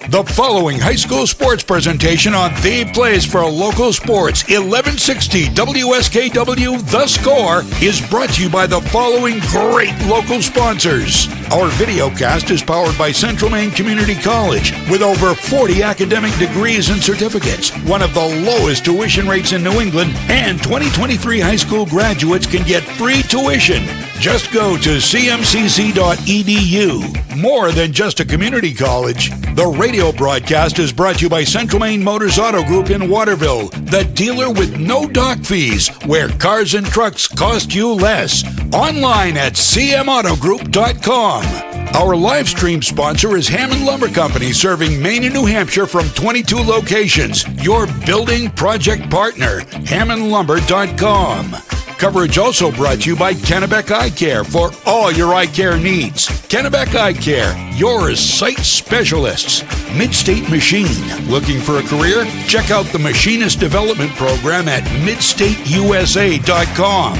The following high school sports presentation on the place for local sports, 1160 WSKW The Score, is brought to you by the following great local sponsors. Our videocast is powered by Central Maine Community College with over 40 academic degrees and certificates, one of the lowest tuition rates in New England, and 2023 high school graduates can get free tuition. Just go to cmcc.edu. More than just a community college. The radio broadcast is brought to you by Central Maine Motors Auto Group in Waterville, the dealer with no dock fees, where cars and trucks cost you less. Online at cmautogroup.com. Our live stream sponsor is Hammond Lumber Company, serving Maine and New Hampshire from 22 locations. Your building project partner, hammondlumber.com. Coverage also brought to you by Kennebec Eye Care for all your eye care needs. Kennebec Eye Care, your sight specialists. Midstate Machine. Looking for a career? Check out the Machinist Development Program at midstateusa.com.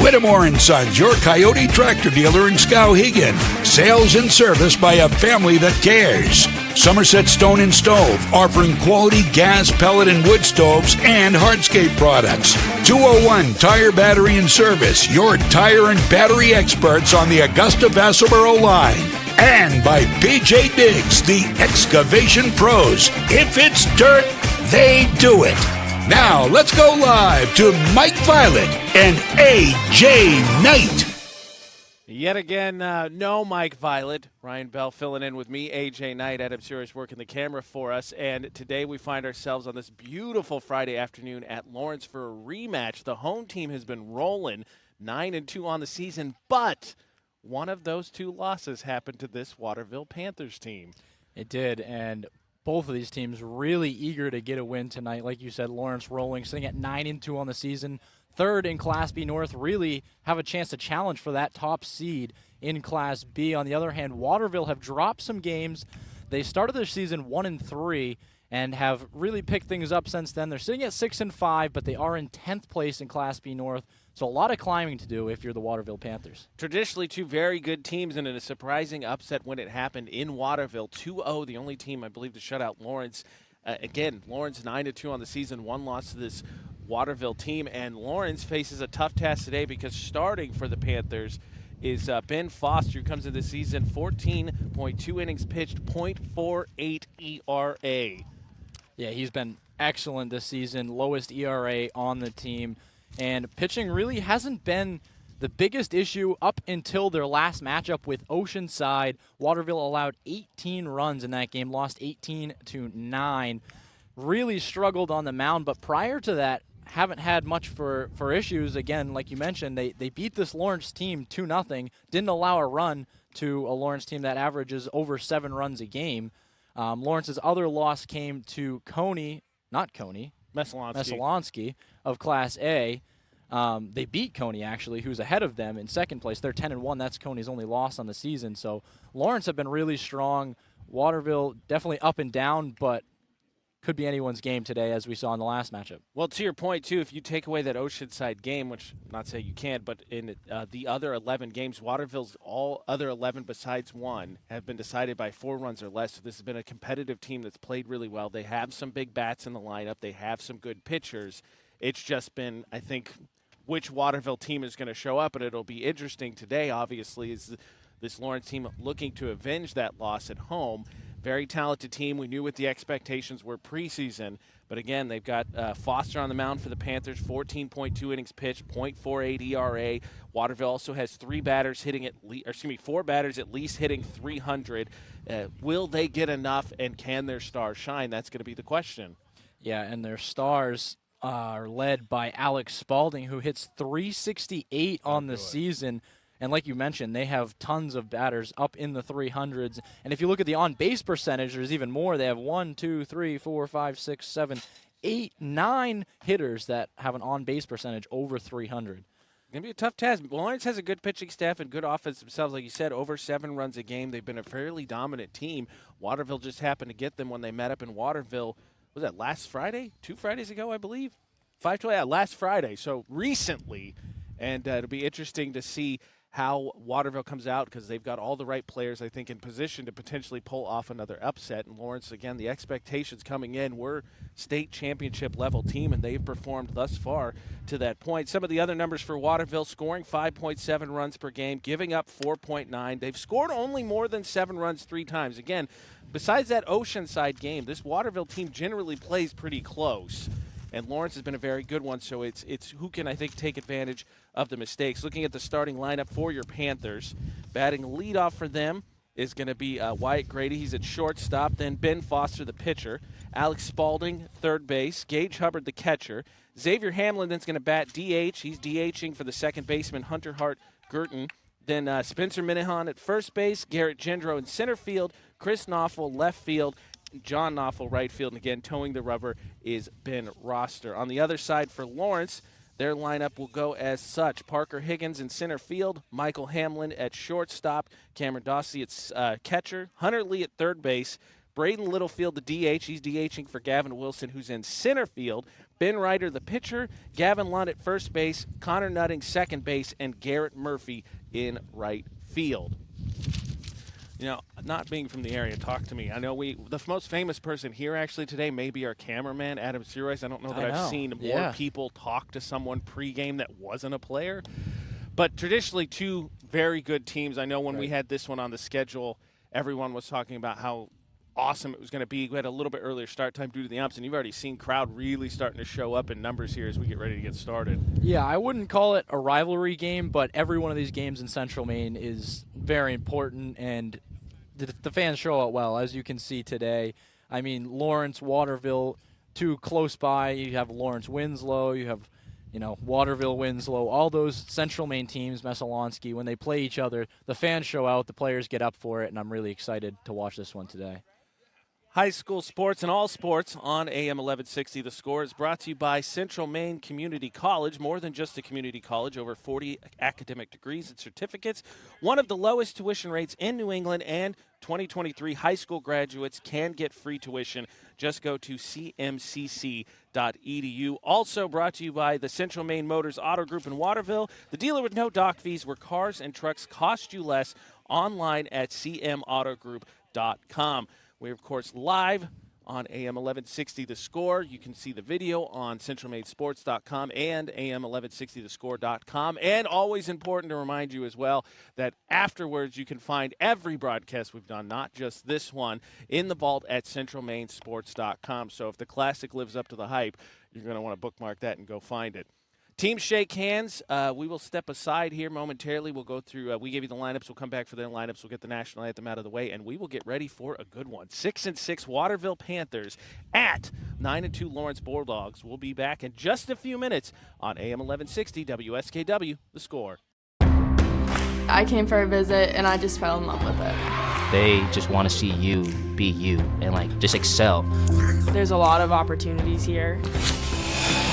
Whittemore & Sons, your Coyote tractor dealer in Skowhegan. Sales and service by a family that cares. Somerset Stone and Stove, offering quality gas, pellet, and wood stoves and hardscape products. 201 Tire, Battery, and Service, your tire and battery experts on the Augusta-Vassalboro line. And by PJ Diggs, the excavation pros. If it's dirt, they do it. Now, let's go live to Mike Violet and A.J. Knight. Yet again, no Mike Violet. Ryan Bell filling in with me, A.J. Knight. Adam Sears working the camera for us. And today we find ourselves on this beautiful Friday afternoon at Lawrence for a rematch. The home team has been rolling 9-2 on the season, but one of those two losses happened to this Waterville Panthers team. It did, and both of these teams really eager to get a win tonight. Like you said, Lawrence rolling, sitting at 9-2 on the season. Third in Class B North, really have a chance to challenge for that top seed in Class B. On the other hand, Waterville have dropped some games. They started their season 1-3 and have really picked things up since then. They're sitting at 6-5, but they are in 10th place in Class B North. So a lot of climbing to do if you're the Waterville Panthers. Traditionally, two very good teams, and in a surprising upset when it happened in Waterville. 2-0, the only team, I believe, to shut out Lawrence. Again, Lawrence 9-2 on the season, one loss to this Waterville team. And Lawrence faces a tough task today because starting for the Panthers is Ben Foster, who comes into the season 14.2 innings pitched, .48 ERA. Yeah, he's been excellent this season, lowest ERA on the team. And pitching really hasn't been the biggest issue up until their last matchup with Oceanside. Waterville allowed 18 runs in that game, lost 18-9. Really struggled on the mound, but prior to that, haven't had much for issues. Again, like you mentioned, they beat this Lawrence team 2-0, didn't allow a run to a Lawrence team that averages over 7 runs a game. Lawrence's other loss came to Messalonsky of Class A. They beat Coney, actually, who's ahead of them in second place. They're 10-1. That's Coney's only loss on the season. So Lawrence have been really strong. Waterville definitely up and down, but could be anyone's game today, as we saw in the last matchup. Well, to your point, too, if you take away that Oceanside game, which not say you can't, but in the other 11 games, Waterville's all other 11 besides one have been decided by 4 runs or less. So this has been a competitive team that's played really well. They have some big bats in the lineup. They have some good pitchers. It's just been, I think, which Waterville team is going to show up, and it'll be interesting today, obviously, is this Lawrence team looking to avenge that loss at home. Very talented team. We knew what the expectations were preseason. But again, they've got Foster on the mound for the Panthers, 14.2 innings pitched, .48 ERA. Waterville also has 4 batters at least hitting 300. Will they get enough, and can their stars shine? That's going to be the question. Yeah, and their stars are led by Alex Spalding, who hits .368 on the season. And like you mentioned, they have tons of batters up in the 300s. And if you look at the on-base percentage, there's even more. They have 1, 2, 3, 4, 5, 6, 7, 8, 9 hitters that have an on-base percentage over 300. Going to be a tough task. Lawrence has a good pitching staff and good offense themselves. Like you said, over 7 runs a game. They've been a fairly dominant team. Waterville just happened to get them when they met up in Waterville. Was that last Friday? 2 Fridays ago, I believe? 5 last Friday. So recently. And it'll be interesting to see how Waterville comes out, because they've got all the right players, I think, in position to potentially pull off another upset. And Lawrence, again, the expectations coming in were state championship level team, and they've performed thus far to that point. Some of the other numbers for Waterville: scoring 5.7 runs per game, giving up 4.9. They've scored only more than 7 runs 3 times. Again, besides that Oceanside game, this Waterville team generally plays pretty close. And Lawrence has been a very good one, so it's who can, I think, take advantage of the mistakes. Looking at the starting lineup for your Panthers, batting leadoff for them is going to be Wyatt Grady. He's at shortstop. Then Ben Foster, the pitcher. Alex Spaulding, third base. Gage Hubbard, the catcher. Xavier Hamlin then's going to bat DH. He's DHing for the second baseman, Hunter Hart Gurton. Then Spencer Minahan at first base. Garrett Gendro in center field. Chris Knopfel, left field. John Knopfel, right field. And again, towing the rubber is Ben Roster. On the other side for Lawrence, their lineup will go as such: Parker Higgins in center field, Michael Hamlin at shortstop, Cameron Dossie at catcher, Hunter Lee at third base, Braden Littlefield the DH. He's DHing for Gavin Wilson, who's in center field, Ben Ryder the pitcher, Gavin Lund at first base, Connor Nutting second base, and Garrett Murphy in right field. You know, not being from the area, talk to me. I know the most famous person here actually today may be our cameraman, Adam Searoyce. I don't know that I've seen more people talk to someone pregame that wasn't a player. But traditionally, 2 very good teams. I know when we had this one on the schedule, everyone was talking about how awesome it was going to be. We had a little bit earlier start time due to the umps, and you've already seen crowd really starting to show up in numbers here as we get ready to get started. Yeah, I wouldn't call it a rivalry game, but every one of these games in Central Maine is very important, and the fans show it well, as you can see today. I mean, Lawrence, Waterville, 2 close by. You have Lawrence Winslow, you have, Waterville Winslow, all those Central Maine teams, Messalonsky, when they play each other, the fans show out, the players get up for it, and I'm really excited to watch this one today. High school sports and all sports on AM 1160. The Score is brought to you by Central Maine Community College. More than just a community college, over 40 academic degrees and certificates, one of the lowest tuition rates in New England, and 2023 high school graduates can get free tuition. Just go to cmcc.edu. Also brought to you by the Central Maine Motors Auto Group in Waterville, the dealer with no dock fees, where cars and trucks cost you less, online at cmautogroup.com. We're, of course, live on AM 1160 The Score. You can see the video on centralmainesports.com and am1160thescore.com. And always important to remind you as well that afterwards you can find every broadcast we've done, not just this one, in the vault at centralmainesports.com. So if the classic lives up to the hype, you're going to want to bookmark that and go find it. Teams shake hands. We will step aside here momentarily. We'll go through, we gave you the lineups. We'll come back for their lineups. We'll get the national anthem out of the way, and we will get ready for a good one. 6-6 Waterville Panthers at 9-2 Lawrence Bulldogs. We'll be back in just a few minutes on AM 1160 WSKW, The Score. I came for a visit, and I just fell in love with it. They just want to see you be you and, just excel. There's a lot of opportunities here.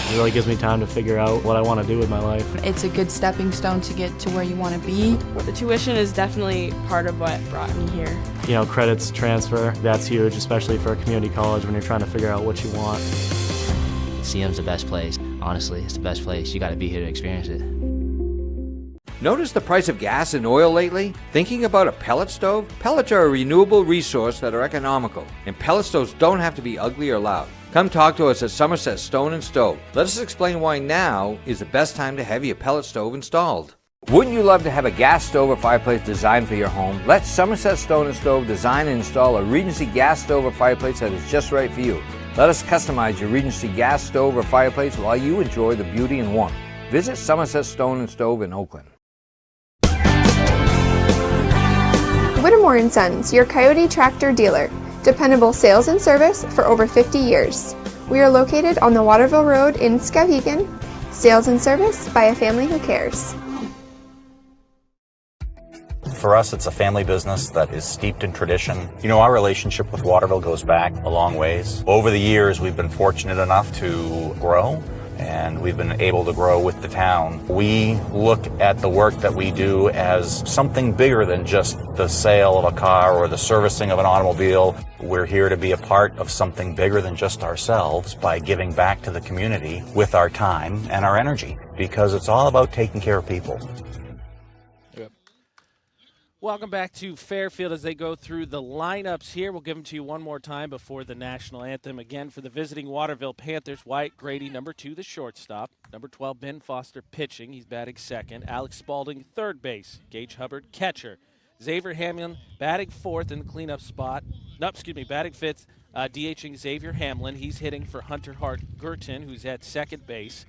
It really gives me time to figure out what I want to do with my life. It's a good stepping stone to get to where you want to be. The tuition is definitely part of what brought me here. Credits transfer, that's huge, especially for a community college when you're trying to figure out what you want. CM's the best place. Honestly, it's the best place. You got to be here to experience it. Notice the price of gas and oil lately? Thinking about a pellet stove? Pellets are a renewable resource that are economical, and pellet stoves don't have to be ugly or loud. Come talk to us at Somerset Stone & Stove. Let us explain why now is the best time to have your pellet stove installed. Wouldn't you love to have a gas stove or fireplace designed for your home? Let Somerset Stone & Stove design and install a Regency gas stove or fireplace that is just right for you. Let us customize your Regency gas stove or fireplace while you enjoy the beauty and warmth. Visit Somerset Stone & Stove in Oakland. Whittemore & Sons, your Coyote tractor dealer. Dependable sales and service for over 50 years. We are located on the Waterville Road in Skowhegan. Sales and service by a family who cares. For us, it's a family business that is steeped in tradition. Our relationship with Waterville goes back a long ways. Over the years, we've been fortunate enough to grow, and we've been able to grow with the town. We look at the work that we do as something bigger than just the sale of a car or the servicing of an automobile. We're here to be a part of something bigger than just ourselves by giving back to the community with our time and our energy, because it's all about taking care of people. Welcome back to Fairfield as they go through the lineups here. We'll give them to you one more time before the national anthem. Again, for the visiting Waterville Panthers, Wyatt Grady, number 2, the shortstop. Number 12, Ben Foster, pitching. He's batting second. Alex Spaulding, third base. Gage Hubbard, catcher. Xavier Hamlin batting fourth in the cleanup spot. Batting fifth, DHing Xavier Hamlin. He's hitting for Hunter Hart Gurton, who's at second base.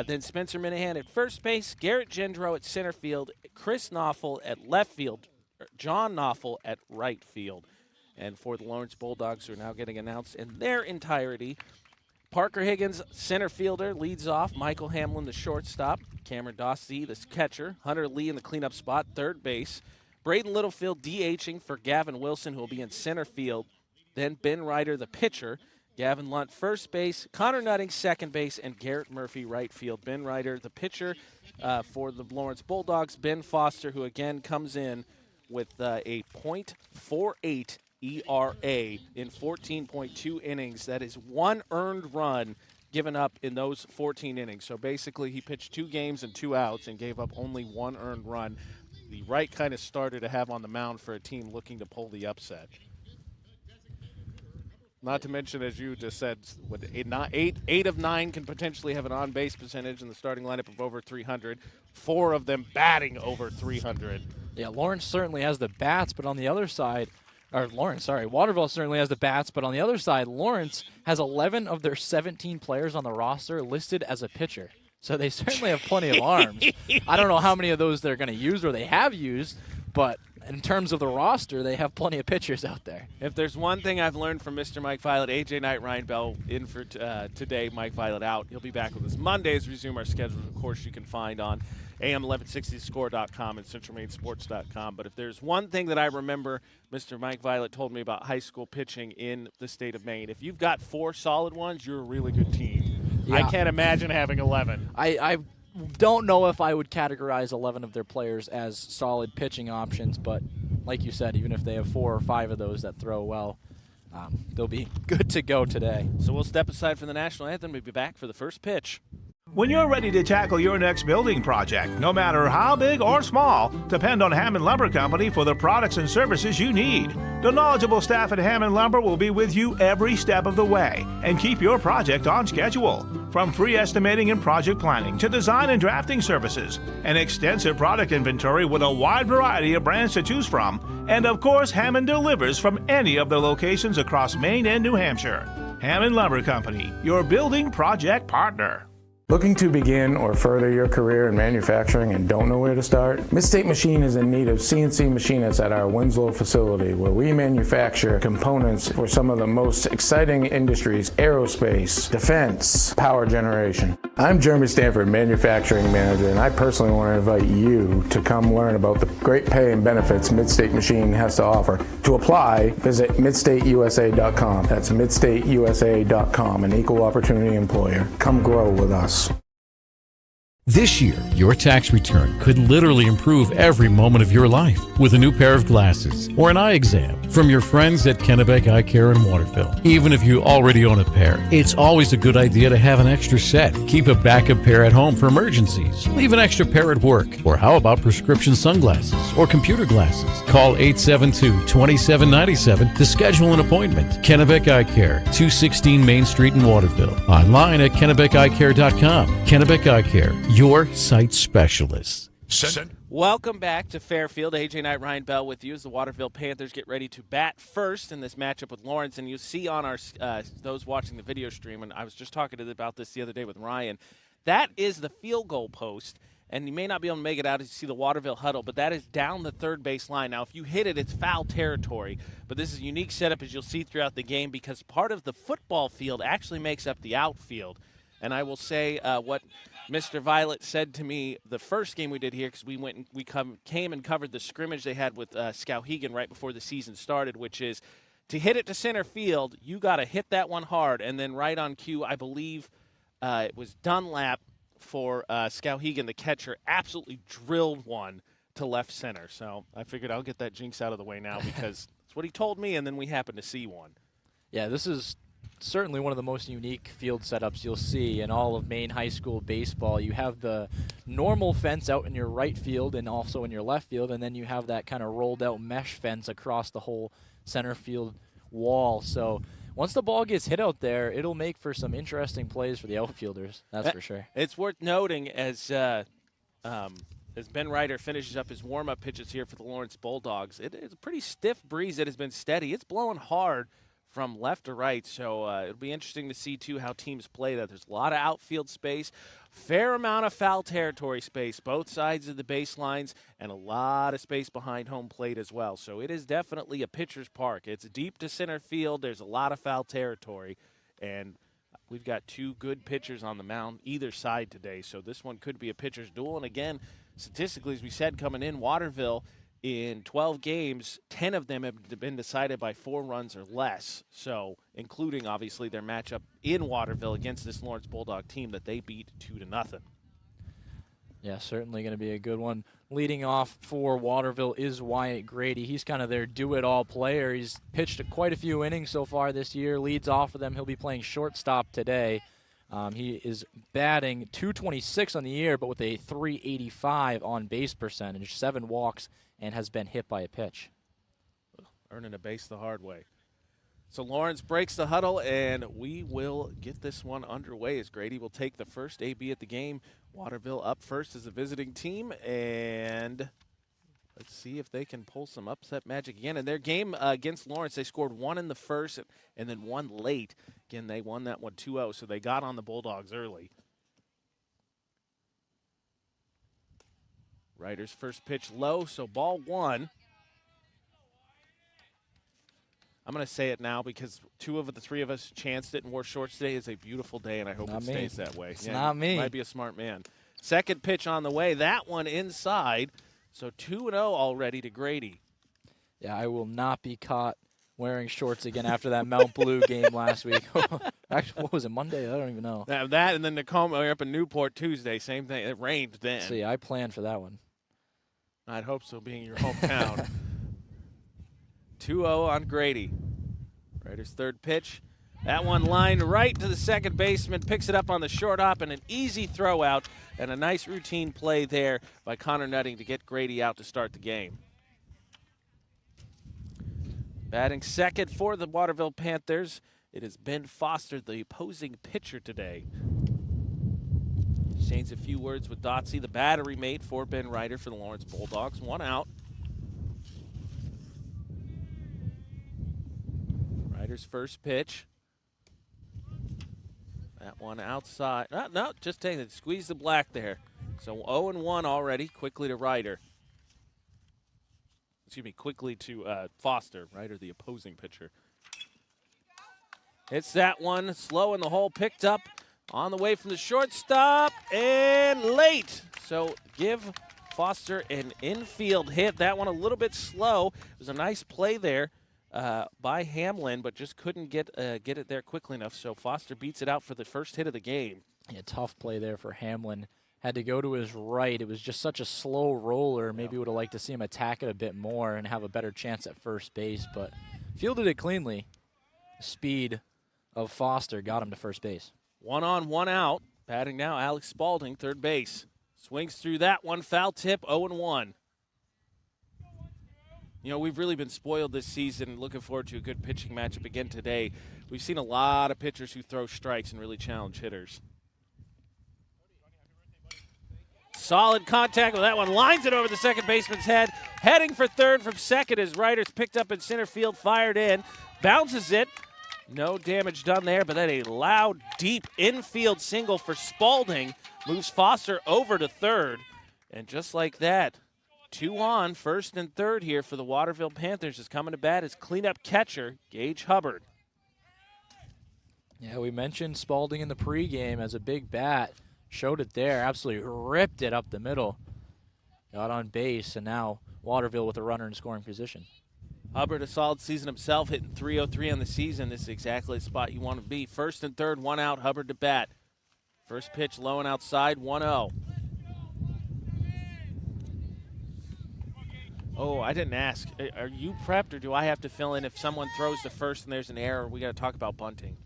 Then Spencer Minahan at first base, Garrett Gendro at center field, Chris Knopfel at left field, John Knopfel at right field. And for the Lawrence Bulldogs, who are now getting announced in their entirety, Parker Higgins, center fielder, leads off. Michael Hamlin, the shortstop. Cameron Dossie, the catcher. Hunter Lee in the cleanup spot, third base. Braden Littlefield DHing for Gavin Wilson, who will be in center field. Then Ben Ryder, the pitcher. Gavin Lunt, first base. Connor Nutting, second base. And Garrett Murphy, right field. Ben Ryder, the pitcher for the Lawrence Bulldogs. Ben Foster, who again comes in with a .48 ERA in 14.2 innings. That is one earned run given up in those 14 innings. So basically he pitched 2 games and 2 outs and gave up only one earned run. The right kind of starter to have on the mound for a team looking to pull the upset. Not to mention, as you just said, 8 of 9 can potentially have an on-base percentage in the starting lineup of over 300. 4 of them batting over 300. Yeah, Lawrence certainly has the bats, but on the other side, Waterville certainly has the bats, but on the other side, Lawrence has 11 of their 17 players on the roster listed as a pitcher. So they certainly have plenty of arms. I don't know how many of those they're going to use or they have used, but in terms of the roster, they have plenty of pitchers out there. If there's one thing I've learned from Mr. Mike Violet, AJ Knight, Ryan Bell in for today, Mike Violet out. He'll be back with us Mondays, resume our schedule. Of course, you can find on AM1160score.com and centralmainsports.com. But if there's one thing that I remember Mr. Mike Violet told me about high school pitching in the state of Maine, if you've got 4 solid ones, you're a really good team. Yeah. I can't imagine having 11. I don't know if I would categorize 11 of their players as solid pitching options, but like you said, even if they have 4 or 5 of those that throw well, they'll be good to go today. So we'll step aside from the national anthem. We'll be back for the first pitch. When you're ready to tackle your next building project, no matter how big or small, depend on Hammond Lumber Company for the products and services you need. The knowledgeable staff at Hammond Lumber will be with you every step of the way and keep your project on schedule. From free estimating and project planning to design and drafting services, an extensive product inventory with a wide variety of brands to choose from, and of course, Hammond delivers from any of the locations across Maine and New Hampshire. Hammond Lumber Company, your building project partner. Looking to begin or further your career in manufacturing and don't know where to start? Midstate Machine is in need of CNC machinists at our Winslow facility, where we manufacture components for some of the most exciting industries: aerospace, defense, power generation. I'm Jeremy Stanford, manufacturing manager, and I personally want to invite you to come learn about the great pay and benefits Midstate Machine has to offer. To apply, visit midstateusa.com. That's midstateusa.com, an equal opportunity employer. Come grow with us. This year, your tax return could literally improve every moment of your life with a new pair of glasses or an eye exam from your friends at Kennebec Eye Care in Waterville. Even if you already own a pair, it's always a good idea to have an extra set. Keep a backup pair at home for emergencies. Leave an extra pair at work. Or how about prescription sunglasses or computer glasses? Call 872-2797 to schedule an appointment. Kennebec Eye Care, 216 Main Street in Waterville. Online at kennebeceyecare.com. Kennebec Eye Care, your sight specialist. Welcome back to Fairfield. AJ Knight, Ryan Bell with you as the Waterville Panthers get ready to bat first in this matchup with Lawrence. And you see on our those watching the video stream, and I was just talking about this the other day with Ryan, that is the field goal post. And you may not be able to make it out as you see the Waterville huddle, but that is down the third base line. Now, if you hit it, it's foul territory. But this is a unique setup, as you'll see throughout the game, because part of the football field actually makes up the outfield. And I will say what Mr. Violet said to me the first game we did here, because we went and came and covered the scrimmage they had with Skowhegan right before the season started, which is to hit it to center field, you got to hit that one hard. And then right on cue, I believe it was Dunlap for Skowhegan, the catcher, absolutely drilled one to left center. So I figured I'll get that jinx out of the way now because it's what he told me, and then we happened to see one. Yeah, this is certainly one of the most unique field setups you'll see in all of Maine high school baseball. You have the normal fence out in your right field and also in your left field, and then you have that kind of rolled out mesh fence across the whole center field wall. So once the ball gets hit out there, it'll make for some interesting plays for the outfielders, that's for sure. It's worth noting as Ben Ryder finishes up his warm-up pitches here for the Lawrence Bulldogs, it is a pretty stiff breeze that has been steady. It's blowing hard from left to right, so it'll be interesting to see, too, how teams play that. There's a lot of outfield space, fair amount of foul territory space, both sides of the baselines, and a lot of space behind home plate as well. So it is definitely a pitcher's park. It's deep to center field. There's a lot of foul territory, and we've got two good pitchers on the mound either side today, so this one could be a pitcher's duel. And again, statistically, as we said, coming in, Waterville, in 12 games, 10 of them have been decided by 4 runs or less, so including, obviously, their matchup in Waterville against this Lawrence Bulldog team that they beat 2-0. Yeah, certainly going to be a good one. Leading off for Waterville is Wyatt Grady. He's kind of their do-it-all player. He's pitched quite a few innings so far this year, leads off for them. He'll be playing shortstop today. He is batting .226 on the year, but with a .385 on base percentage, 7 walks, and has been hit by a pitch. Earning a base the hard way. So Lawrence breaks the huddle, and we will get this one underway as Grady will take the first AB at the game. Waterville up first as a visiting team, and let's see if they can pull some upset magic again. In their game against Lawrence, they scored 1 in the first and then 1 late. Again, they won that one 2-0, so they got on the Bulldogs early. Ryder's first pitch low, so ball 1. I'm going to say it now because 2 of the 3 of us chanced it and wore shorts today. Is a beautiful day, and I hope it stays that way. It's not me. Might be a smart man. Second pitch on the way. That one inside. So 2-0 already to Grady. Yeah, I will not be caught wearing shorts again after that Mount Blue game last week. Actually, what was it, Monday? I don't even know. That and then Tacoma up in Newport Tuesday. Same thing. It rained then. See, I planned for that one. I'd hope so, being your hometown. 2-0 on Grady. Ryder's third pitch. That one lined right to the second baseman, picks it up on the short hop, and an easy throw out, and a nice routine play there by Connor Nutting to get Grady out to start the game. Batting second for the Waterville Panthers, it is Ben Foster, the opposing pitcher today. Exchange a few words with Dotsey, the battery mate for Ben Ryder for the Lawrence Bulldogs. 1 out. Ryder's first pitch. That one outside. No, just taking it. Squeeze the black there. So 0-1 already. Quickly to Ryder. Excuse me, quickly to Foster. Ryder, the opposing pitcher. Hits that one. Slow in the hole. Picked up on the way from the shortstop. And late. So give Foster an infield hit. That one a little bit slow. It was a nice play there by Hamlin, but just couldn't get it there quickly enough. So Foster beats it out for the first hit of the game. Yeah, tough play there for Hamlin. Had to go to his right. It was just such a slow roller. Maybe would have liked to see him attack it a bit more and have a better chance at first base, but fielded it cleanly. Speed of Foster got him to first base. 1 on, 1 out. Batting now, Alex Spaulding, third base. Swings through that one, foul tip, 0-1. You know, we've really been spoiled this season. Looking forward to a good pitching matchup again today. We've seen a lot of pitchers who throw strikes and really challenge hitters. Solid contact with that one. Lines it over the second baseman's head. Heading for third from second as Ryder's picked up in center field, fired in. Bounces it. No damage done there, but then a loud, deep infield single for Spaulding. Moves Foster over to third. And just like that, 2 on, first and third here for the Waterville Panthers is coming to bat as cleanup catcher, Gage Hubbard. Yeah, we mentioned Spaulding in the pregame as a big bat. Showed it there, absolutely ripped it up the middle. Got on base, and now Waterville with a runner in scoring position. Hubbard, a solid season himself, hitting .303 on the season. This is exactly the spot you want to be. First and third, 1 out, Hubbard to bat. First pitch low and outside, 1-0. Oh, I didn't ask. Are you prepped, or do I have to fill in if someone throws to first and there's an error? We got to talk about bunting.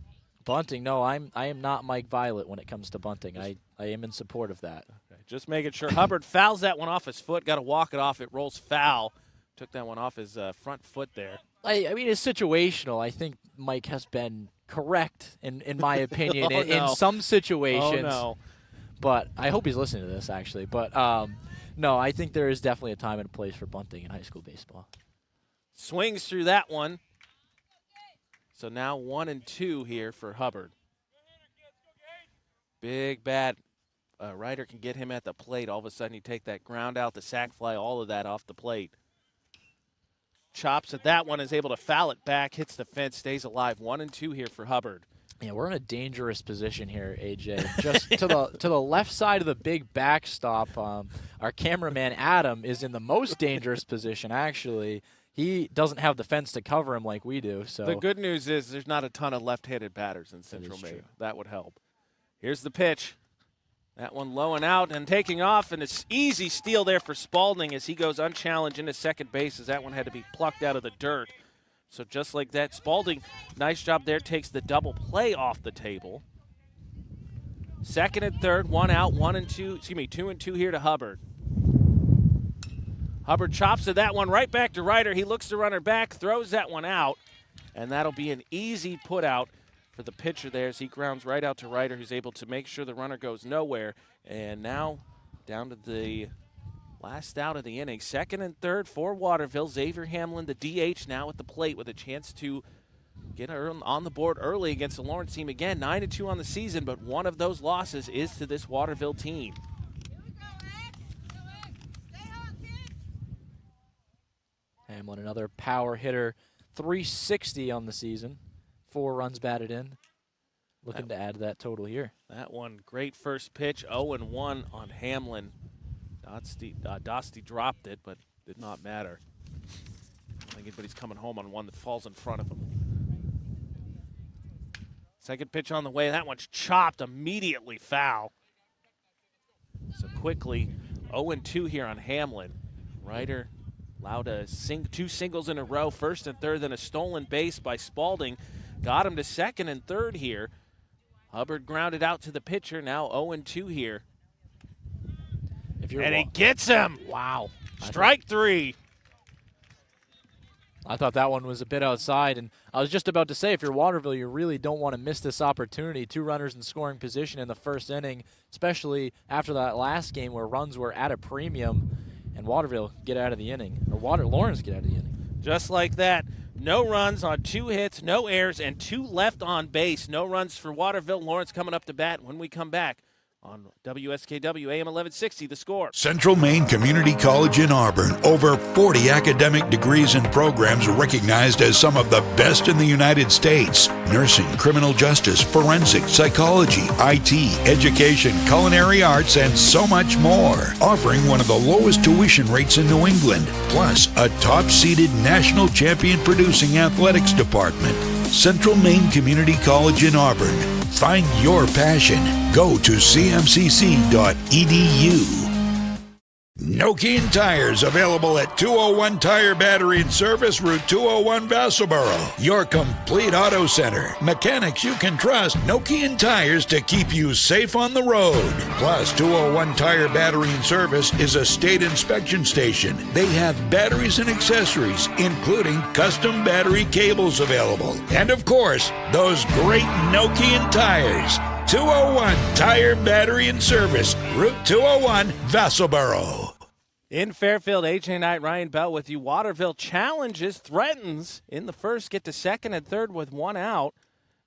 bunting, no, I am not Mike Violet when it comes to bunting. I am in support of that. Okay, just making sure. Hubbard fouls that one off his foot. Got to walk it off. It rolls foul. Took that one off his front foot there. I mean, it's situational. I think Mike has been correct, in my opinion, in some situations. Oh, no. But I hope he's listening to this, actually. But, no, I think there is definitely a time and a place for bunting in high school baseball. Swings through that one. So now 1 and 2 here for Hubbard. Big bat. Ryder can get him at the plate. All of a sudden, you take that ground out, the sac fly, all of that off the plate. Chops at that one, is able to foul it back, hits the fence, stays alive. 1 and 2 here for Hubbard. Yeah, we're in a dangerous position here, AJ. Just to the left side of the big backstop, our cameraman Adam is in the most dangerous position, actually. He doesn't have the fence to cover him like we do. So the good news is there's not a ton of left-handed batters in Central Maine. That would help. Here's the pitch. That one low and out and taking off, and it's easy steal there for Spalding as he goes unchallenged into second base, as that one had to be plucked out of the dirt. So just like that, Spalding, nice job there, takes the double play off the table. Second and third, 1 out, 2 and 2 here to Hubbard. Hubbard chops to that one right back to Ryder. He looks the runner back, throws that one out, and that'll be an easy put out for the pitcher there as he grounds right out to Ryder, who's able to make sure the runner goes nowhere. And now down to the last out of the inning. Second and third for Waterville. Xavier Hamlin, the DH, now at the plate with a chance to get on the board early against the Lawrence team. Again, 9-2 on the season, but one of those losses is to this Waterville team. Hamlin, another power hitter, 360 on the season, 4 runs batted in. Looking to add to that total here. That one, great first pitch, 0-1 on Hamlin. Dosty dropped it, but did not matter. I don't think anybody's coming home on one that falls in front of him. Second pitch on the way. That one's chopped, immediately foul. So quickly, 0-2 here on Hamlin. Ryder allowed 2 singles in a row, first and third, then a stolen base by Spalding. Got him to second and third here. Hubbard grounded out to the pitcher, now 0-2 here. And he gets him. Wow. Strike 3. I thought that one was a bit outside, and I was just about to say, if you're Waterville, you really don't want to miss this opportunity. 2 runners in scoring position in the first inning, especially after that last game where runs were at a premium, and Waterville get out of the inning, or Lawrence get out of the inning. Just like that. No runs on 2 hits, no errors, and 2 left on base. No runs for Waterville. Lawrence coming up to bat when we come back on WSKW AM 1160, The Score. Central Maine Community College in Auburn. Over 40 academic degrees and programs recognized as some of the best in the United States. Nursing, criminal justice, forensics, psychology, IT, education, culinary arts, and so much more. Offering one of the lowest tuition rates in New England. Plus, a top-seeded national champion producing athletics department. Central Maine Community College in Auburn. Find your passion. Go to cmcc.edu. Nokian Tires, available at 201 Tire Battery and Service, Route 201, Vassalboro. Your complete auto center. Mechanics you can trust. Nokian Tires to keep you safe on the road. Plus, 201 Tire Battery and Service is a state inspection station. They have batteries and accessories, including custom battery cables available. And of course, those great Nokian tires. 201 Tire Battery and Service, Route 201, Vassalboro. In Fairfield, AJ Knight, Ryan Bell with you. Waterville challenges, threatens in the first, get to second and third with 1 out.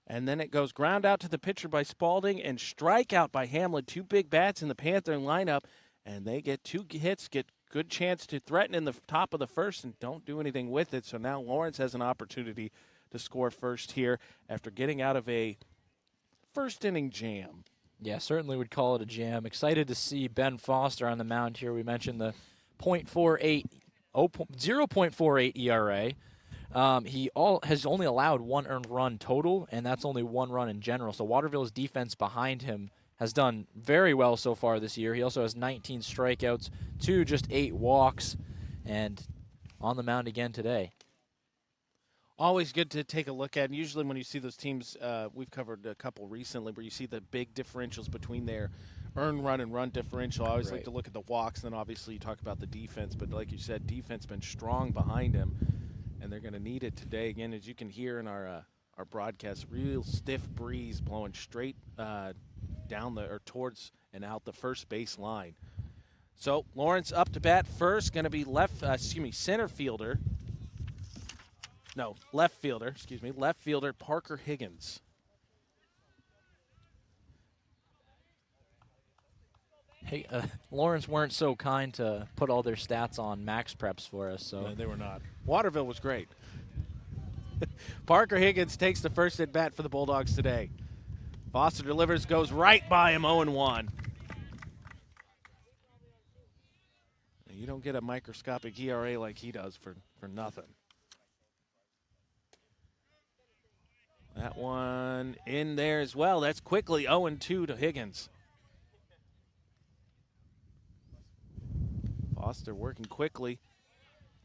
And then it goes ground out to the pitcher by Spalding and strikeout by Hamlin. 2 big bats in the Panther lineup. And they get 2 hits, get good chance to threaten in the top of the first and don't do anything with it. So now Lawrence has an opportunity to score first here after getting out of a first inning jam. Yeah, certainly would call it a jam. Excited to see Ben Foster on the mound here. We mentioned the 0.48 ERA. He has only allowed 1 earned run total, and that's only 1 run in general. So Waterville's defense behind him has done very well so far this year. He also has 19 strikeouts, just 8 walks, and on the mound again today. Always good to take a look at. And usually when you see those teams, we've covered a couple recently where you see the big differentials between their earn run and run differential. I always like to look at the walks, and then obviously you talk about the defense. But like you said, defense been strong behind him, and they're going to need it today. Again, as you can hear in our broadcast, real stiff breeze blowing straight down towards and out the first base line. So Lawrence up to bat first, going to be center fielder. No, left fielder, left fielder Parker Higgins. Hey, Lawrence weren't so kind to put all their stats on Max Preps for us. So No, they were not. Waterville was great. Parker Higgins takes the first at bat for the Bulldogs today. Foster delivers, goes right by him, 0-1. You don't get a microscopic ERA like he does for nothing. That one in there as well. That's quickly 0-2 to Higgins. Foster working quickly.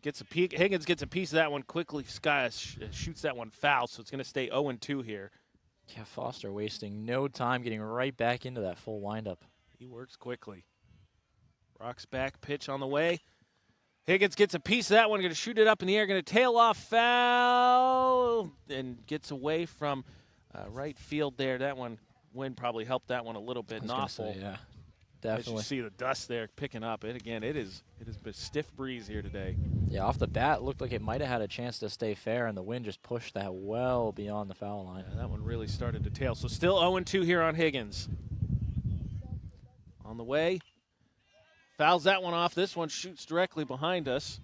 Gets a peek. Higgins gets a piece of that one quickly. Sky shoots that one foul, so it's going to stay 0-2 here. Yeah, Foster wasting no time getting right back into that full windup. He works quickly. Rocks back, pitch on the way. Higgins gets a piece of that one, going to shoot it up in the air, going to tail off, foul, and gets away from right field there. That one, wind probably helped that one a little bit. Knopfel. Yeah, definitely. As you see the dust there picking up. It has been a stiff breeze here today. Yeah, off the bat, looked like it might have had a chance to stay fair, and the wind just pushed that well beyond the foul line. Yeah, that one really started to tail. So still 0-2 here on Higgins. On the way. Fouls that one off. This one shoots directly behind us.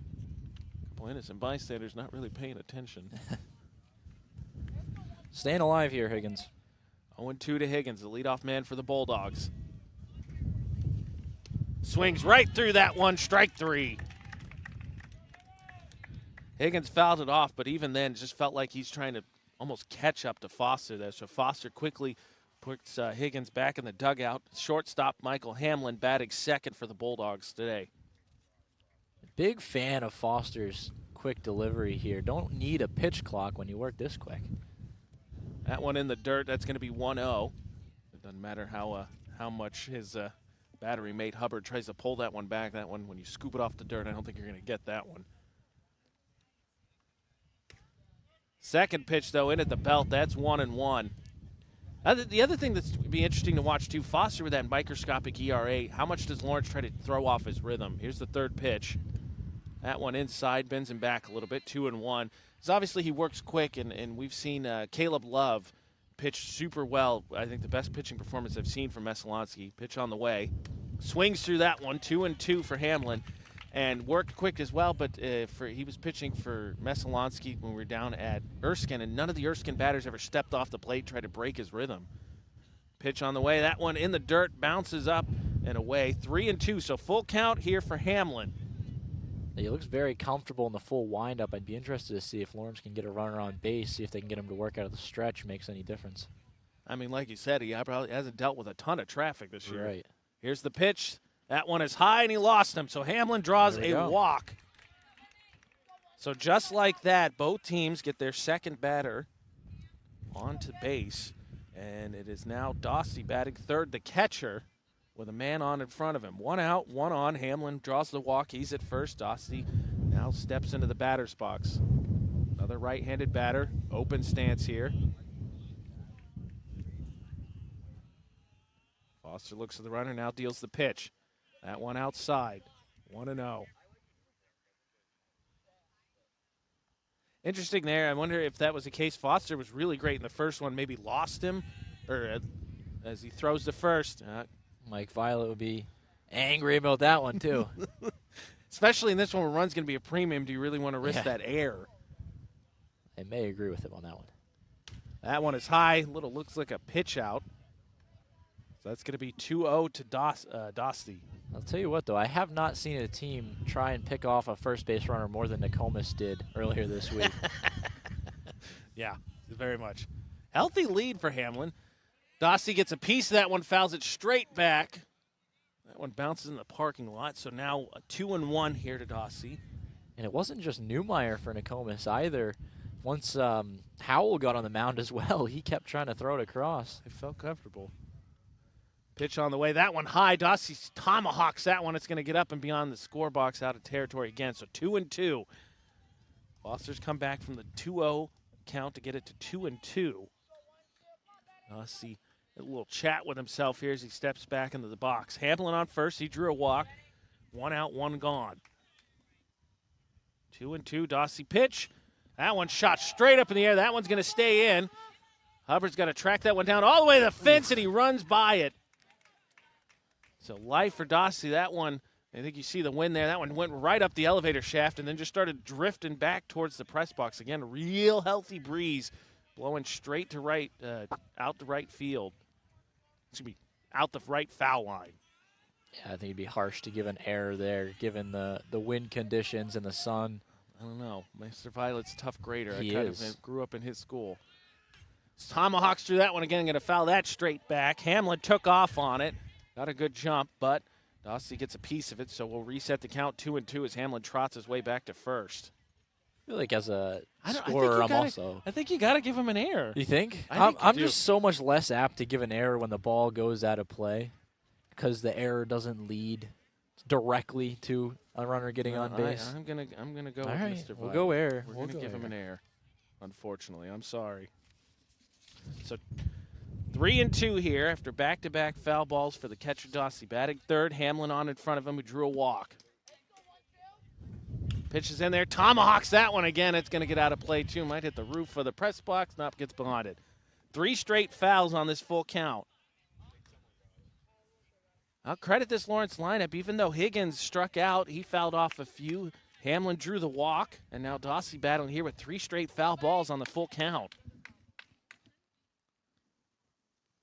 A couple innocent bystanders not really paying attention. Staying alive here, Higgins. 0-2 to Higgins, the leadoff man for the Bulldogs. Swings right through that one, strike three. Higgins fouled it off, but even then just felt like he's trying to almost catch up to Foster there. So Foster quickly puts Higgins back in the dugout. Shortstop Michael Hamlin batting second for the Bulldogs today. Big fan of Foster's quick delivery here. Don't need a pitch clock when you work this quick. That one in the dirt, that's going to be 1-0. It doesn't matter how much his battery mate Hubbard tries to pull that one back. That one, when you scoop it off the dirt, I don't think you're going to get that one. Second pitch, though, in at the belt. That's 1-1. The other thing that's be interesting to watch, too, Foster with that microscopic ERA, how much does Lawrence try to throw off his rhythm? Here's the third pitch. That one inside, bends him back a little bit, 2-1. So obviously he works quick, and we've seen Caleb Love pitch super well. I think the best pitching performance I've seen from Messalonsky. Pitch on the way. Swings through that one, 2-2 for Hamlin. And worked quick as well, but he was pitching for Messalonsky when we were down at Erskine, and none of the Erskine batters ever stepped off the plate, tried to break his rhythm. Pitch on the way. That one in the dirt, bounces up and away. 3-2, so full count here for Hamlin. He looks very comfortable in the full windup. I'd be interested to see if Lawrence can get a runner on base, see if they can get him to work out of the stretch, makes any difference. I mean, like you said, he probably hasn't dealt with a ton of traffic this year. Right. Here's the pitch. That one is high, and he lost him. So Hamlin draws a walk. So just like that, both teams get their second batter onto base. And it is now Dostie batting third, the catcher, with a man on in front of him. One out, one on. Hamlin draws the walk. He's at first. Dostie now steps into the batter's box. Another right-handed batter. Open stance here. Foster looks at the runner, now deals the pitch. That one outside, 1-0. Interesting there. I wonder if that was the case. Foster was really great in the first one, maybe lost him, or as he throws the first. Mike Violet would be angry about that one, too. Especially in this one where run's going to be a premium. Do you really want to risk that air? I may agree with him on that one. That one is high. Little looks like a pitch out. So that's going to be 2-0 to Dostie. I'll tell you what, though, I have not seen a team try and pick off a first base runner more than Nokomis did earlier this week. Yeah, very much. Healthy lead for Hamlin. Dostie gets a piece of that one, fouls it straight back. That one bounces in the parking lot, so now a 2-1 here to Dostie. And it wasn't just Newmeyer for Nokomis either. Once Howell got on the mound as well, he kept trying to throw it across. It felt comfortable. Pitch on the way. That one high. Dossie tomahawks that one. It's going to get up and beyond the score box, out of territory again. So 2-2. Foster's come back from the 2-0 count to get it to 2-2. Dossie, a little chat with himself here as he steps back into the box. Hamlin on first. He drew a walk. 1 out, 1 gone. 2-2. Dossie pitch. That one shot straight up in the air. That one's going to stay in. Hubbard's got to track that one down all the way to the fence, and he runs by it. So life for Dossie. That one, I think you see the wind there. That one went right up the elevator shaft and then just started drifting back towards the press box. Again, real healthy breeze blowing straight to right, out the right field. It's going to be out the right foul line. Yeah, I think it'd be harsh to give an error there, given the wind conditions and the sun. I don't know. Mr. Violet's a tough grader. He I is. grew up in his school. Tomahawks through that one again. Going to foul that straight back. Hamlin took off on it. Got a good jump, but Dossie gets a piece of it, so we'll reset the count 2-2 as Hamlin trots his way back to first. I feel like as a scorer, I think you got to give him an error. You think? I'm just so much less apt to give an error when the ball goes out of play because the error doesn't lead directly to a runner getting on base. I'm gonna go All with right, Mr. Violet. we'll go error. We're gonna give him an error. Unfortunately, I'm sorry. So 3-2 here after back-to-back foul balls for the catcher Dossie. Batting third, Hamlin on in front of him, who drew a walk. Pitches in there, tomahawks that one again. It's gonna get out of play too. Might hit the roof of the press box. Nope, gets behind it. 3 straight fouls on this full count. I'll credit this Lawrence lineup. Even though Higgins struck out, he fouled off a few. Hamlin drew the walk, and now Dossie battling here with 3 straight foul balls on the full count.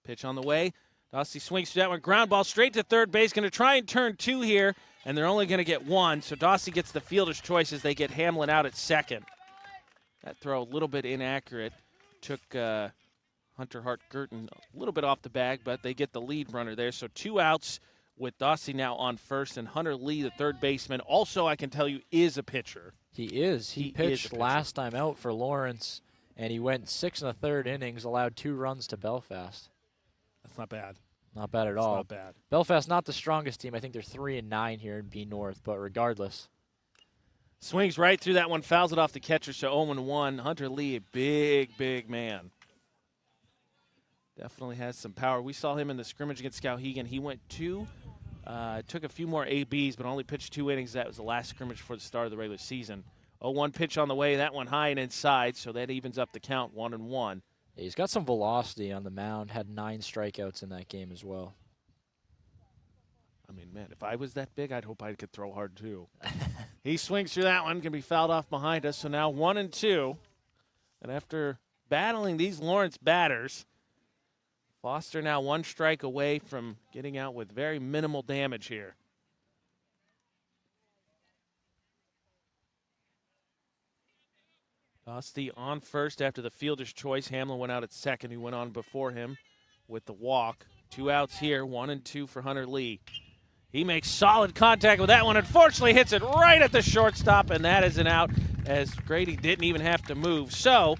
Pitch on the way. Dossie swings through that one. Ground ball straight to third base. Going to try and turn 2 here, and they're only going to get 1. So Dossie gets the fielder's choice as they get Hamlin out at second. That throw a little bit inaccurate. Took Hunter Hart-Gurton a little bit off the bag, but they get the lead runner there. So 2 outs with Dossie now on first, and Hunter Lee, the third baseman, also I can tell you is a pitcher. He is. He pitched last time out for Lawrence, and he went 6 1/3 innings, allowed 2 runs to Belfast. That's not bad. Not bad at all. Not bad. Belfast not the strongest team. I think they're 3-9 here in B North, but regardless. Swings right through that one, fouls it off the catcher, so 0-1. Hunter Lee, a big, big man. Definitely has some power. We saw him in the scrimmage against Skowhegan. He went 2, took a few more ABs, but only pitched 2 innings. That was the last scrimmage before the start of the regular season. 0-1 pitch on the way. That one high and inside, so that evens up the count 1-1. Yeah, he's got some velocity on the mound. Had 9 strikeouts in that game as well. I mean, man, if I was that big, I'd hope I could throw hard too. He swings through that one, going to be fouled off behind us. So now 1-2. And after battling these Lawrence batters, Foster now 1 strike away from getting out with very minimal damage here. Dossie on first after the fielder's choice. Hamlin went out at second, who went on before him with the walk. 2 outs here, 1-2 for Hunter Lee. He makes solid contact with that one. Unfortunately, hits it right at the shortstop, and that is an out as Grady didn't even have to move. So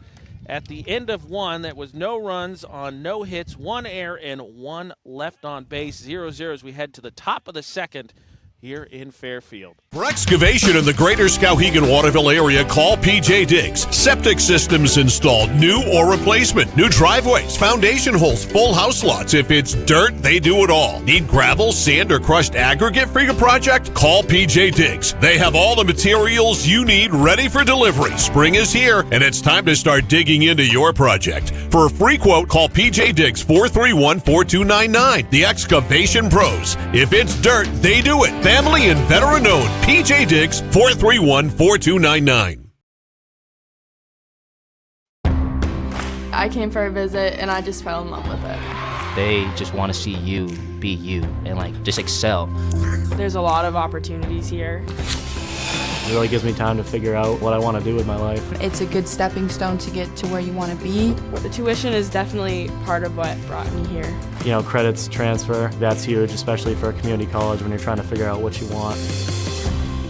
at the end of 1, that was no runs on no hits, 1 error, and 1 left on base. 0-0 as we head to the top of the second here in Fairfield. For excavation in the greater Skowhegan Waterville area, call PJ Diggs. Septic systems installed, new or replacement. New driveways, foundation holes, full house lots. If it's dirt, they do it all. Need gravel, sand, or crushed aggregate for your project? Call PJ Diggs. They have all the materials you need ready for delivery. Spring is here, and it's time to start digging into your project. For a free quote, call PJ Diggs 431-4299. The Excavation Pros. If it's dirt, they do it. Family and veteran-owned. PJ Diggs, 431-4299. I came for a visit, and I just fell in love with it. They just want to see you be you and just excel. There's a lot of opportunities here. It really gives me time to figure out what I want to do with my life. It's a good stepping stone to get to where you want to be. The tuition is definitely part of what brought me here. You know, credits transfer, that's huge, especially for a community college when you're trying to figure out what you want.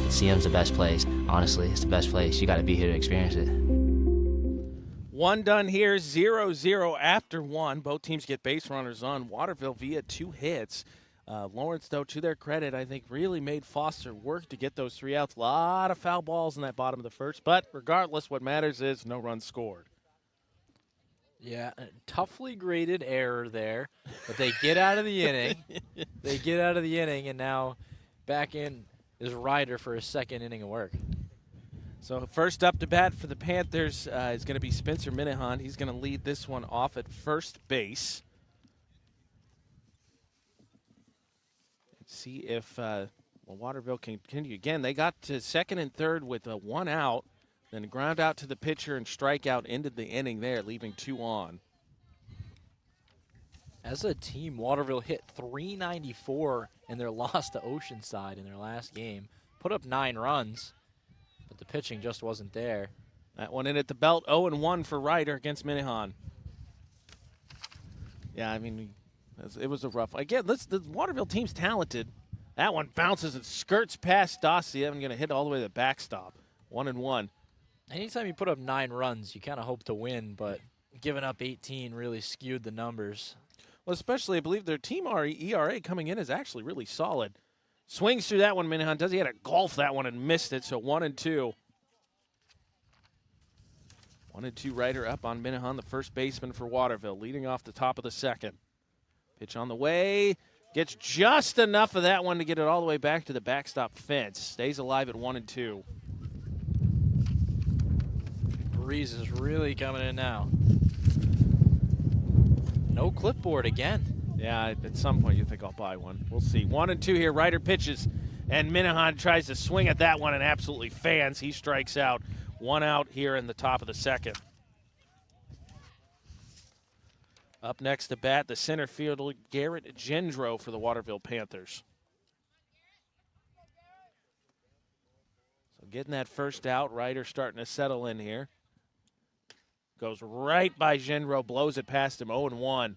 CM's the best place. Honestly, it's the best place. You got to be here to experience it. One done here, 0-0 after one. Both teams get base runners on. Waterville via 2 hits. Lawrence, though, to their credit, I think really made Foster work to get those 3 outs. A lot of foul balls in that bottom of the first. But regardless, what matters is no runs scored. Yeah, a toughly graded error there, but they get out of the inning. They get out of the inning, and now back in is Ryder for his second inning of work. So first up to bat for the Panthers is going to be Spencer Minahan. He's going to lead this one off at first base. Let's see if Waterville can continue. Again, they got to second and third with 1 out. Then ground out to the pitcher and strike out into the inning there, leaving 2 on. As a team, Waterville hit .394 in their loss to Oceanside in their last game. Put up 9 runs, but the pitching just wasn't there. That one in at the belt, 0-1 for Ryder against Minahan. Yeah, I mean, it was a rough. Again, the Waterville team's talented. That one bounces and skirts past Dossie. I'm going to hit all the way to the backstop. 1-1. Anytime you put up 9 runs, you kind of hope to win, but giving up 18 really skewed the numbers. Well, especially, I believe their team ERA coming in is actually really solid. Swings through that one, Minahan does. He had to golf that one and missed it, so 1-2. 1-2 Ryder up on Minahan, the first baseman for Waterville, leading off the top of the second. Pitch on the way. Gets just enough of that one to get it all the way back to the backstop fence. Stays alive at 1-2. Breeze is really coming in now. No clipboard again. Yeah, at some point you think I'll buy one. We'll see. 1-2 here. Ryder pitches, and Minahan tries to swing at that one and absolutely fans. He strikes out. 1 out here in the top of the second. Up next to bat, the center fielder, Garrett Gendro for the Waterville Panthers. So getting that first out, Ryder starting to settle in here. Goes right by Gendro, blows it past him, 0-1.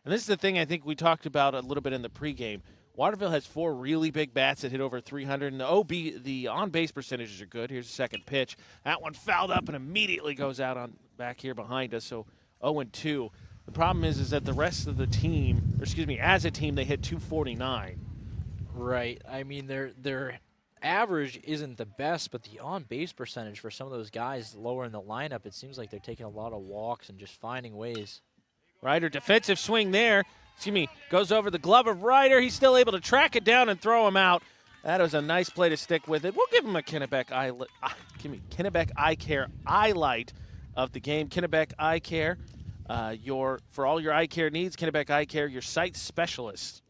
And this is the thing I think we talked about a little bit in the pregame. Waterville has 4 really big bats that hit over 300, and the on-base percentages are good. Here's the second pitch. That one fouled up and immediately goes out on back here behind us, so 0-2. The problem is that the rest of the team, or excuse me, as a team, they hit 249. Right. I mean, their average isn't the best, but the on-base percentage for some of those guys lower in the lineup, it seems like they're taking a lot of walks and just finding ways. Ryder, defensive swing there. Goes over the glove of Ryder. He's still able to track it down and throw him out. That was a nice play to stick with it. We'll give him a Kennebec Eye Care highlight of the game. Kennebec Eye Care, for all your eye care needs, Kennebec Eye Care, your sight specialist.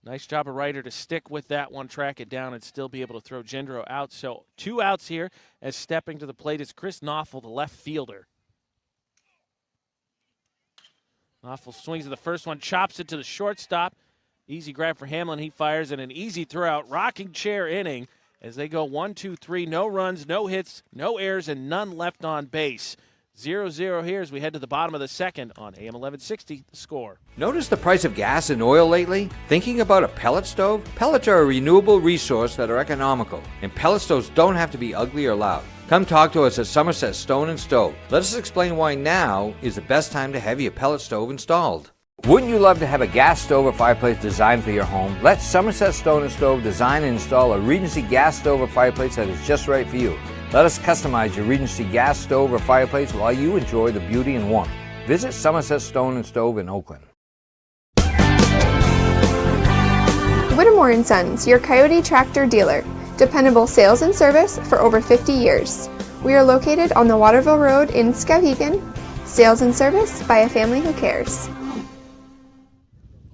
Nice job of Ryder to stick with that one, track it down, and still be able to throw Gendro out. So 2 outs here, as stepping to the plate is Chris Knopfel, the left fielder. Knopfel swings at the first one, chops it to the shortstop. Easy grab for Hamlin. He fires, and an easy throw out. Rocking chair inning as they go 1-2-3. No runs, no hits, no errors, and none left on base. 0-0 here as we head to the bottom of the second on AM 1160, The Score. Notice the price of gas and oil lately? Thinking about a pellet stove? Pellets are a renewable resource that are economical, and pellet stoves don't have to be ugly or loud. Come talk to us at Somerset Stone & Stove. Let us explain why now is the best time to have your pellet stove installed. Wouldn't you love to have a gas stove or fireplace designed for your home? Let Somerset Stone & Stove design and install a Regency gas stove or fireplace that is just right for you. Let us customize your Regency gas stove or fireplace while you enjoy the beauty and warmth. Visit Somerset Stone & Stove in Oakland. Whittemore & Sons, your Coyote tractor dealer. Dependable sales and service for over 50 years. We are located on the Waterville Road in Skowhegan. Sales and service by a family who cares.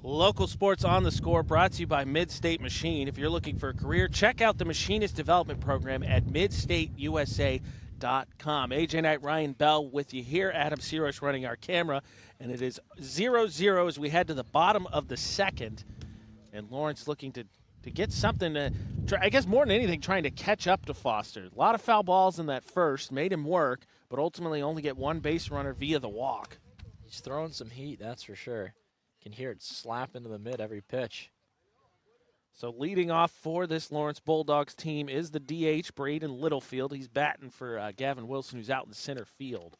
Local sports on The Score brought to you by Midstate Machine. If you're looking for a career, check out the Machinist Development Program at midstateusa.com. AJ Knight, Ryan Bell with you here. Adam Sirosh running our camera. And it is 0-0 as we head to the bottom of the second. And Lawrence looking to get something to, I guess more than anything, trying to catch up to Foster. A lot of foul balls in that first, made him work, but ultimately only get 1 base runner via the walk. He's throwing some heat, that's for sure. Can hear it slap into the mid every pitch. So leading off for this Lawrence Bulldogs team is the DH, Braden Littlefield. He's batting for Gavin Wilson, who's out in center field.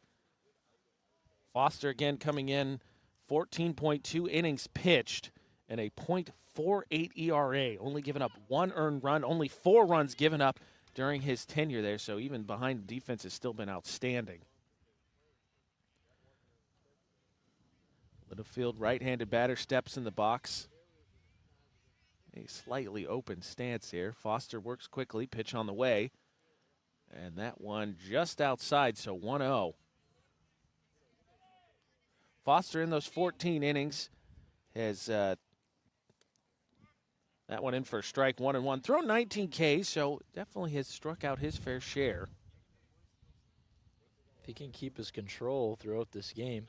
Foster again coming in, 14.2 innings pitched and a .48 ERA, only giving up 1 earned run, only 4 runs given up during his tenure there, so even behind the defense has still been outstanding. Littlefield, right-handed batter, steps in the box. A slightly open stance here. Foster works quickly, pitch on the way. And that one just outside, so 1-0. Foster in those 14 innings has that one in for a strike, 1-1. Thrown 19 Ks, so definitely has struck out his fair share. If he can keep his control throughout this game,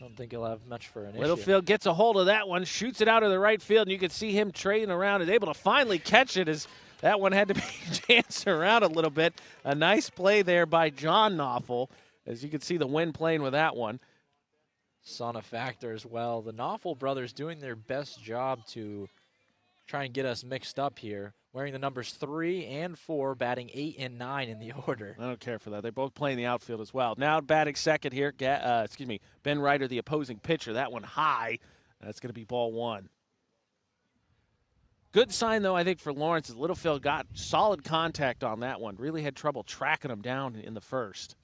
I don't think he'll have much for an issue. Littlefield gets a hold of that one, shoots it out of the right field, and you can see him trading around, is able to finally catch it as that one had to be danced around a little bit. A nice play there by John Knopfel, as you can see the wind playing with that one. Son a factor as well. The Knopfel brothers doing their best job to try and get us mixed up here. Wearing the numbers 3 and 4, batting 8 and 9 in the order. I don't care for that. They both play in the outfield as well. Now batting second here, Ben Ryder, the opposing pitcher. That one high. That's going to be ball 1. Good sign, though, I think, for Lawrence is Littlefield got solid contact on that one. Really had trouble tracking him down in the first.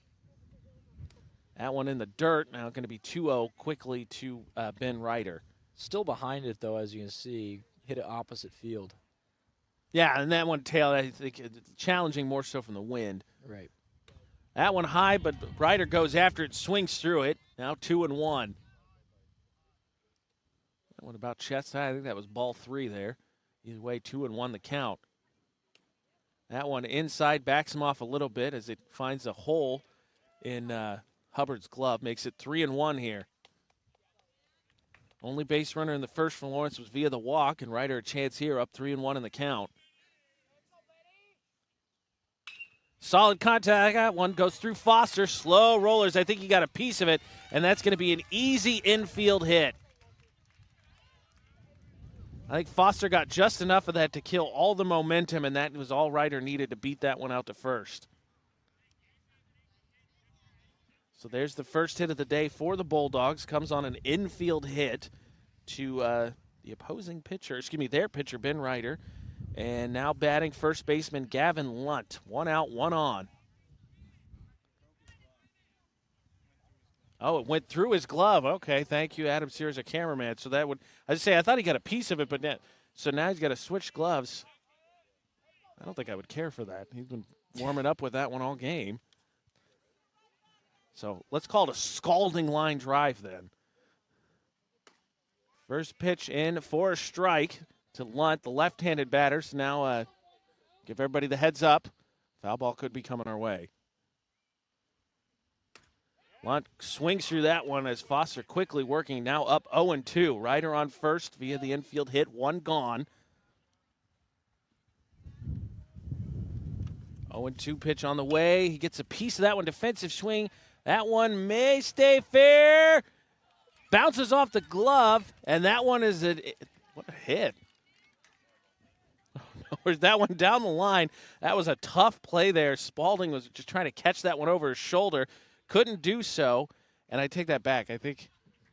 That one in the dirt. Now going to be 2-0 quickly to Ben Ryder. Still behind it, though, as you can see. Hit it opposite field. Yeah, and that one tailed, I think, challenging more so from the wind. Right. That one high, but Ryder goes after it, swings through it. Now 2-1. That one about chest high. I think that was ball 3 there. Either way, 2-1 the count. That one inside, backs him off a little bit as it finds a hole in Hubbard's glove. Makes it 3-1 here. Only base runner in the first for Lawrence was via the walk, and Ryder a chance here, up 3-1 in the count. Solid contact. That one goes through Foster. Slow rollers. I think he got a piece of it, and that's going to be an easy infield hit. I think Foster got just enough of that to kill all the momentum, and that was all Ryder needed to beat that one out to first. So there's the first hit of the day for the Bulldogs. Comes on an infield hit to the opposing pitcher, their pitcher, Ben Ryder. And now batting first baseman Gavin Lunt. 1 out, 1 on. Oh, it went through his glove. Okay, thank you, Adam Sears, a cameraman. So that would, I thought he got a piece of it, but so now he's got to switch gloves. I don't think I would care for that. He's been warming up with that one all game. So let's call it a scalding line drive then. First pitch in for a strike to Lunt, the left-handed batter. So now give everybody the heads up. Foul ball could be coming our way. Lunt swings through that one as Foster quickly working, now up 0-2. Ryder on first via the infield hit, 1 gone. 0-2 pitch on the way. He gets a piece of that one, defensive swing. That one may stay fair. Bounces off the glove, and that one is what a hit. Oh, no, where's that one down the line? That was a tough play there. Spalding was just trying to catch that one over his shoulder. Couldn't do so, and I take that back. I think,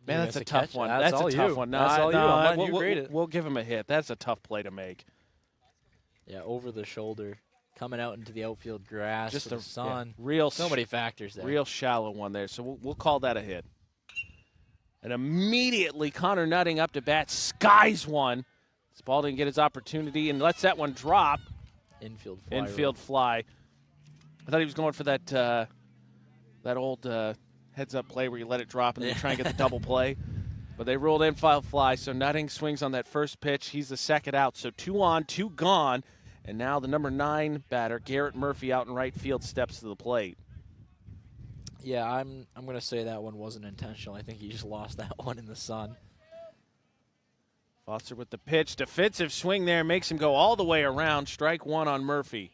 man, that's a tough one. That's a tough one. No, that's all you. I'm letting you grade it. We'll give him a hit. That's a tough play to make. Yeah, over the shoulder. Coming out into the outfield grass, just the sun. Yeah, so many factors there. Real shallow one there, so we'll call that a hit. And immediately Connor Nutting up to bat, skies one. Spalding get his opportunity and lets that one drop. Infield fly. I thought he was going for that old heads-up play where you let it drop and then you try and get the double play. But they ruled infield fly, so Nutting swings on that first pitch. He's the second out, so 2 on, 2 gone. And now the number 9 batter, Garrett Murphy, out in right field, steps to the plate. Yeah, I'm going to say that one wasn't intentional. I think he just lost that one in the sun. Foster with the pitch. Defensive swing there makes him go all the way around. Strike 1 on Murphy.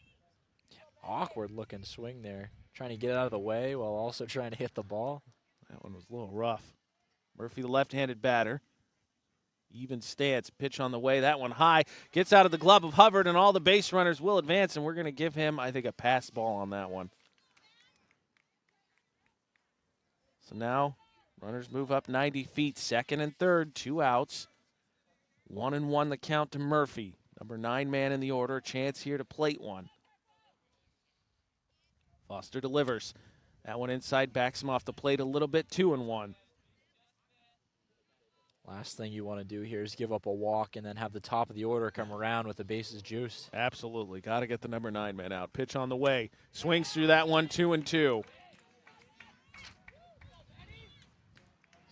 Awkward-looking swing there. Trying to get out of the way while also trying to hit the ball. That one was a little rough. Murphy, the left-handed batter. even stance. Pitch on the way. That one high. Gets out of the glove of Hubbard, and all the base runners will advance, and we're going to give him, I think, a pass ball on that one. So now runners move up 90 feet. Second and third, 2 outs. 1-1 the count to Murphy. Number 9 man in the order. A chance here to plate one. Foster delivers. That one inside, backs him off the plate a little bit. 2-1. Last thing you want to do here is give up a walk and then have the top of the order come around with the bases juiced. Absolutely. Got to get the number 9 man out. Pitch on the way. Swings through that one, 2-2.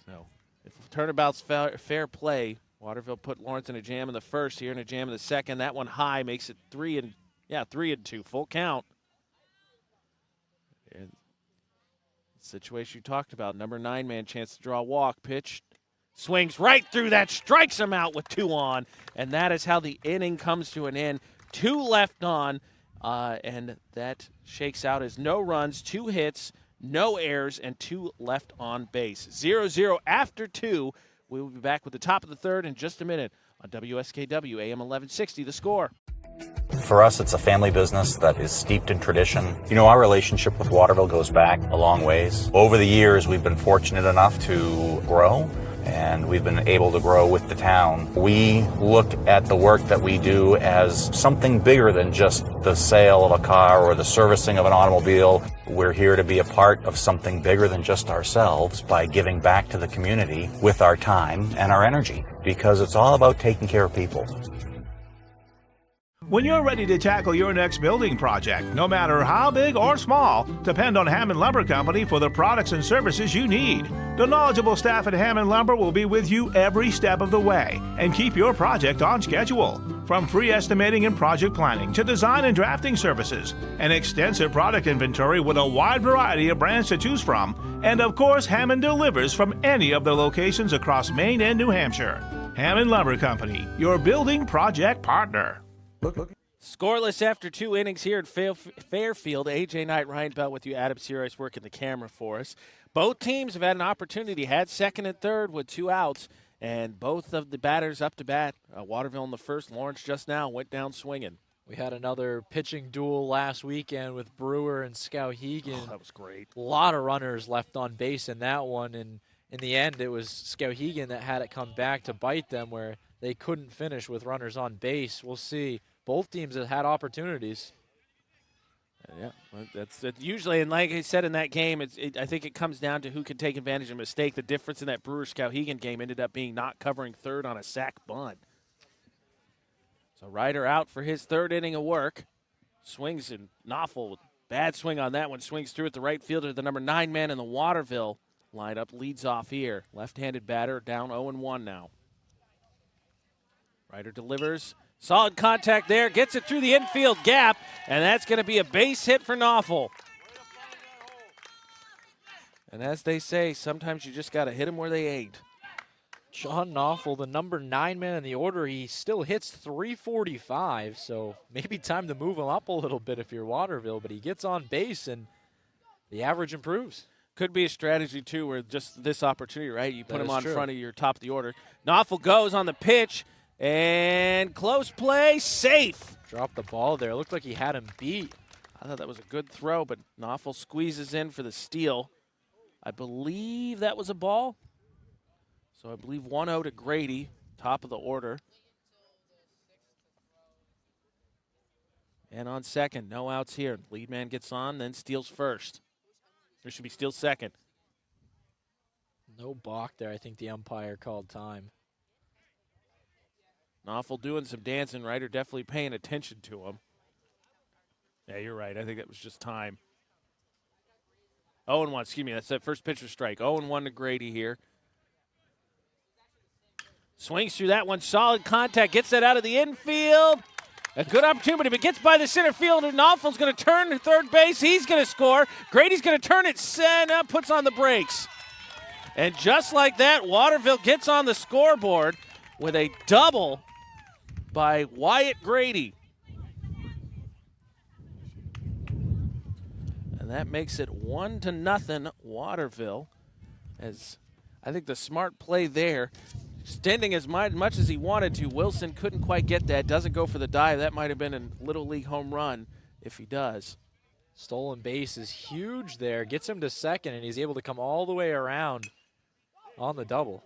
So if turnabout's fair play, Waterville put Lawrence in a jam in the first here and a jam in the second. That one high makes it 3-2. Full count. And situation you talked about. Number 9 man chance to draw a walk. Pitch. Swings right through that, strikes him out with 2 on, and that is how the inning comes to an end. 2 left on, and that shakes out as no runs, 2 hits, no errors, and 2 left on base. 0-0 after 2. We will be back with the top of the third in just a minute on WSKW AM 1160, The Score. For us, it's a family business that is steeped in tradition. You know, our relationship with Waterville goes back a long ways. Over the years, we've been fortunate enough to grow, and we've been able to grow with the town. We look at the work that we do as something bigger than just the sale of a car or the servicing of an automobile. We're here to be a part of something bigger than just ourselves by giving back to the community with our time and our energy, because it's all about taking care of people. When you're ready to tackle your next building project, no matter how big or small, depend on Hammond Lumber Company for the products and services you need. The knowledgeable staff at Hammond Lumber will be with you every step of the way and keep your project on schedule. From free estimating and project planning to design and drafting services, an extensive product inventory with a wide variety of brands to choose from, and of course, Hammond delivers from any of the locations across Maine and New Hampshire. Hammond Lumber Company, your building project partner. Look. Scoreless after 2 innings here at Fairfield. AJ Knight, Ryan Bell with you. Adam Sears working the camera for us. Both teams have had an opportunity. Had second and third with 2 outs, and both of the batters up to bat. Waterville in the first. Lawrence just now went down swinging. We had another pitching duel last weekend with Brewer and Skowhegan. Oh, that was great. A lot of runners left on base in that one, and in the end, it was Skowhegan that had it come back to bite them, where they couldn't finish with runners on base. We'll see. Both teams have had opportunities. Yeah, that's usually, and like I said in that game, I think it comes down to who can take advantage of a mistake. The difference in that Brewer-Skowhegan game ended up being not covering third on a sac bunt. So Ryder out for his third inning of work. Swings and Knopfel with bad swing on that one. Swings through at the right fielder. The number 9 man in the Waterville lineup leads off here. Left-handed batter down 0-1 now. Ryder delivers. Solid contact there. Gets it through the infield gap, and that's going to be a base hit for Knopfel. And as they say, sometimes you just got to hit them where they ain't. John Knopfel, the number 9 man in the order, he still hits .345, so maybe time to move him up a little bit if you're Waterville, but he gets on base and the average improves. Could be a strategy, too, where just this opportunity, right? You put him on true. front of your top of the order. Knopfel goes on the pitch, and close play, safe. Dropped the ball there. Looked like he had him beat. I thought that was a good throw, but Knopfel squeezes in for the steal. I believe that was a ball. So I believe 1-0 to Grady, top of the order. And on second, no outs here. Lead man gets on, then steals first. There should be steals second. No balk there. I think the umpire called time. Knopfel doing some dancing, Ryder definitely paying attention to him. Yeah, you're right. I think that was just time. 0-1, excuse me. That's that first pitcher strike. 0-1 to Grady here. Swings through that one. Solid contact. Gets that out of the infield. A good opportunity, but gets by the center fielder. Knopfel's going to turn to third base. He's going to score. Grady's going to turn it center, puts on the brakes. And just like that, Waterville gets on the scoreboard with a double by Wyatt Grady. And that makes it 1-0 Waterville. As I think the smart play there, extending as much as he wanted to. Wilson couldn't quite get that. Doesn't go for the dive. That might have been a Little League home run if he does. Stolen base is huge there. Gets him to second, and he's able to come all the way around on the double.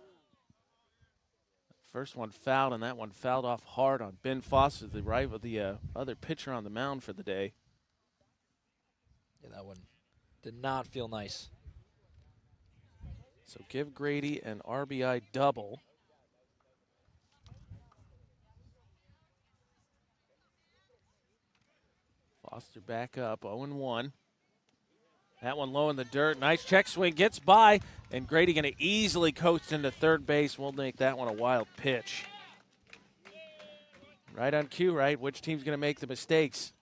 First one fouled, and that one fouled off hard on Ben Foster, the other pitcher on the mound for the day. Yeah, that one did not feel nice. So give Grady an RBI double. Foster back up, 0-1. That one low in the dirt. Nice check swing, gets by, and Grady going to easily coast into third base. We'll make that one a wild pitch. Right on cue, right? Which team's going to make the mistakes?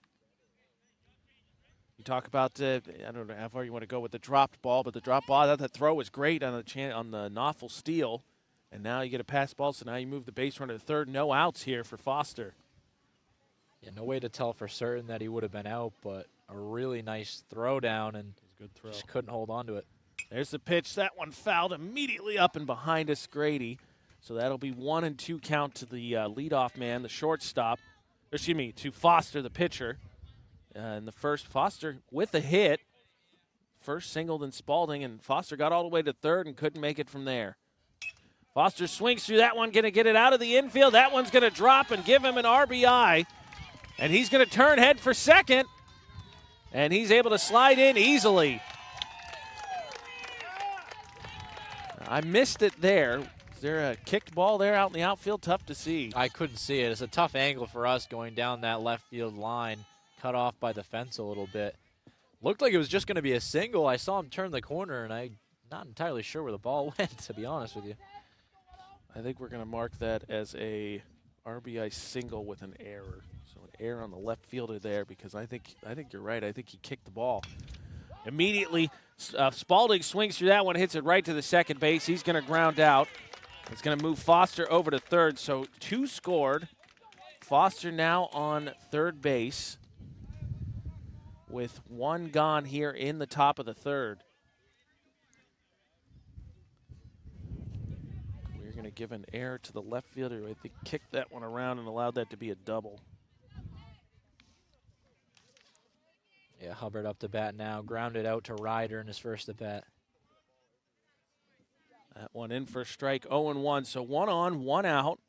You talk about, I don't know how far you want to go with the dropped ball, but the dropped ball, that throw was great on the Knoffel steal. And now you get a pass ball, so now you move the base runner to third. No outs here for Foster. Yeah, no way to tell for certain that he would have been out, but a really nice throw down, and good throw. Just couldn't hold on to it. There's the pitch. That one fouled immediately up and behind us, Grady. So that'll be 1-2 count to the leadoff man, the shortstop. Excuse me, to Foster, the pitcher. And the first, Foster with a hit. First singled in Spalding, and Foster got all the way to third and couldn't make it from there. Foster swings through that one, going to get it out of the infield. That one's going to drop and give him an RBI. And he's going to turn head for second. And he's able to slide in easily. I missed it there. Is there a kicked ball there out in the outfield? Tough to see. I couldn't see it. It's a tough angle for us going down that left field line, cut off by the fence a little bit. Looked like it was just going to be a single. I saw him turn the corner, and I'm not entirely sure where the ball went, to be honest with you. I think we're going to mark that as a RBI single with an error. So an error on the left fielder there, because I think you're right. I think he kicked the ball. Immediately, Spalding swings through that one, hits it right to the second base. He's going to ground out. It's going to move Foster over to third. So 2 scored. Foster now on third base with 1 gone here in the top of the third. Going to give an error to the left fielder who I think kicked that one around and allowed that to be a double. Yeah, Hubbard up to bat now, grounded out to Ryder in his first at bat. That one in for a strike, 0-1, so 1 on, 1 out.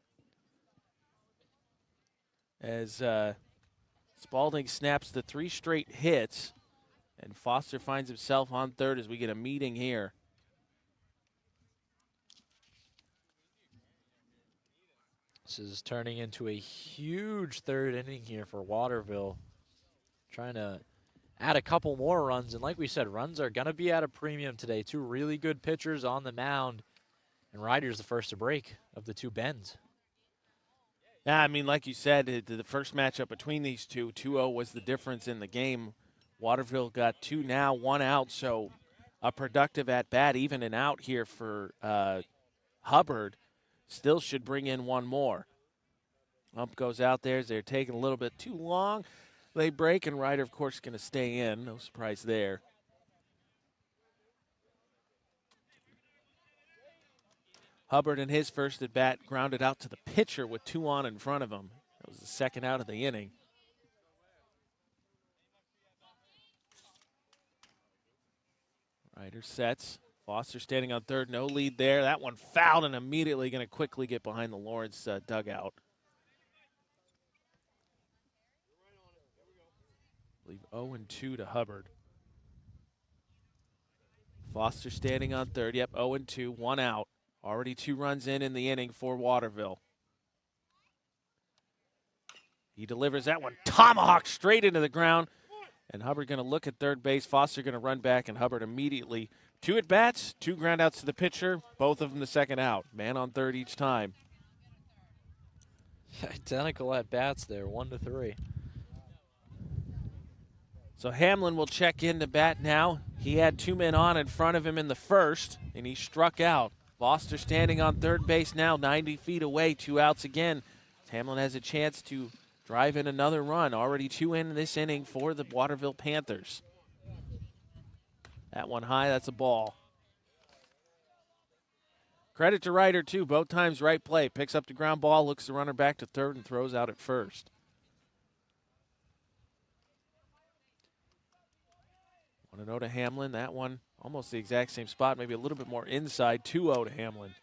As Spalding snaps the 3 straight hits, and Foster finds himself on third as we get a meeting here. This is turning into a huge third inning here for Waterville. Trying to add a couple more runs. And like we said, runs are going to be at a premium today. 2 really good pitchers on the mound. And Ryder's the first to break of the 2 Bens. Yeah, I mean, like you said, the first matchup between these two, 2-0 was the difference in the game. Waterville got 2 now, 1 out. So a productive at-bat, even an out here for Hubbard. Still should bring in 1 more. Ump goes out there as they're taking a little bit too long. They break, and Ryder, of course, going to stay in. No surprise there. Hubbard in his first at bat grounded out to the pitcher with 2 on in front of him. That was the second out of the inning. Ryder sets. Foster standing on third, no lead there. That one fouled and immediately going to quickly get behind the Lawrence dugout. I believe 0-2 to Hubbard. Foster standing on third. Yep, 0-2, 1 out. Already 2 runs in the inning for Waterville. He delivers that one. Tomahawk straight into the ground. And Hubbard going to look at third base. Foster going to run back, and Hubbard immediately 2 at-bats, 2 groundouts to the pitcher, both of them the second out. Man on third each time. Identical at-bats there, 1-3. So Hamlin will check in to bat now. He had 2 men on in front of him in the first, and he struck out. Foster standing on third base now, 90 feet away, 2 outs again. Hamlin has a chance to drive in another run. Already 2 in this inning for the Waterville Panthers. That one high, that's a ball. Credit to Ryder, too. Both times right play. Picks up the ground ball, looks the runner back to third, and throws out at first. 1-0 to Hamlin. That one almost the exact same spot, maybe a little bit more inside. 2-0 to Hamlin.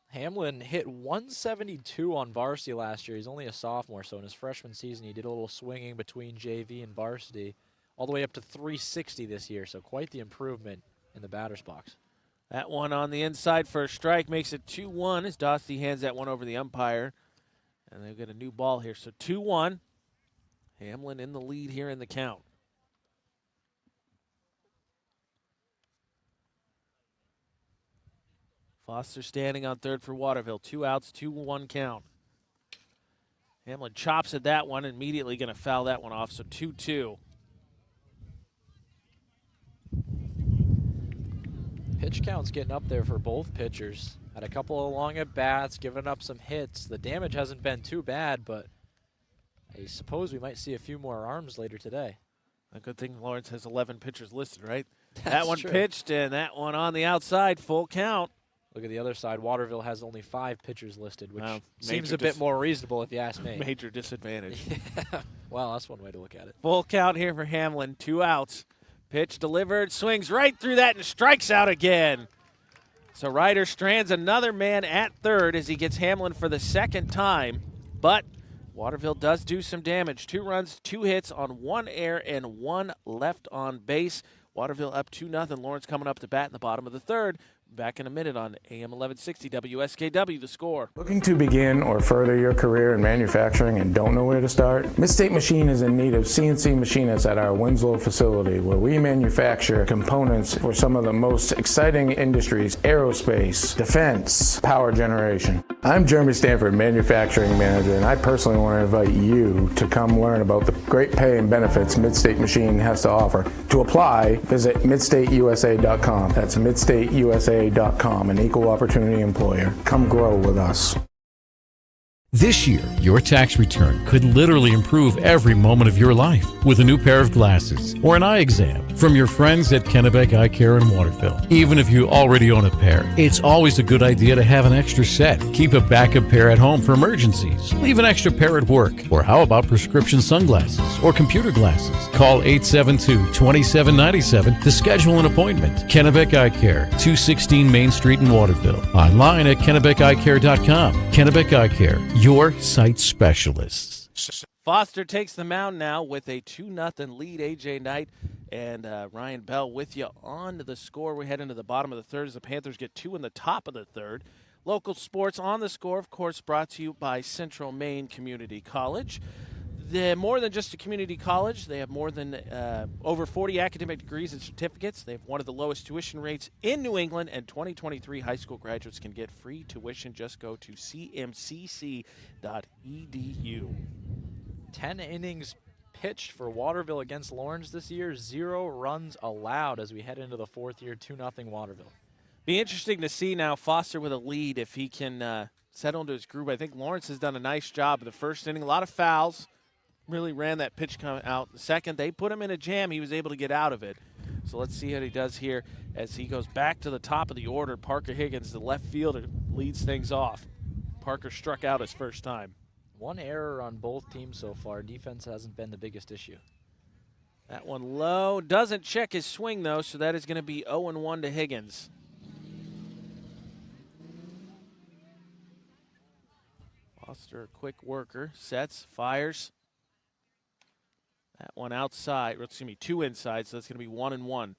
Hamlin hit 172 on varsity last year. He's only a sophomore, so in his freshman season, he did a little swinging between JV and varsity, all the way up to 360 this year, so quite the improvement in the batter's box. That one on the inside for a strike makes it 2-1 as Dostie hands that one over the umpire. And they've got a new ball here, so 2-1. Hamlin in the lead here in the count. Foster standing on third for Waterville. 2 outs, 2-1 count. Hamlin chops at that one, immediately going to foul that one off, so 2-2. Pitch count's getting up there for both pitchers. Had a couple of long at-bats, giving up some hits. The damage hasn't been too bad, but I suppose we might see a few more arms later today. A good thing Lawrence has 11 pitchers listed, right? That's that one true. Pitched, and that one on the outside, full count. Look at the other side. Waterville has only 5 pitchers listed, which seems major a bit more reasonable if you ask me. Major disadvantage. Yeah. Well, that's one way to look at it. Full count here for Hamlin. 2 outs. Pitch delivered, swings right through that and strikes out again. So Ryder strands another man at third as he gets Hamlin for the second time. But Waterville does do some damage. 2 runs, 2 hits on 1 error and 1 left on base. Waterville up 2-0. Lawrence coming up to bat in the bottom of the third. Back in a minute on AM 1160 WSKW, The Score. Looking to begin or further your career in manufacturing and don't know where to start? Mid-State Machine is in need of CNC machinists at our Winslow facility, where we manufacture components for some of the most exciting industries: aerospace, defense, power generation. I'm Jeremy Stanford, manufacturing manager, and I personally want to invite you to come learn about the great pay and benefits Mid-State Machine has to offer. To apply, visit midstateusa.com. That's midstateusa.com, an equal opportunity employer. Come grow with us. This year, your tax return could literally improve every moment of your life with a new pair of glasses or an eye exam from your friends at Kennebec Eye Care in Waterville. Even if you already own a pair, it's always a good idea to have an extra set. Keep a backup pair at home for emergencies. Leave an extra pair at work. Or how about prescription sunglasses or computer glasses? Call 872-2797 to schedule an appointment. Kennebec Eye Care, 216 Main Street in Waterville. Online at kennebeceyecare.com. Kennebec Eye Care, your sight specialists. Foster takes the mound now with a 2-0 lead. A.J. Knight and Ryan Bell with you on the score. We head into the bottom of the third as the Panthers get 2 in the top of the third. Local sports on the score, of course, brought to you by Central Maine Community College. They're more than just a community college. They have more than over 40 academic degrees and certificates. They have one of the lowest tuition rates in New England, and 2023 high school graduates can get free tuition. Just go to cmcc.edu. 10 innings pitched for Waterville against Lawrence this year. 0 runs allowed as we head into the 4th year. 2-0 Waterville. Be interesting to see now Foster with a lead if he can settle into his groove. I think Lawrence has done a nice job in the first inning. A lot of fouls. Really ran that pitch coming out. The second, they put him in a jam. He was able to get out of it. So let's see how he does here as he goes back to the top of the order. Parker Higgins, the left fielder, leads things off. Parker struck out his first time. 1 error on both teams so far. Defense hasn't been the biggest issue. That one low. Doesn't check his swing, though, so that is going to be 0-1 to Higgins. Foster, a quick worker. Sets, fires. That one outside, or excuse me, 2 inside, so that's going to be 1-1.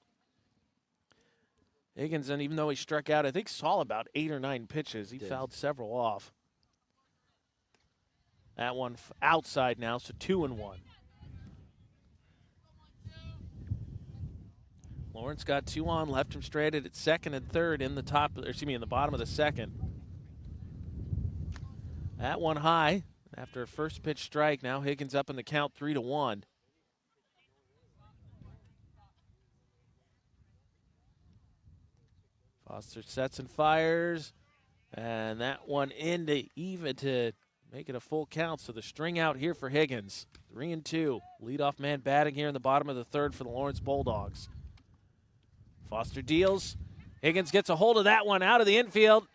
Higgins, and even though he struck out, I think saw about 8 or 9 pitches. He fouled several off. That one outside now, so 2-1. Lawrence got 2 on, left him stranded at second and third in the top, or excuse me, in the bottom of the second. That one high after a first pitch strike. Now Higgins up in the count 3-1. Foster sets and fires, and that one in to even to make it a full count. So the string out here for Higgins. 3-2. Leadoff man batting here in the bottom of the third for the Lawrence Bulldogs. Foster deals. Higgins gets a hold of that one out of the infield.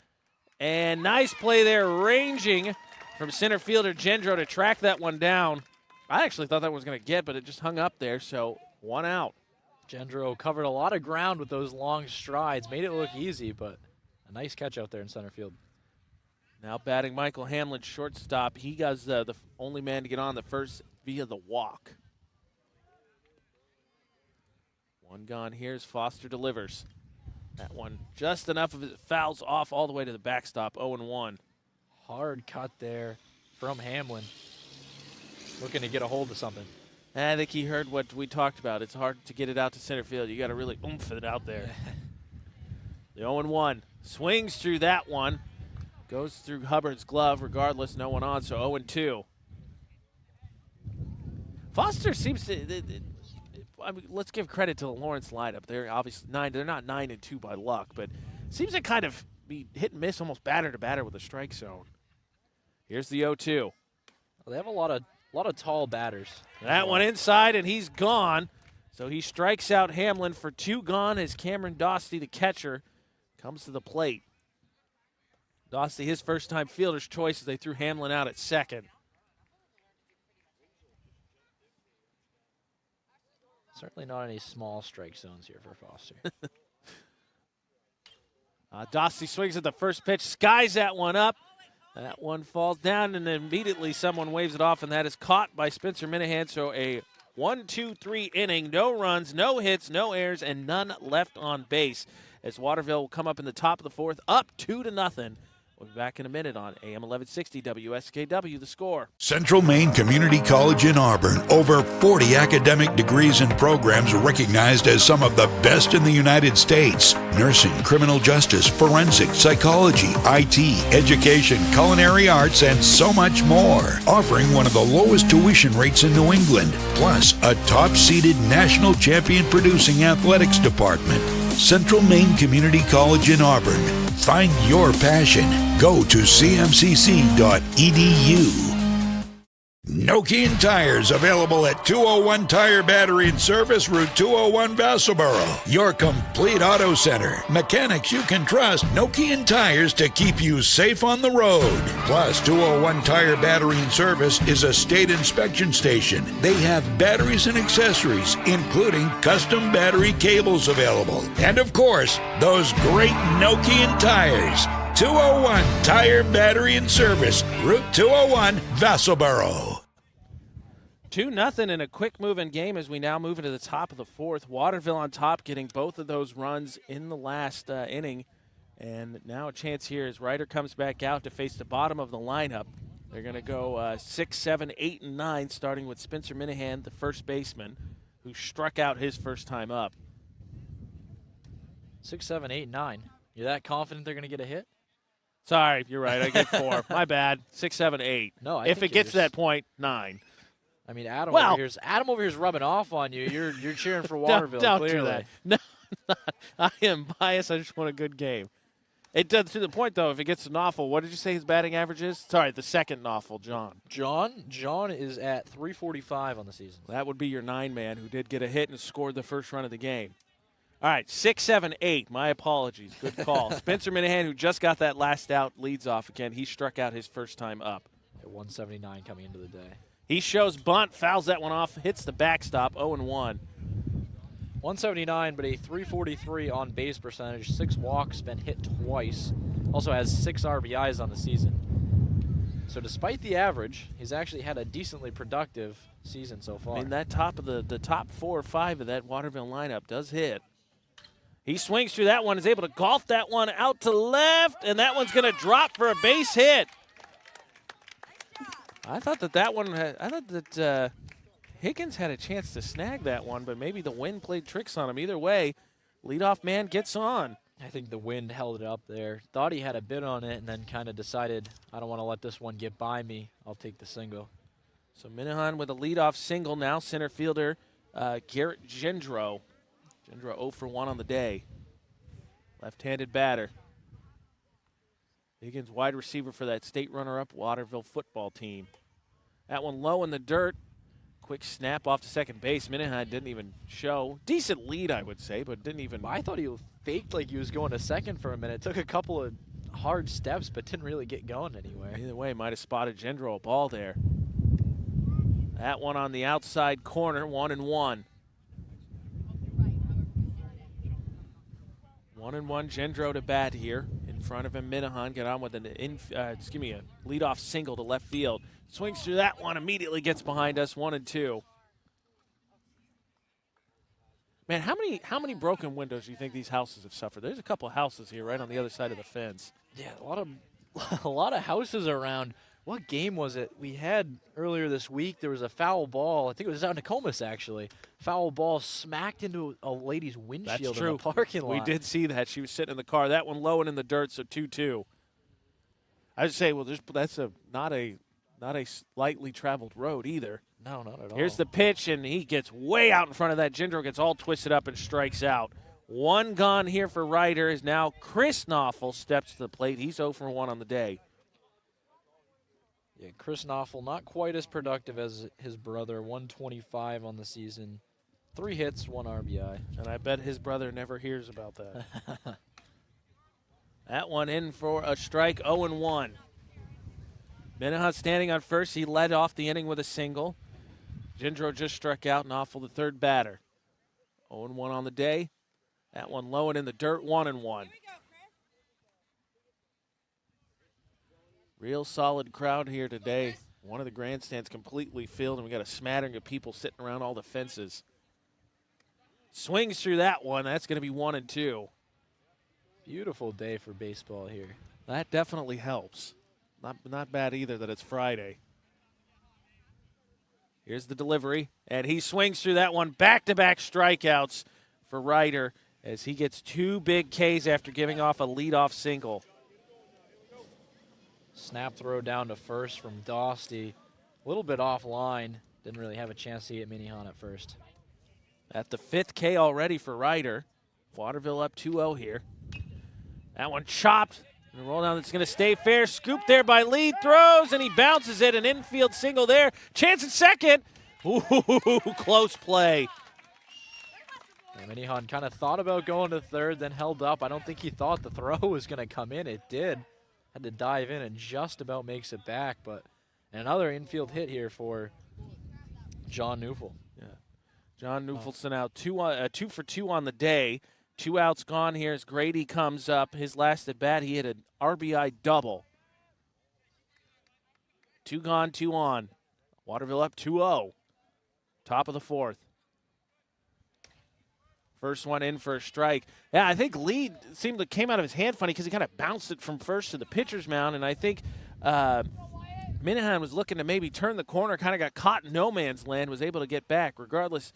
And nice play there, ranging from center fielder Gendro to track that one down. I actually thought that was going to get, but it just hung up there, so 1 out. Gendro covered a lot of ground with those long strides, made it look easy, but a nice catch out there in center field. Now batting Michael Hamlin, shortstop. He was the only man to get on the first via the walk. 1 gone here as Foster delivers. That one just enough of it fouls off all the way to the backstop, 0-1. Hard cut there from Hamlin. Looking to get a hold of something. I think he heard what we talked about. It's hard to get it out to center field. You got to really oomph it out there. The 0-1 swings through that one. Goes through Hubbard's glove. Regardless, no one on, so 0-2. Foster seems to... I mean, let's give credit to the Lawrence lineup. They're obviously they're not 9-2 by luck, but seems to kind of be hit and miss, almost batter to batter with a strike zone. Here's the 0-2. Well, they have a lot of tall batters. That one inside, and he's gone. So he strikes out Hamlin for 2 gone as Cameron Dostey, the catcher, comes to the plate. Dostey, his first-time fielder's choice as they threw Hamlin out at second. Certainly not any small strike zones here for Foster. Dostey swings at the first pitch, skies that one up. That one falls down, and immediately someone waves it off, and that is caught by Spencer Minahan. So a 1-2-3 inning, no runs, no hits, no errors, and none left on base. As Waterville will come up in the top of the 4th, up 2-0. We'll be back in a minute on AM 1160 WSKW, The Score. Central Maine Community College in Auburn. Over 40 academic degrees and programs recognized as some of the best in the United States. Nursing, criminal justice, forensic, psychology, IT, education, culinary arts, and so much more. Offering one of the lowest tuition rates in New England. Plus, a top-seeded national champion producing athletics department. Central Maine Community College in Auburn. Find your passion. Go to cmcc.edu. Nokian Tires, available at 201 Tire Battery and Service, Route 201, Vassalboro. Your complete auto center. Mechanics you can trust. Nokian Tires to keep you safe on the road. Plus, 201 Tire Battery and Service is a state inspection station. They have batteries and accessories, including custom battery cables available. And of course, those great Nokian tires. 201 Tire Battery and Service, Route 201, Vassalboro. 2-0 in a quick-moving game as we now move into the top of the 4th. Waterville on top, getting both of those runs in the last inning. And now a chance here as Ryder comes back out to face the bottom of the lineup. They're going to go 6, 7, 8, and 9, starting with Spencer Minahan, the first baseman, who struck out his first time up. 6, 7, 8, 9. You're that confident they're going to get a hit? Sorry, you're right. I get 4. My bad. 6, 7, 8. No, if it gets to that point, 9. I mean, Adam over here's rubbing off on you. You're cheering for Waterville. Don't clearly. do that. No, I am biased. I just want a good game. It does to the point though. If it gets to Knoffel, what did you say his batting average is? Sorry, the second Knoffel, John. John is at 345 on the season. That would be your 9-man who did get a hit and scored the first run of the game. All right, 6, 7, 8. My apologies. Good call. Spencer Minahan, who just got that last out, leads off again. He struck out his first time up. At 179 coming into the day. He shows bunt, fouls that one off, hits the backstop, 0-1. 179, but a 343 on base percentage. 6 walks, been hit twice. Also has 6 RBIs on the season. So despite the average, he's actually had a decently productive season so far. I mean, that top of the top 4 or 5 of that Waterville lineup does hit. He swings through that one, is able to golf that one out to left, and that one's going to drop for a base hit. I thought that Higgins had a chance to snag that one, but maybe the wind played tricks on him. Either way, leadoff man gets on. I think the wind held it up there. Thought he had a bit on it and then kind of decided, I don't want to let this one get by me. I'll take the single. So Minahan with a leadoff single now. Center fielder Garrett Gendro. Gendro 0 for 1 on the day. Left-handed batter. Higgins wide receiver for that state runner-up Waterville football team. That one low in the dirt. Quick snap off to second base. Minahan didn't even show. Decent lead, I would say, but didn't even. I thought he faked like he was going to second for a minute. Took a couple of hard steps, but didn't really get going anywhere. Either way, might have spotted Gendro a ball there. That one on the outside corner, 1-1. 1-1, Gendro to bat here. In front of him, Minahan get on with a leadoff single to left field. Swings through that one, immediately gets behind us, 1-2. Man, how many broken windows do you think these houses have suffered? There's a couple of houses here right on the other side of the fence. Yeah, a lot of houses around. What game was it we had earlier this week? There was a foul ball. I think it was out in Nokomis, actually. Foul ball smacked into a lady's windshield in the parking lot. We did see that. She was sitting in the car. That one low and in the dirt, so 2-2. I would say, well, that's not a lightly traveled road either. No, not at all. Here's the pitch, and he gets way out in front of that. Gendro gets all twisted up and strikes out. One gone here for Ryder is now Chris Knoffel steps to the plate. He's 0 for 1 on the day. Yeah, Chris Knoffel not quite as productive as his brother, 125 on the season. 3 hits, 1 RBI. And I bet his brother never hears about that. That one in for a strike, 0-1. Minahan standing on first. He led off the inning with a single. Gendro just struck out, Knoffel the third batter. 0-1 on the day. That one low and in the dirt, 1-1. Real solid crowd here today. One of the grandstands completely filled, and we got a smattering of people sitting around all the fences. Swings through that one. That's going to be 1-2. Beautiful day for baseball here. That definitely helps. Not bad either that it's Friday. Here's the delivery, and he swings through that one. Back-to-back strikeouts for Ryder as he gets 2 big Ks after giving off a leadoff single. Snap throw down to first from Dosty. A little bit offline. Didn't really have a chance to get Minahan at first. At the 5th K already for Ryder. Waterville up 2-0 here. That one chopped. And a roll down that's going to stay fair. Scoop there by Lee. Throws, and he bounces it. An infield single there. Chance at second. Ooh, close play. Yeah, Minahan kind of thought about going to third, then held up. I don't think he thought the throw was going to come in. It did. Had to dive in and just about makes it back. But another infield hit here for John Neufel. Yeah, John Neufelson out 2 for 2 on the day. 2 outs gone here as Grady comes up. His last at bat, he hit an RBI double. 2 gone, 2 on. Waterville up 2-0. Top of the 4th. First one in for a strike. Yeah, I think Lee seemed to came out of his hand funny because he kind of bounced it from first to the pitcher's mound, and I think Minahan was looking to maybe turn the corner, kind of got caught in no man's land, was able to get back. Regardless,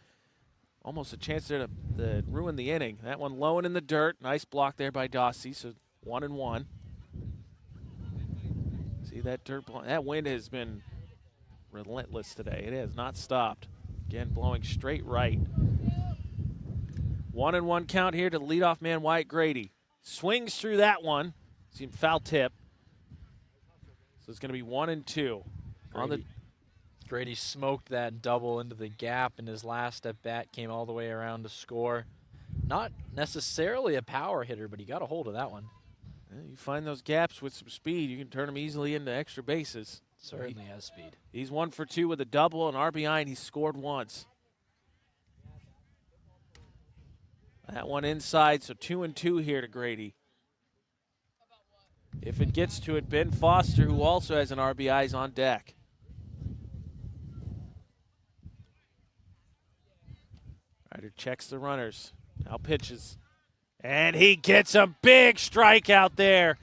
almost a chance there to ruin the inning. That one low and in the dirt. Nice block there by Dosty, so 1-1. See that dirt block? That wind has been relentless today. It has not stopped. Again, blowing straight right. 1-1 count here to the leadoff man, Wyatt Grady. Swings through that one. Seemed foul tip. So it's going to be 1-2. Grady smoked that double into the gap, and his last at bat came all the way around to score. Not necessarily a power hitter, but he got a hold of that one. You find those gaps with some speed, you can turn them easily into extra bases. Certainly has speed. He's 1 for 2 with a double, an RBI, and he scored once. That one inside, so 2-2 here to Grady. If it gets to it, Ben Foster, who also has an RBI, is on deck. Ryder checks the runners. Now pitches. And he gets a big strikeout there.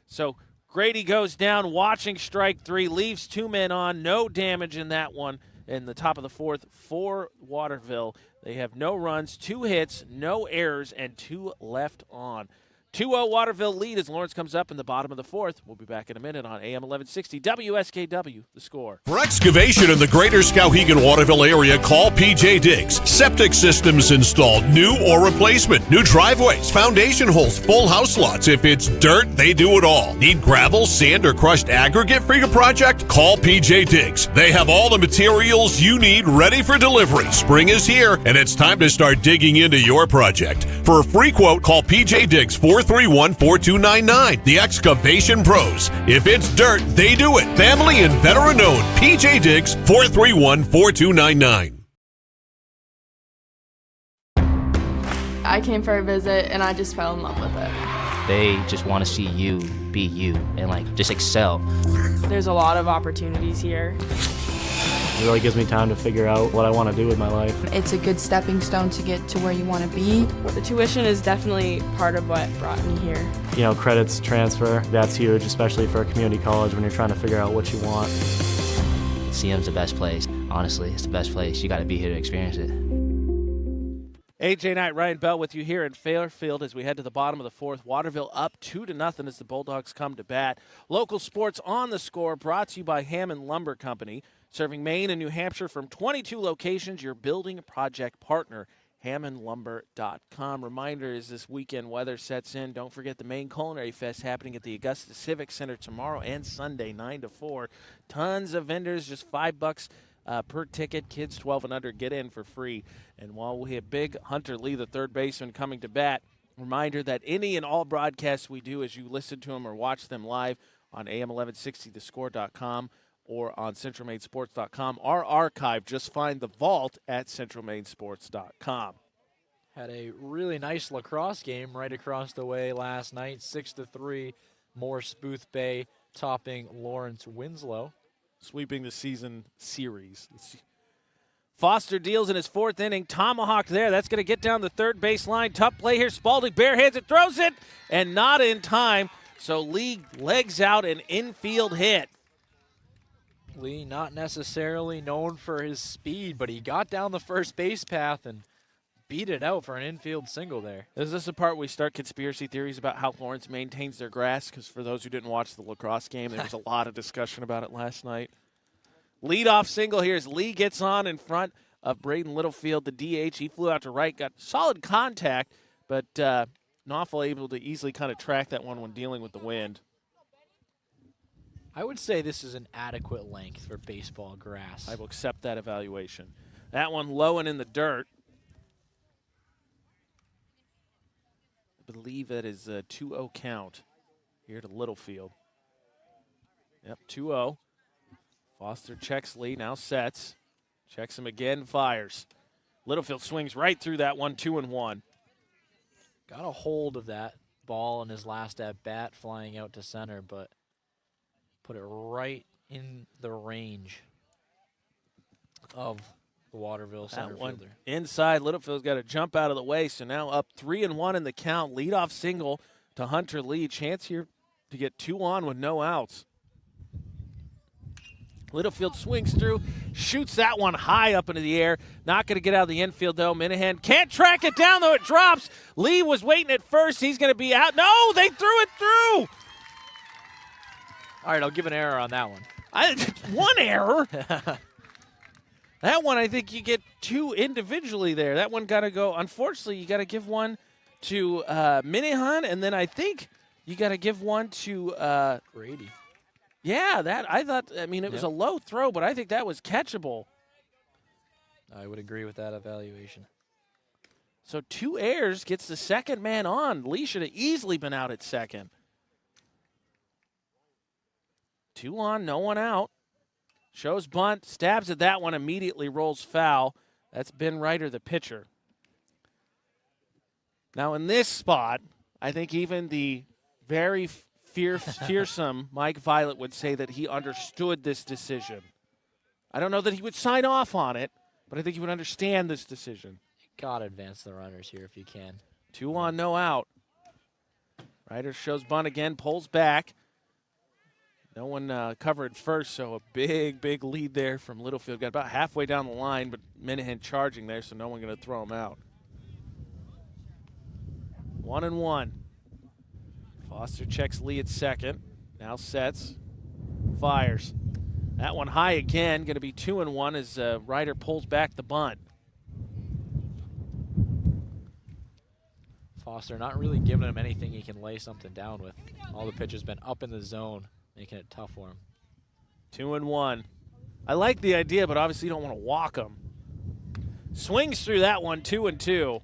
So Grady goes down, watching strike 3, leaves 2 men on. No damage in that one. In the top of the 4th for Waterville. They have no runs, 2 hits, no errors, and 2 left on. 2-0 Waterville lead as Lawrence comes up in the bottom of the 4th. We'll be back in a minute on AM 1160 WSKW, The Score. For excavation in the greater Skowhegan Waterville area, call PJ Diggs. Septic systems installed, new or replacement. New driveways, foundation holes, full house lots. If it's dirt, they do it all. Need gravel, sand, or crushed aggregate for your project? Call PJ Diggs. They have all the materials you need ready for delivery. Spring is here, and it's time to start digging into your project. For a free quote, call PJ Diggs 4 431-4299. The Excavation Pros. If it's dirt, they do it. Family and veteran-owned. PJ Diggs, 431-4299. I came for a visit and I just fell in love with it. They just want to see you be you and just excel. There's a lot of opportunities here. It really gives me time to figure out what I want to do with my life. It's a good stepping stone to get to where you want to be. The tuition is definitely part of what brought me here. You know, credits transfer, that's huge, especially for a community college when you're trying to figure out what you want. CM's the best place. Honestly, it's the best place. You got to be here to experience it. AJ Knight, Ryan Bell with you here in Fairfield as we head to the bottom of the fourth. Waterville up 2-0 as the Bulldogs come to bat. Local sports on the score brought to you by Hammond Lumber Company. Serving Maine and New Hampshire from 22 locations, your building project partner, HammondLumber.com. Reminder, as this weekend weather sets in, don't forget the Maine Culinary Fest happening at the Augusta Civic Center tomorrow and Sunday, 9 to 4. Tons of vendors, just $5 per ticket. Kids 12 and under get in for free. And while we have big Hunter Lee, the third baseman, coming to bat, reminder that any and all broadcasts we do as you listen to them or watch them live on AM1160thescore.com or on centralmainsports.com are archived. Just find the vault at centralmainsports.com. Had a really nice lacrosse game right across the way last night, 6-3. Morse Booth Bay topping Lawrence Winslow. Sweeping the season series. Foster deals in his fourth inning. Tomahawk there. That's going to get down the third base line. Tough play here. Spalding barehands it, throws it, and not in time. So Lee legs out an infield hit. Lee not necessarily known for his speed, but he got down the first base path and beat it out for an infield single there. Is this the part where we start conspiracy theories about how Lawrence maintains their grass? Because for those who didn't watch the lacrosse game, there was a lot of discussion about it last night. Leadoff single here as Lee gets on in front of Braden Littlefield, the DH. He flew out to right, got solid contact, but Knopfel able to easily kind of track that one when dealing with the wind. I would say this is an adequate length for baseball grass. I will accept that evaluation. That one low and in the dirt. I believe that is a 2-0 count here to Littlefield. Yep, 2-0. Foster checks Lee, now sets. Checks him again, fires. Littlefield swings right through that one, 2-1. Got a hold of that ball in his last at-bat, flying out to center, but put it right in the range of the Waterville center fielder. Inside, Littlefield's got to jump out of the way, so now up 3-1 in the count. Leadoff single to Hunter Lee. Chance here to get 2 on with no outs. Littlefield swings through, shoots that one high up into the air. Not going to get out of the infield, though. Minahan can't track it down, though. It drops. Lee was waiting at first. He's going to be out. No, they threw it through. All right, I'll give an error on that one. One error? That one, I think you get 2 individually there. That one got to go. Unfortunately, you got to give one to Minahan, and then I think you got to give one to Grady. Yeah, it was a low throw, but I think that was catchable. I would agree with that evaluation. So 2 errors gets the second man on. Lee should have easily been out at second. 2 on, no one out. Shows bunt, stabs at that one, immediately rolls foul. That's Ben Ryder, the pitcher. Now in this spot, I think even the very fearsome Mike Violet would say that he understood this decision. I don't know that he would sign off on it, but I think he would understand this decision. You gotta advance the runners here if you can. 2 on, no out. Ryder shows bunt again, pulls back. No one covered first, so a big, big lead there from Littlefield. Got about halfway down the line, but Minahan charging there, so no one going to throw him out. 1-1. Foster checks Lee at second. Now sets. Fires. That one high again. Going to be 2-1 as Ryder pulls back the bunt. Foster not really giving him anything he can lay something down with. All the pitches been up in the zone, making it tough for him. 2-1. I like the idea, but obviously you don't want to walk him. Swings through that one, 2-2.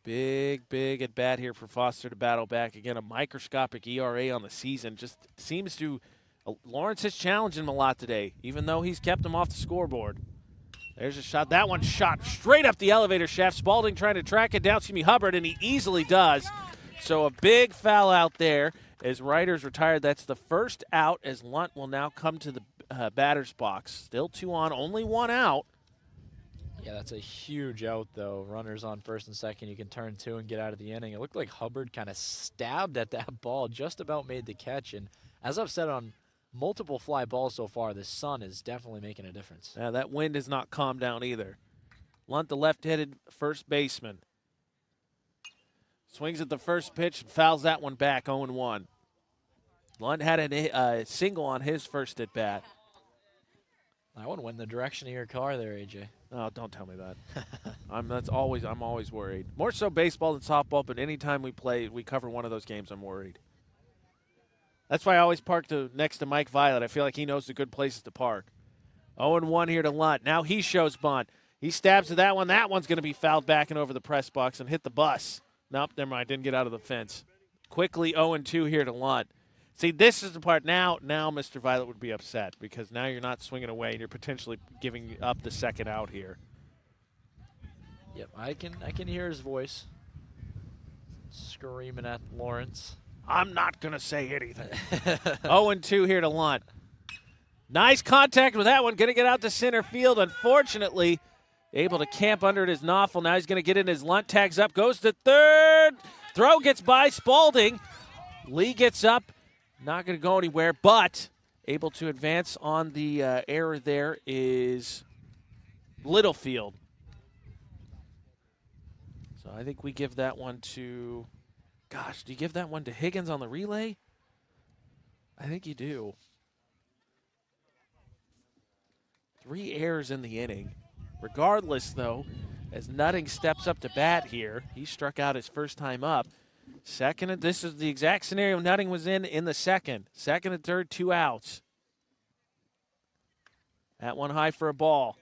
Big at bat here for Foster to battle back. Again, a microscopic ERA on the season. Just seems to Lawrence has challenged him a lot today, even though he's kept him off the scoreboard. There's a shot. That one shot straight up the elevator shaft. Spalding trying to track it down. Hubbard, and he easily does. So a big foul out there as Ryder's retired. That's the first out as Lunt will now come to the batter's box. Still 2 on, only 1 out. Yeah, that's a huge out, though. Runners on first and second. You can turn 2 and get out of the inning. It looked like Hubbard kind of stabbed at that ball, just about made the catch. And as I've said on multiple fly balls so far, the sun is definitely making a difference. Yeah, that wind has not calmed down either. Lunt, the left-handed first baseman. Swings at the first pitch and fouls that one back, 0-1. Lunt had a single on his first at-bat. I want to win the direction of your car there, AJ. Oh, don't tell me that. I'm always worried. More so baseball than softball, but anytime we cover one of those games, I'm worried. That's why I always park next to Mike Violet. I feel like he knows the good places to park. 0-1 here to Lunt. Now he shows bunt. He stabs at that one. That one's going to be fouled back and over the press box and hit the bus. Nope, never mind. Didn't get out of the fence. Quickly 0-2 here to Lunt. See, this is the part now Mr. Violet would be upset because now you're not swinging away and you're potentially giving up the second out here. Yep, I can hear his voice screaming at Lawrence. I'm not going to say anything. 0-2 here to Lunt. Nice contact with that one. Going to get out to center field. Unfortunately, able to camp under his nozzle. Now he's going to get in his Lunt. Tags up. Goes to third. Throw gets by Spalding. Lee gets up. Not going to go anywhere, but able to advance on the error there is Littlefield. So I think we give that one to, gosh, do you give that one to Higgins on the relay? I think you do. 3 errors in the inning. Regardless, though, as Nutting steps up to bat here, he struck out his first time up. Second, and this is the exact scenario Nutting was in the second. Second and third, 2 outs. That one high for a ball.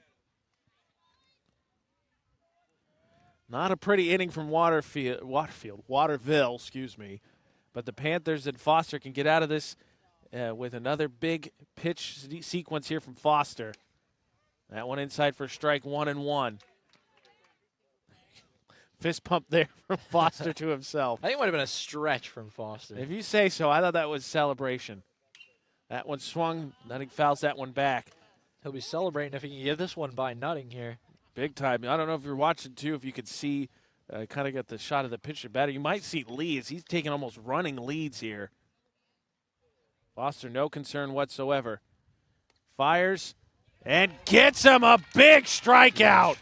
Not a pretty inning from Waterville, excuse me. But the Panthers and Foster can get out of this with another big pitch sequence here from Foster. That one inside for strike 1-1. Fist pump there from Foster to himself. I think it might have been a stretch from Foster. If you say so, I thought that was celebration. That one swung. Nutting fouls that one back. He'll be celebrating if he can get this one by Nutting here. Big time. I don't know if you're watching, too, if you could see, kind of get the shot of the pitcher batter. You might see leads. He's taking almost running leads here. Foster, no concern whatsoever. Fires and gets him a big strikeout.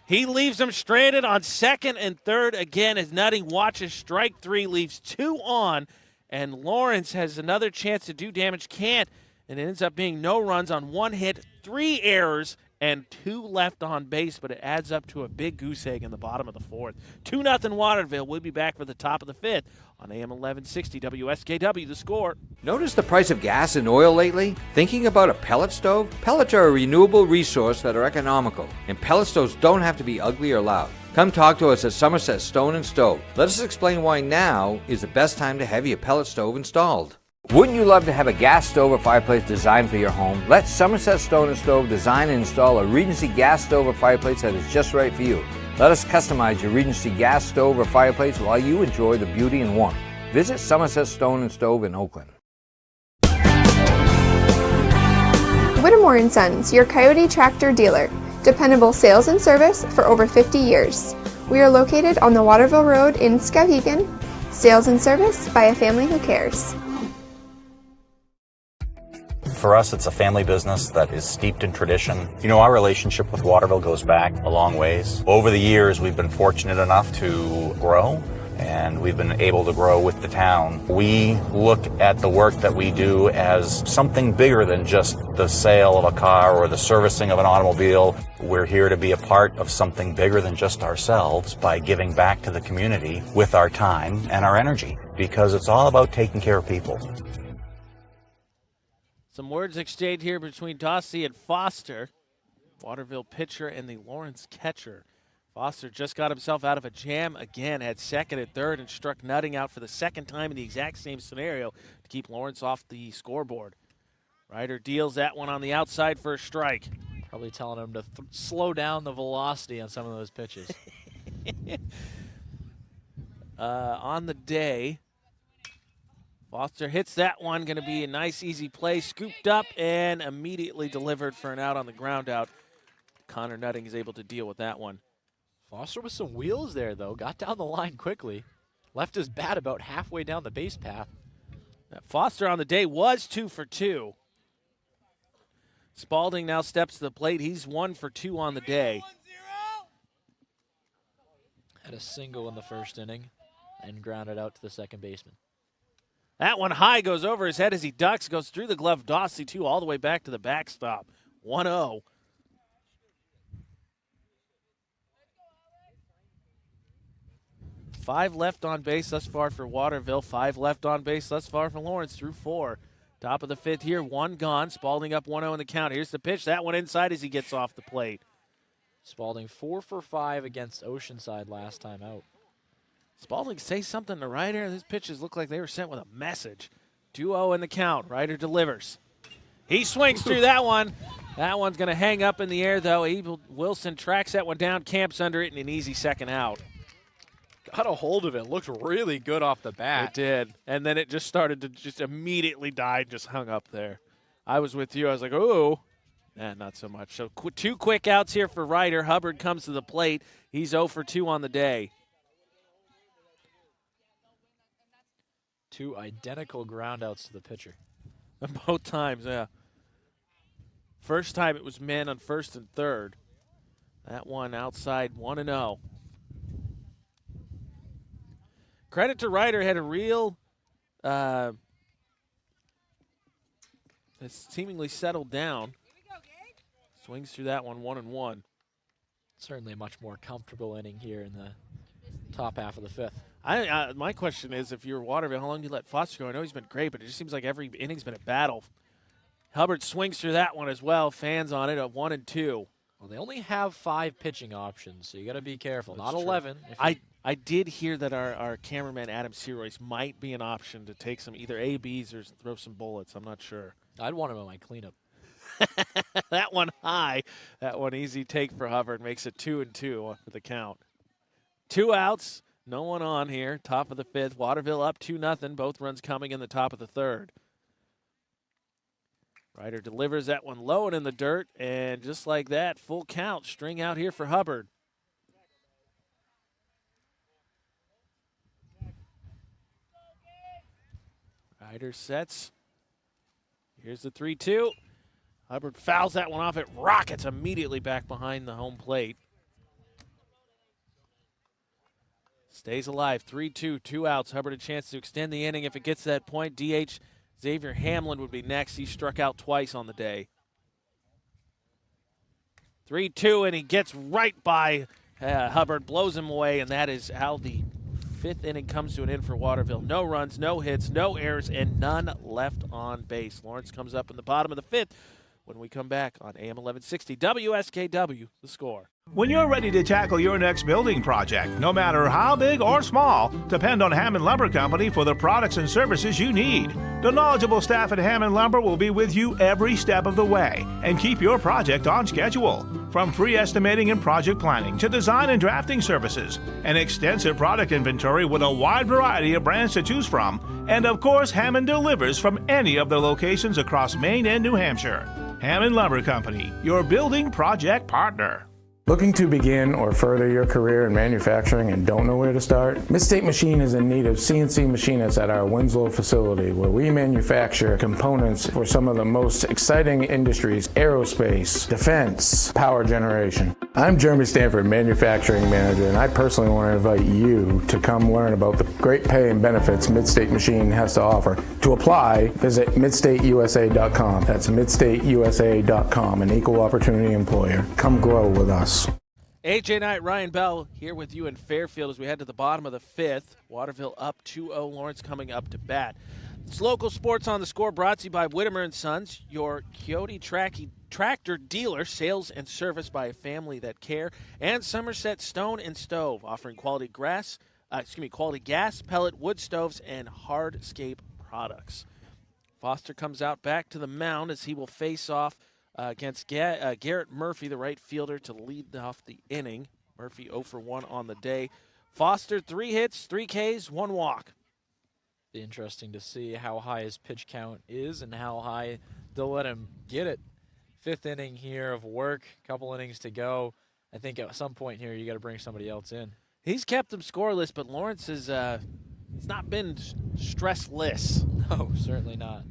He leaves him stranded on second and third again as Nutting watches strike 3, leaves 2 on, and Lawrence has another chance to do damage, can't, and it ends up being no runs on 1 hit, 3 errors, and 2 left on base, but it adds up to a big goose egg in the bottom of the 4th. 2-0 Waterville. We'll be back for the top of the 5th on AM 1160 WSKW, The Score. Notice the price of gas and oil lately? Thinking about a pellet stove? Pellets are a renewable resource that are economical, and pellet stoves don't have to be ugly or loud. Come talk to us at Somerset Stone & Stove. Let us explain why now is the best time to have your pellet stove installed. Wouldn't you love to have a gas stove or fireplace designed for your home? Let Somerset Stone & Stove design and install a Regency gas stove or fireplace that is just right for you. Let us customize your Regency gas stove or fireplace while you enjoy the beauty and warmth. Visit Somerset Stone & Stove in Oakland. Whittemore & Sons, your Coyote tractor dealer. Dependable sales and service for over 50 years. We are located on the Waterville Road in Skowhegan. Sales and service by a family who cares. For us, it's a family business that is steeped in tradition. You know, our relationship with Waterville goes back a long ways. Over the years, we've been fortunate enough to grow, and we've been able to grow with the town. We look at the work that we do as something bigger than just the sale of a car or the servicing of an automobile. We're here to be a part of something bigger than just ourselves by giving back to the community with our time and our energy, because it's all about taking care of people. Some words exchanged here between Dossie and Foster. Waterville pitcher and the Lawrence catcher. Foster just got himself out of a jam again, had second and third, and struck Nutting out for the second time in the exact same scenario to keep Lawrence off the scoreboard. Ryder deals that one on the outside for a strike. Probably telling him to slow down the velocity on some of those pitches. On the day, Foster hits that one. Going to be a nice, easy play. Scooped up and immediately delivered for an out on the ground out. Connor Nutting is able to deal with that one. Foster with some wheels there, though. Got down the line quickly. Left his bat about halfway down the base path. Foster on the day was 2 for 2. Spalding now steps to the plate. He's 1 for 2 on the day. Had a single in the first inning and grounded out to the second baseman. That one high goes over his head as he ducks, goes through the glove. Dossie, too, all the way back to the backstop. 1-0. Five left on base thus far for Waterville. 5 left on base thus far for Lawrence through 4. Top of the 5th here, 1 gone. Spalding up 1-0 in the count. Here's the pitch. That one inside as he gets off the plate. Spalding 4 for 5 against Oceanside last time out. Spalding say something to Ryder. His pitches look like they were sent with a message. 2-0 in the count. Ryder delivers. He swings through that one. That one's going to hang up in the air, though. Wilson tracks that one down, camps under it, and an easy second out. Got a hold of it. Looked really good off the bat. It did. And then it just started to just immediately die, just hung up there. I was with you. I was like, ooh. Not so much. So 2 quick outs here for Ryder. Hubbard comes to the plate. He's 0 for 2 on the day. 2 identical groundouts to the pitcher. Both times, yeah. First time it was men on first and third. That one outside 1-0. Credit to Ryder, had a real seemingly settled down. Swings through that one 1-1. Certainly a much more comfortable inning here in the top half of the 5th. My question is, if you're Waterville, how long do you let Foster go? I know he's been great, but it just seems like every inning's been a battle. Hubbard swings through that one as well. Fans on it at 1-2. Well, they only have 5 pitching options, so you got to be careful. That's Not true. 11. I did hear that our cameraman Adam Searoyce might be an option to take some either ABs or throw some bullets. I'm not sure. I'd want him on my cleanup. That one high. That one easy take for Hubbard. Makes it 2-2 for the count. 2 outs. No one on here. Top of the 5th. Waterville up 2-0. Both runs coming in the top of the 3rd. Ryder delivers that one low and in the dirt. And just like that, full count. String out here for Hubbard. Ryder sets. Here's the 3-2. Hubbard fouls that one off. It rockets immediately back behind the home plate. Stays alive. 3-2, 2 outs. Hubbard a chance to extend the inning if it gets to that point. DH Xavier Hamlin would be next. He struck out twice on the day. 3-2, and he gets right by Hubbard, blows him away, and that is how the 5th inning comes to an end for Waterville. No runs, no hits, no errors, and none left on base. Lawrence comes up in the bottom of the 5th when we come back on AM 1160 WSKW, The Score. When you're ready to tackle your next building project, no matter how big or small, depend on Hammond Lumber Company for the products and services you need. The knowledgeable staff at Hammond Lumber will be with you every step of the way and keep your project on schedule. From free estimating and project planning to design and drafting services, an extensive product inventory with a wide variety of brands to choose from, and of course, Hammond delivers from any of their locations across Maine and New Hampshire. Hammond Lumber Company, your building project partner. Looking to begin or further your career in manufacturing and don't know where to start? Midstate Machine is in need of CNC machinists at our Winslow facility, where we manufacture components for some of the most exciting industries: aerospace, defense, power generation. I'm Jeremy Stanford, manufacturing manager, and I personally want to invite you to come learn about the great pay and benefits Midstate Machine has to offer. To apply, visit midstateusa.com. That's midstateusa.com, an equal opportunity employer. Come grow with us. AJ Knight, Ryan Bell here with you in Fairfield as we head to the bottom of the 5th. Waterville up 2-0. Lawrence coming up to bat. It's local sports on the score brought to you by Whittemer & Sons, your Coyote tractor dealer, sales and service by a family that care, and Somerset Stone and Stove, offering quality gas, pellet, wood stoves, and hardscape products. Foster comes out back to the mound as he will face off against Garrett Murphy, the right fielder, to lead off the inning. Murphy 0 for 1 on the day. Foster 3 hits, 3 Ks, 1 walk. Be interesting to see how high his pitch count is and how high they'll let him get it. 5th inning here of work, couple innings to go. I think at some point here you got to bring somebody else in. He's kept them scoreless, but Lawrence has it's not been stressless. No, certainly not.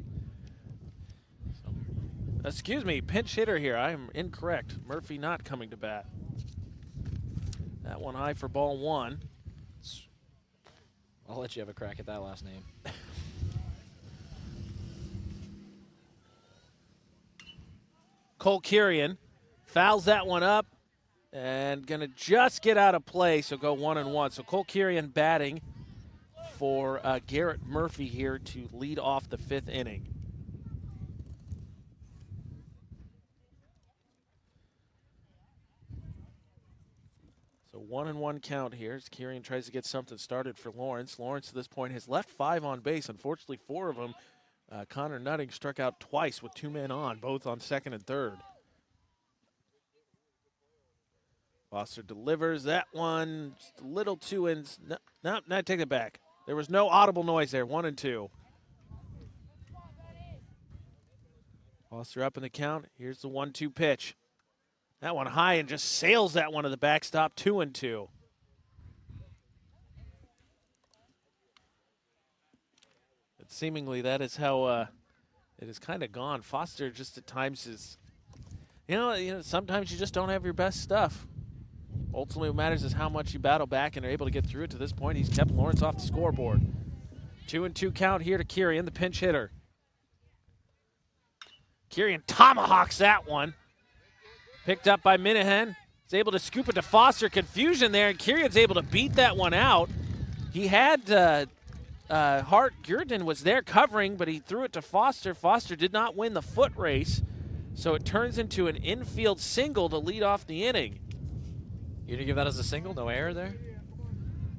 Excuse me, pinch hitter here. I am incorrect. Murphy not coming to bat. That one high for ball 1. I'll let you have a crack at that last name. Cole Kirian fouls that one up and going to just get out of play, so go 1-1. So Cole Kirian batting for Garrett Murphy here to lead off the 5th inning. So 1-1 count here as Kirian tries to get something started for Lawrence. Lawrence at this point has left 5 on base. Unfortunately, 4 of them. Connor Nutting struck out twice with 2 men on, both on 2nd and 3rd. Foster delivers that one, just a little 2 ins. No, take it back. There was no audible noise there, 1-2. Foster up in the count. Here's the 1-2 pitch. That one high and just sails that one to the backstop, 2-2. But seemingly that is how it has kind of gone. Foster just at times is, you know, sometimes you just don't have your best stuff. Ultimately what matters is how much you battle back and are able to get through it. To this point, he's kept Lawrence off the scoreboard. 2-2 count here to Kirian, the pinch hitter. Kirian tomahawks that one. Picked up by Minahan. He's able to scoop it to Foster. Confusion there, and Kirian's able to beat that one out. He had Hart Gurdon was there covering, but he threw it to Foster. Foster did not win the foot race, so it turns into an infield single to lead off the inning. You gonna give that as a single? No error there?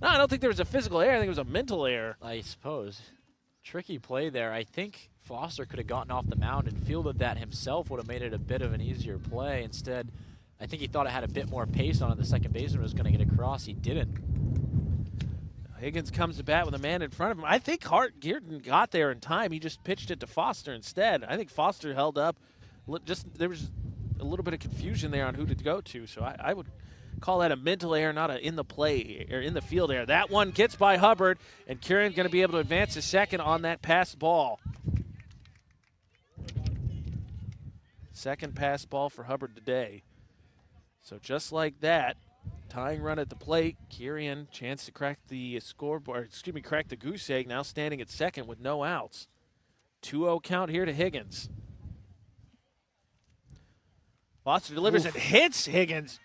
No, I don't think there was a physical error. I think it was a mental error. I suppose. Tricky play there. I think Foster could have gotten off the mound and fielded that himself, would have made it a bit of an easier play. Instead, I think he thought it had a bit more pace on it. The second baseman was going to get across. He didn't. Higgins comes to bat with a man in front of him. I think Hart Gurdon got there in time. He just pitched it to Foster instead. I think Foster held up. There was a little bit of confusion there on who to go to, so I would call that a mental error, not a in the play or in the field error. That one gets by Hubbard, and Kieran going to be able to advance to second on that pass ball. Second pass ball for Hubbard today. So just like that, tying run at the plate. Kirian chance to crack the scoreboard, crack the goose egg. Now standing at second with no outs. 2-0 count here to Higgins. Foster delivers and hits Higgins.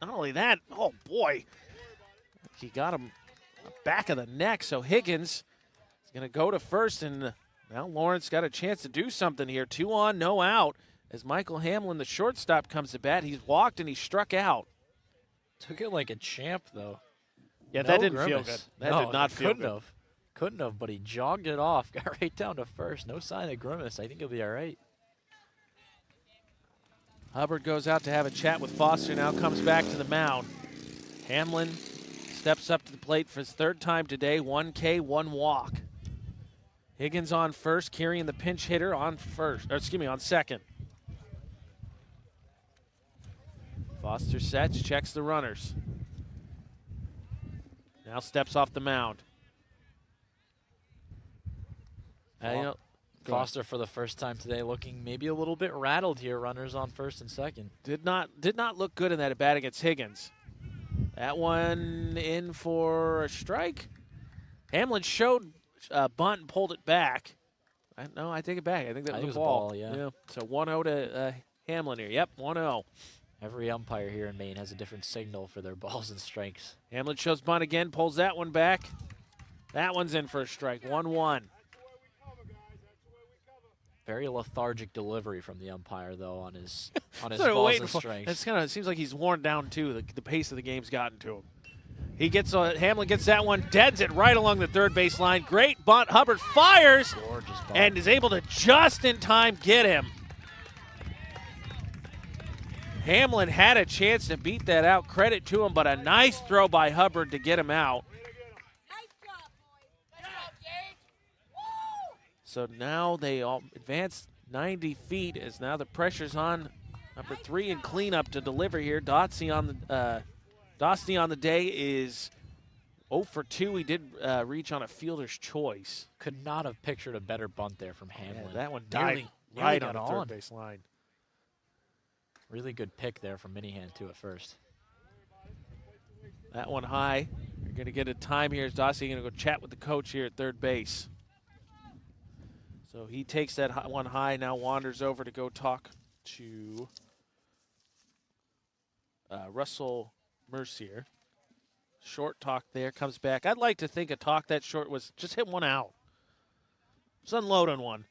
Not only that, oh boy, he got him back of the neck. So Higgins is going to go to first, and now Lawrence got a chance to do something here. 2 on, no out. As Michael Hamlin, the shortstop, comes to bat, he's walked and he struck out. Took it like a champ, though. Yeah, that didn't feel good. That did not feel good. Couldn't have, but he jogged it off. Got right down to first. No sign of grimace. I think he'll be all right. Hubbard goes out to have a chat with Foster, now comes back to the mound. Hamlin steps up to the plate for his 3rd time today. 1 K, 1 walk. Higgins on first, Kirian the pinch hitter on second. Foster sets, checks the runners. Now steps off the mound. Foster for the first time today looking maybe a little bit rattled here, runners on first and second. Did not look good in that at bat against Higgins. That one in for a strike. Hamlin showed bunt and pulled it back. I take it back. I think that was a ball. Yeah. So 1-0 to Hamlin here. Yep, 1-0. Every umpire here in Maine has a different signal for their balls and strikes. Hamlin shows bunt again, pulls that one back. That one's in for a strike, 1-1. Very lethargic delivery from the umpire, though, on his balls and strikes. It seems like he's worn down, too. The pace of the game's gotten to him. Hamlin gets that one, deads it right along the third base line. Great bunt. Hubbard fires and is able to just in time get him. Hamlin had a chance to beat that out. Credit to him, but a nice throw by Hubbard to get him out. So now they all advance 90 feet as now the pressure's on number 3 and cleanup to deliver here. Dostie on the day is 0 for 2. He did reach on a fielder's choice. Could not have pictured a better bunt there from Hamlin. Yeah, that one died right on the third base line. Really good pick there from Minihan, too, at first. That one high. You're going to get a time here as Dostie going to go chat with the coach here at third base. So he takes that one high, now wanders over to go talk to Russell Mercier. Short talk there, comes back. I'd like to think a talk that short was just hit one out. Just unload on one.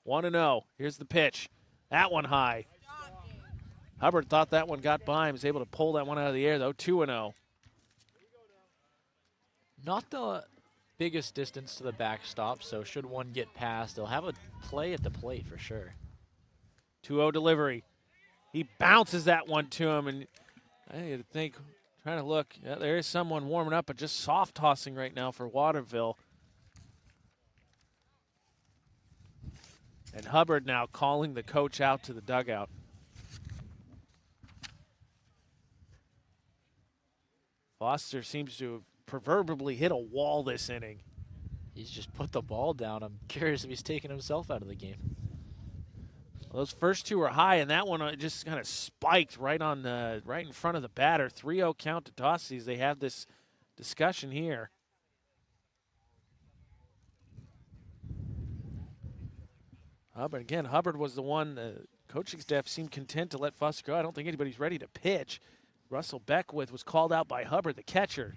1-0. Here's the pitch. That one high. Hubbard thought that one got by him. Was able to pull that one out of the air, though. 2-0. Not the biggest distance to the backstop, so should one get past, they'll have a play at the plate for sure. 2-0 delivery. He bounces that one to him, and I think, trying to look, yeah, there is someone warming up, but just soft tossing right now for Waterville. And Hubbard now calling the coach out to the dugout. Foster seems to have proverbially hit a wall this inning. He's just put the ball down. I'm curious if he's taking himself out of the game. Well, those first two are high, and that one just kind of spiked right in front of the batter. 3-0 count to Dostie as they have this discussion here. Hubbard was the one, the coaching staff seemed content to let Foster go. I don't think anybody's ready to pitch. Russell Beckwith was called out by Hubbard, the catcher.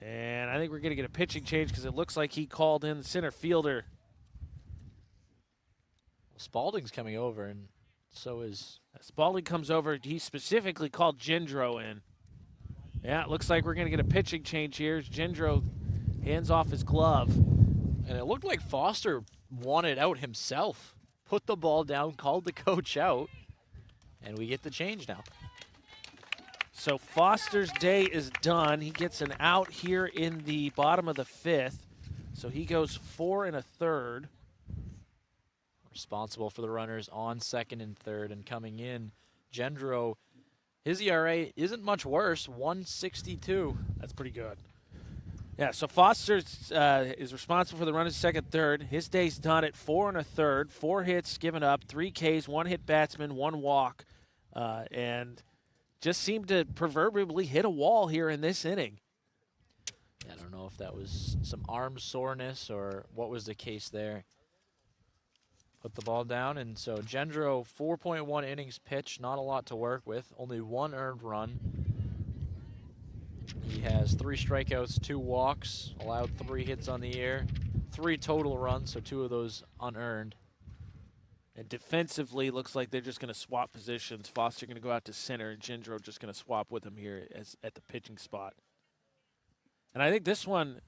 And I think we're going to get a pitching change because it looks like he called in the center fielder. Spalding's coming over, and so is... Spalding comes over. He specifically called Gendro in. Yeah, it looks like we're going to get a pitching change here as Gendro hands off his glove. And it looked like Foster wanted out himself. Put the ball down, called the coach out, and we get the change now. So Foster's day is done. He gets an out here in the bottom of the 5th. So he goes 4 1/3. Responsible for the runners on 2nd and 3rd, and coming in, Gendro, his ERA isn't much worse, 1.62. That's pretty good. Yeah, so Foster is responsible for the runners 2nd, 3rd. His day's done at 4 1/3, 4 hits given up, 3 Ks, 1 hit batsman, 1 walk, and just seemed to proverbially hit a wall here in this inning. I don't know if that was some arm soreness or what was the case there. Put the ball down, and so Gendro, 4.1 innings pitched, not a lot to work with, only 1 earned run. He has 3 strikeouts, 2 walks, allowed 3 hits on the year, 3 total runs, so 2 of those unearned. And defensively, looks like they're just going to swap positions. Foster going to go out to center, and Gendro just going to swap with him here at the pitching spot. And I think this one,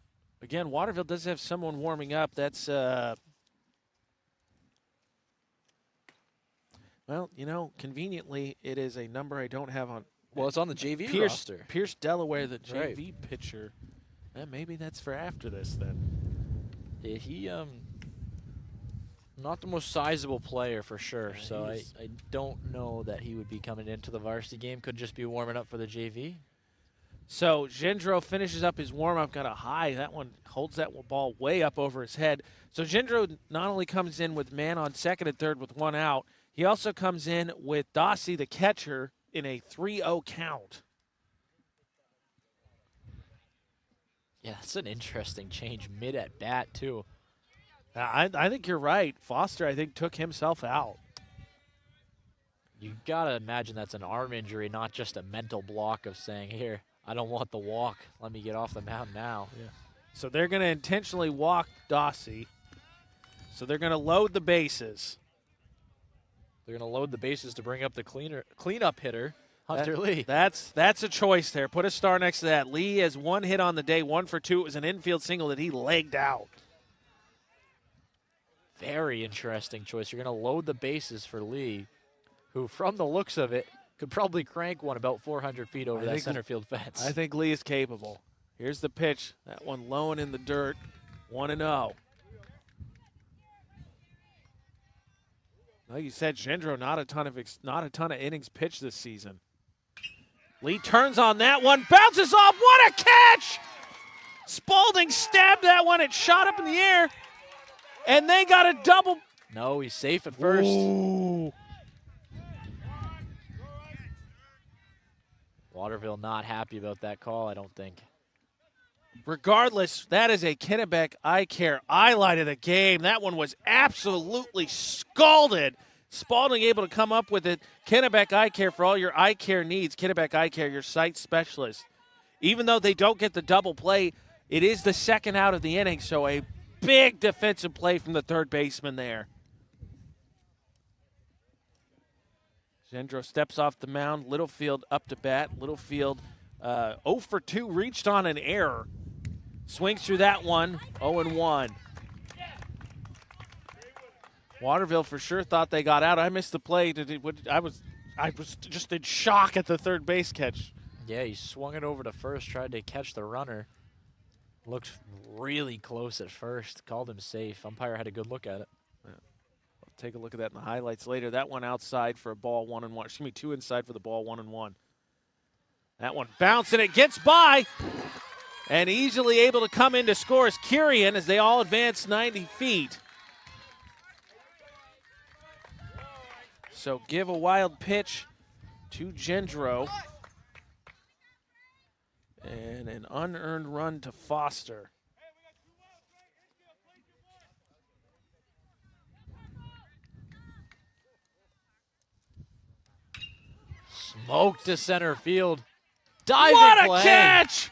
again, Waterville does have someone warming up. That's, well, you know, conveniently, it is a number I don't have on. Well, it's on the JV roster. Pierce Delaware, the JV pitcher. Maybe that's for after this then. Yeah, he, not the most sizable player for sure, so I don't know that he would be coming into the varsity game. Could just be warming up for the JV. So Gendro finishes up his warm-up, got a high. That one holds that ball way up over his head. So Gendro not only comes in with man on 2nd and 3rd with 1 out, he also comes in with Dostie, the catcher, in a 3-0 count. Yeah, that's an interesting change mid-at-bat, too. I think you're right. Foster, I think, took himself out. You got to imagine that's an arm injury, not just a mental block of saying, here, I don't want the walk. Let me get off the mound now. Yeah. So they're going to intentionally walk Dossie. So they're going to load the bases. They're going to load the bases to bring up the cleanup hitter, Hunter Lee. That's a choice there. Put a star next to that. Lee has 1 hit on the day, 1 for 2. It was an infield single that he legged out. Very interesting choice. You're going to load the bases for Lee, who, from the looks of it, could probably crank one about 400 feet over that center field fence. I think Lee is capable. Here's the pitch. That one low and in the dirt. 1-0. Like you said, Gendro, not a ton of innings pitched this season. Lee turns on that one, bounces off. What a catch! Spalding stabbed that one. It shot up in the air, and they got a double. No, he's safe at first. Ooh. Waterville not happy about that call, I don't think. Regardless, that is a Kennebec Eye Care highlight of the game. That one was absolutely scalded. Spalding able to come up with it. Kennebec Eye Care for all your eye care needs. Kennebec Eye Care, your site specialist. Even though they don't get the double play, it is the second out of the inning, so a big defensive play from the third baseman there. Gendro steps off the mound. Littlefield up to bat. Littlefield 0 for 2, reached on an error. Swings through that one, 0-1. Waterville for sure thought they got out. I missed the play. I was just in shock at the third base catch. Yeah, he swung it over to first, tried to catch the runner. Looked really close at first. Called him safe. Umpire had a good look at it. Yeah. I'll take a look at that in the highlights later. That one outside for a ball 1-1. Excuse me, 2 inside for the ball 1-1. That one bounced and it gets by. And easily able to come in to score is Kyrian as they all advance 90 feet. So give a wild pitch to Gendro. And an unearned run to Foster. Smoked to center field. Diving what a play. Catch!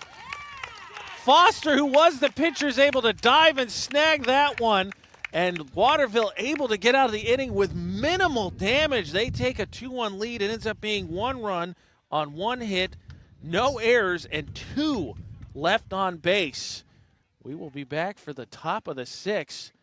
Foster, who was the pitcher, is able to dive and snag that one. And Waterville able to get out of the inning with minimal damage. They take a 2-1 lead. It ends up being 1 run on 1 hit, no errors, and 2 left on base. We will be back for the top of the 6th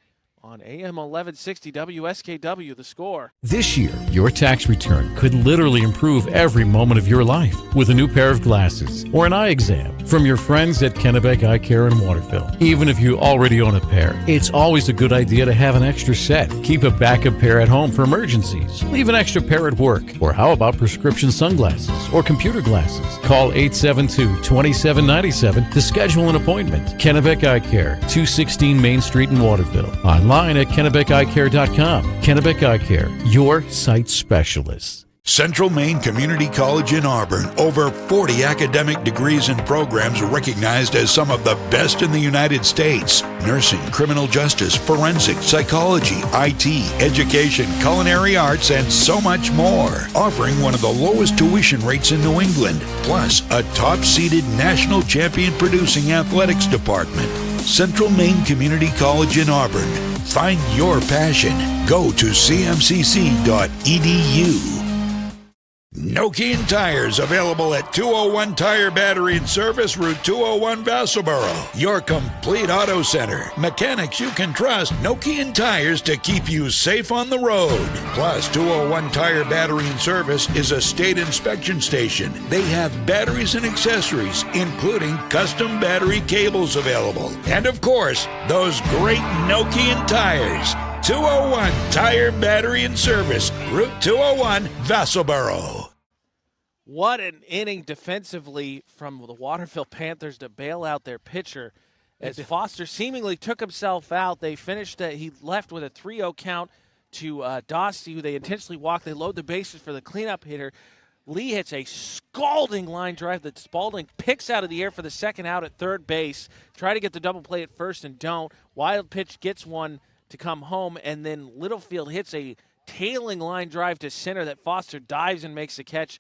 on AM 1160 WSKW, The Score. This year, your tax return could literally improve every moment of your life with a new pair of glasses or an eye exam from your friends at Kennebec Eye Care in Waterville. Even if you already own a pair, it's always a good idea to have an extra set. Keep a backup pair at home for emergencies. Leave an extra pair at work. Or how about prescription sunglasses or computer glasses? Call 872-2797 to schedule an appointment. Kennebec Eye Care, 216 Main Street in Waterville. Online at KennebecEyeCare.com. Kennebec Eye Care, your site specialist. Central Maine Community College in Auburn. Over 40 academic degrees and programs recognized as some of the best in the United States. Nursing, criminal justice, forensics, psychology, IT, education, culinary arts, and so much more. Offering one of the lowest tuition rates in New England. Plus, a top-seeded national champion producing athletics department. Central Maine Community College in Auburn. Find your passion. Go to cmcc.edu. Nokian Tires, available at 201 Tire Battery and Service, Route 201, Vassalboro. Your complete auto center. Mechanics you can trust. Nokian Tires to keep you safe on the road. Plus, 201 Tire Battery and Service is a state inspection station. They have batteries and accessories, including custom battery cables available. And of course, those great Nokian tires. 201 Tire Battery and Service, Route 201, Vassalboro. What an inning defensively from the Waterville Panthers to bail out their pitcher. As Foster seemingly took himself out, they finished. He left with a 3-0 count to Dossie, who they intentionally walked. They load the bases for the cleanup hitter. Lee hits a scalding line drive that Spalding picks out of the air for the second out at third base. Try to get the double play at first and don't. Wild pitch gets one to come home, and then Littlefield hits a tailing line drive to center that Foster dives and makes the catch.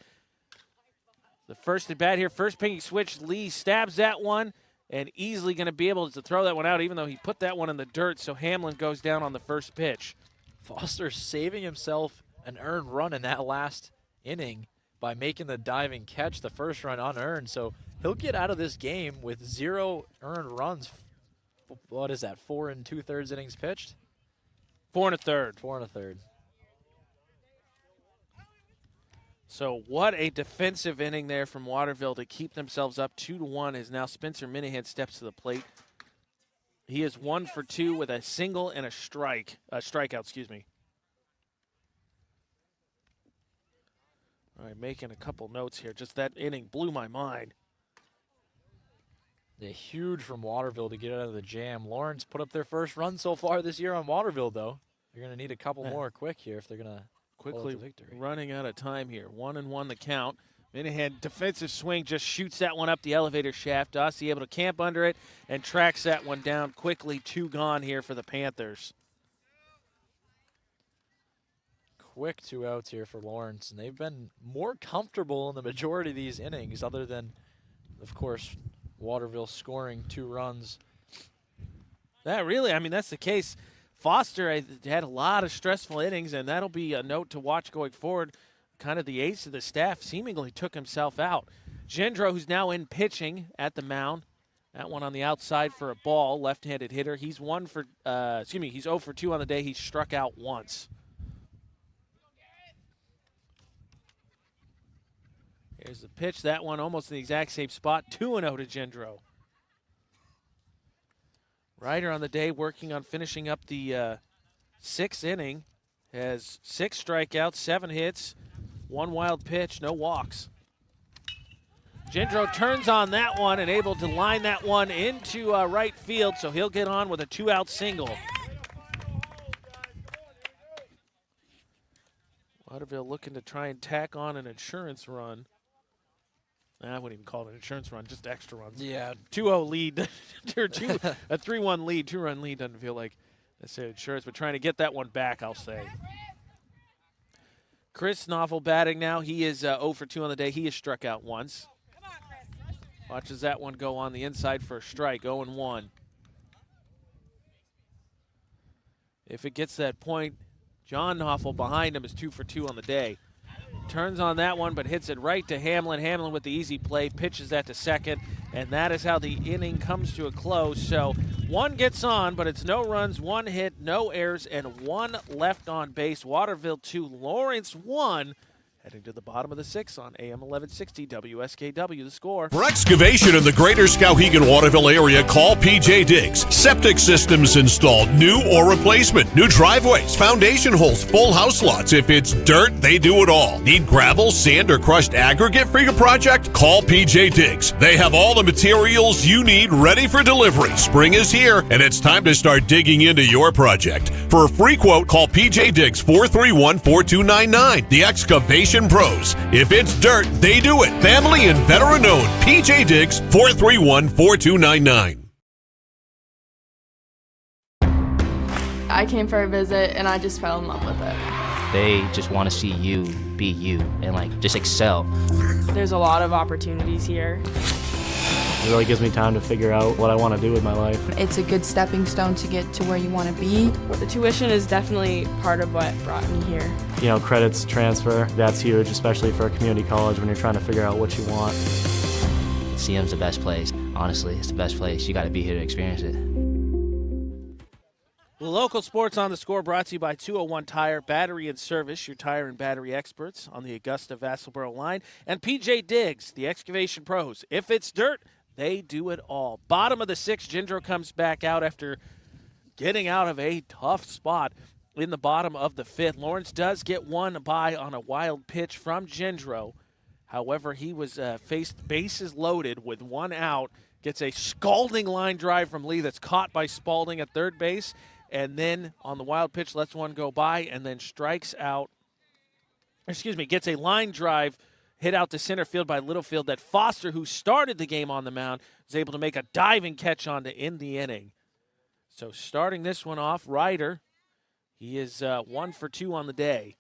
The first at bat here, first picking switch, Lee stabs that one and easily going to be able to throw that one out, even though he put that one in the dirt, so Hamlin goes down on the first pitch. Foster saving himself an earned run in that last inning by making the diving catch, the first run unearned, so he'll get out of this game with 0 earned runs. What is that, 4 2/3 innings pitched? 4 1/3. 4 1/3. So what a defensive inning there from Waterville to keep themselves up 2-1 as now Spencer Minahan steps to the plate. He is 1 for 2 with a single and a strikeout, excuse me. All right, making a couple notes here. Just that inning blew my mind. Yeah, huge from Waterville to get out of the jam. Lawrence put up their first run so far this year on Waterville, though. They're going to need a couple more quick here if they're going to quickly running out of time here. 1-1 the count. Minahan defensive swing, just shoots that one up the elevator shaft. Dossie able to camp under it and tracks that one down quickly. 2 gone here for the Panthers. Quick 2 outs here for Lawrence, and they've been more comfortable in the majority of these innings other than, of course, Waterville scoring 2 runs. That really, I mean, that's the case. Foster had a lot of stressful innings, and that'll be a note to watch going forward. Kind of the ace of the staff seemingly took himself out. Gendro, who's now in pitching at the mound. That one on the outside for a ball, left-handed hitter. He's 0 for 2 on the day. He struck out once. Here's the pitch. That one almost in the exact same spot. 2-0 to Gendro. Ryder on the day working on finishing up the 6th inning. Has 6 strikeouts, 7 hits, 1 wild pitch, no walks. Gendro turns on that one and able to line that one into right field, so he'll get on with a 2-out single. Waterville looking to try and tack on an insurance run. I wouldn't even call it an insurance run, just extra runs. Yeah. 2-0 lead, a 3-1 lead, 2-run lead doesn't feel like necessarily insurance, but trying to get that one back, I'll say. Chris Knopfel batting now. He is 0 for 2 on the day. He has struck out once. Watches that one go on the inside for a strike, 0-1. If it gets that point, John Knopfel behind him is 2 for 2 on the day. Turns on that one, but hits it right to Hamlin. Hamlin with the easy play, pitches that to second, and that is how the inning comes to a close. So 1 gets on, but it's no runs, 1 hit, no errors, and 1 left on base. Waterville 2, Lawrence 1. Heading to the bottom of the 6th on AM 1160 WSKW. The score. For excavation in the greater Skowhegan Waterville area, call PJ Diggs. Septic systems installed, new or replacement. New driveways, foundation holes, full house lots. If it's dirt, they do it all. Need gravel, sand, or crushed aggregate for your project? Call PJ Diggs. They have all the materials you need ready for delivery. Spring is here, and it's time to start digging into your project. For a free quote, call PJ Diggs 431-4299. The Excavation Pros. If it's dirt, they do it. Family and veteran owned. PJ Diggs 431-4299. I came for a visit and I just fell in love with it. They just want to see you be you and just excel. There's a lot of opportunities here. It really gives me time to figure out what I want to do with my life. It's a good stepping stone to get to where you want to be. The tuition is definitely part of what brought me here. Credits transfer, that's huge, especially for a community college when you're trying to figure out what you want. CM's the best place. Honestly, it's the best place. You got to be here to experience it. The local sports on the score brought to you by 201 Tire, Battery and Service, your tire and battery experts on the Augusta-Vassalboro line, and PJ Diggs, the Excavation Pros. If it's dirt, they do it all. Bottom of the 6th, Gendro comes back out after getting out of a tough spot in the bottom of the 5th. Lawrence does get one by on a wild pitch from Gendro. However, he was faced bases loaded with 1 out, gets a scalding line drive from Lee that's caught by Spalding at third base, and then on the wild pitch lets one go by and then strikes out, gets a line drive hit out to center field by Littlefield that Foster, who started the game on the mound, was able to make a diving catch on to end the inning. So starting this one off, Ryder, He is 1 for 2 on the day.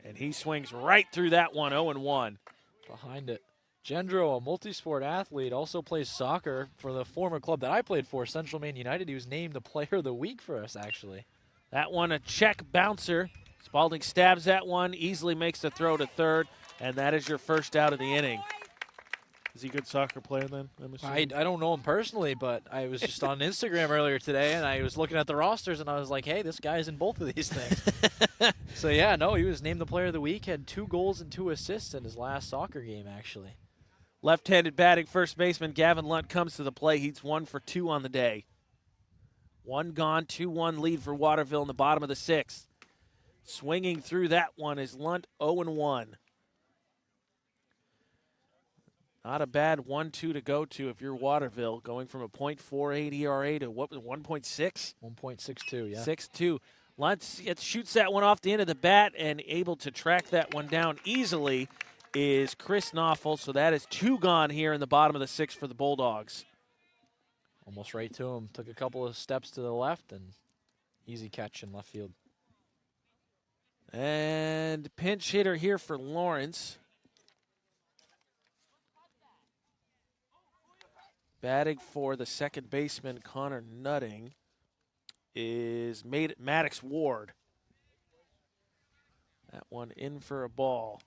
And he swings right through that one, 0-1. Behind it. Gendro, a multi-sport athlete, also plays soccer for the former club that I played for, Central Maine United. He was named the Player of the Week for us, actually. That one, a check bouncer. Spalding stabs that one, easily makes the throw to third, and that is your first out of the inning. Is he a good soccer player then? I don't know him personally, but I was just on Instagram earlier today, and I was looking at the rosters, and I was like, hey, this guy's in both of these things. So, yeah, no, he was named the Player of the Week, had 2 goals and 2 assists in his last soccer game, actually. Left-handed batting first baseman Gavin Lunt comes to the plate. He's 1 for 2 on the day. 1 gone, 2-1 lead for Waterville in the bottom of the 6th. Swinging through that one is Lunt, 0-1. Not a bad 1-2 to go to if you're Waterville, going from a .48 ERA to what was 1.6? 1.62, yeah. 6-2. Lunt shoots that one off the end of the bat, and able to track that one down easily is Chris Knoffel. So that is 2 gone here in the bottom of the 6th for the Bulldogs. Almost right to him. Took a couple of steps to the left, and easy catch in left field. And pinch hitter here for Lawrence. Batting for the second baseman, Connor Nutting, is Maddox Ward. That one in for a ball.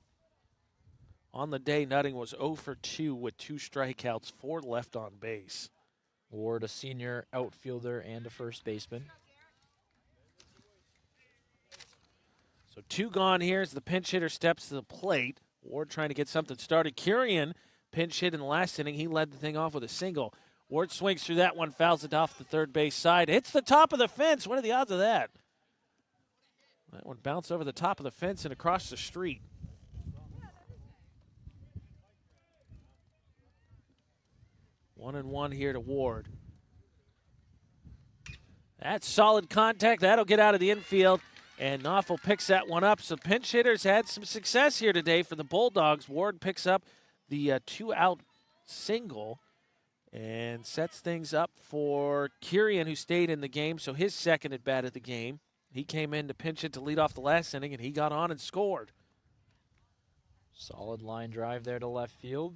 On the day, Nutting was 0 for 2 with 2 strikeouts, 4 left on base. Ward, a senior outfielder and a first baseman. So 2 gone here as the pinch hitter steps to the plate. Ward trying to get something started. Kurian pinch hit in the last inning. He led the thing off with a single. Ward swings through that one, fouls it off the third base side. Hits the top of the fence. What are the odds of that? That one bounced over the top of the fence and across the street. One and one here to Ward. That's solid contact. That'll get out of the infield. And Knoffel picks that one up. So pinch hitters had some success here today for the Bulldogs. Ward picks up the 2-out single and sets things up for Kurian, who stayed in the game. So his second at bat of the game. He came in to pinch it to lead off the last inning, and he got on and scored. Solid line drive there to left field.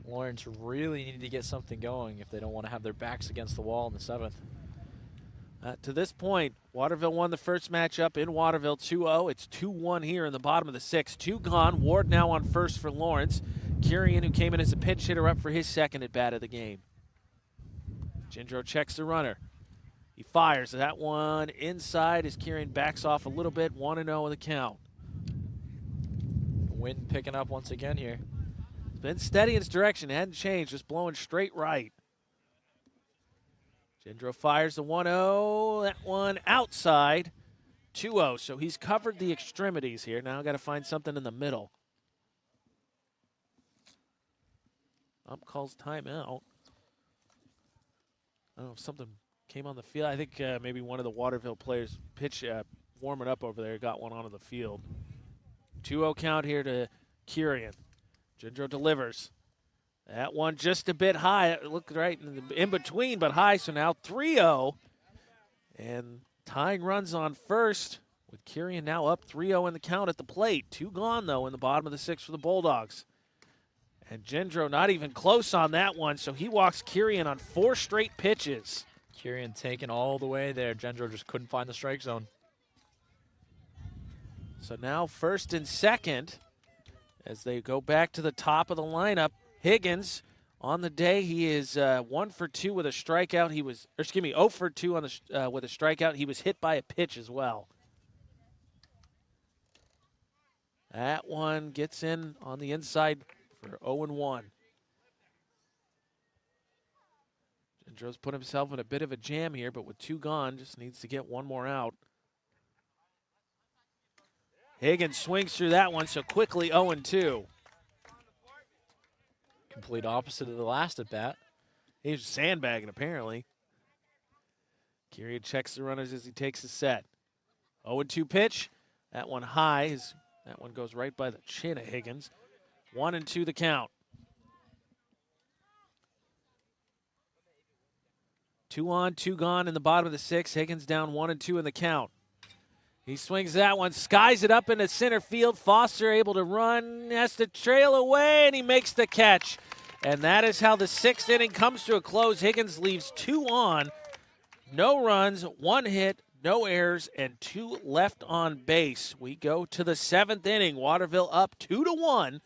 Lawrence really needed to get something going if they don't want to have their backs against the wall in the 7th. To this point, Waterville won the first matchup in Waterville 2-0. It's 2-1 here in the bottom of the 6th. 2 gone. Ward now on first for Lawrence. Kurian, who came in as a pinch hitter, up for his second at bat of the game. Gendro checks the runner. He fires that one inside as Kurian backs off a little bit. 1-0 in the count. Wind picking up once again here. It's been steady in its direction. It hadn't changed, just blowing straight right. Gendro fires the 1-0. That one outside. 2-0. So he's covered the extremities here. Now got to find something in the middle. Ump calls timeout. I don't know if something came on the field. I think maybe one of the Waterville players warming up over there got one onto the field. 2-0 count here to Kurian. Gendro delivers. That one just a bit high. It looked right in between, but high. So now 3-0. And tying runs on first with Kurian now up 3-0 in the count at the plate. 2 gone, though, in the bottom of the 6th for the Bulldogs. And Gendro not even close on that one, so he walks Kurian on 4 straight pitches. Kurian taken all the way there. Gendro just couldn't find the strike zone. So now first and second as they go back to the top of the lineup. Higgins on the day, he is 1 for 2 with a strikeout. 0 for 2 on the with a strikeout. He was hit by a pitch as well. That one gets in on the inside for 0-1. Gendro's put himself in a bit of a jam here, but with 2 gone, just needs to get one more out. Higgins swings through that one, so quickly 0-2. Complete opposite of the last at bat. He's sandbagging, apparently. Kurian checks the runners as he takes the set. 0-2 pitch. That one high. That one goes right by the chin of Higgins. 1-2 the count. 2 on, 2 gone in the bottom of the 6th. Higgins down 1-2 in the count. He swings that one, skies it up into center field. Foster able to run, has to trail away, and he makes the catch. And that is how the 6th inning comes to a close. Higgins leaves 2 on, no runs, 1 hit, no errors, and 2 left on base. We go to the 7th inning. Waterville up 2-1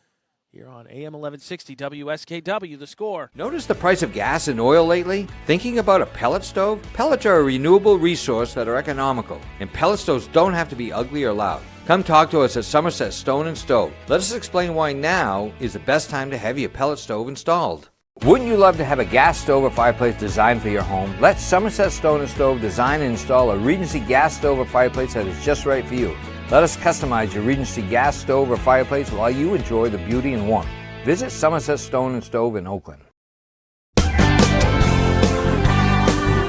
here on AM 1160 WSKW. The score. Notice the price of gas and oil lately? Thinking about a pellet stove? Pellets are a renewable resource that are economical, and pellet stoves don't have to be ugly or loud. Come talk to us at Somerset Stone and Stove. Let us explain why now is the best time to have your pellet stove installed. Wouldn't you love to have a gas stove or fireplace designed for your home? Let Somerset Stone and Stove design and install a Regency gas stove or fireplace that is just right for you. Let us customize your Regency gas stove or fireplace while you enjoy the beauty and warmth. Visit Somerset Stone and Stove in Oakland.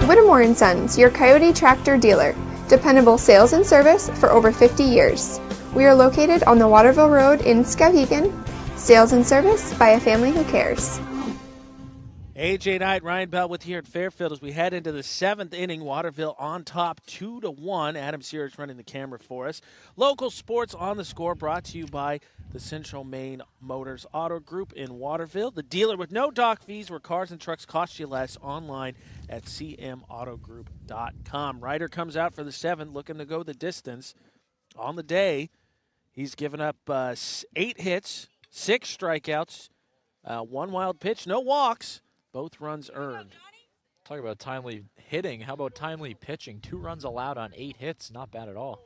Whittemore & Sons, your Coyote tractor dealer. Dependable sales and service for over 50 years. We are located on the Waterville Road in Skowhegan. Sales and service by a family who cares. AJ Knight, Ryan Bell with here at Fairfield as we head into the 7th inning. Waterville on top 2-1. Adam Sears running the camera for us. Local sports on the score brought to you by the Central Maine Motors Auto Group in Waterville. The dealer with no dock fees where cars and trucks cost you less, online at cmautogroup.com. Ryder comes out for the 7th looking to go the distance. On the day, he's given up 8 hits, 6 strikeouts, 1 wild pitch, no walks. Both runs earned. Talk about timely hitting. How about timely pitching? 2 runs allowed on 8 hits. Not bad at all.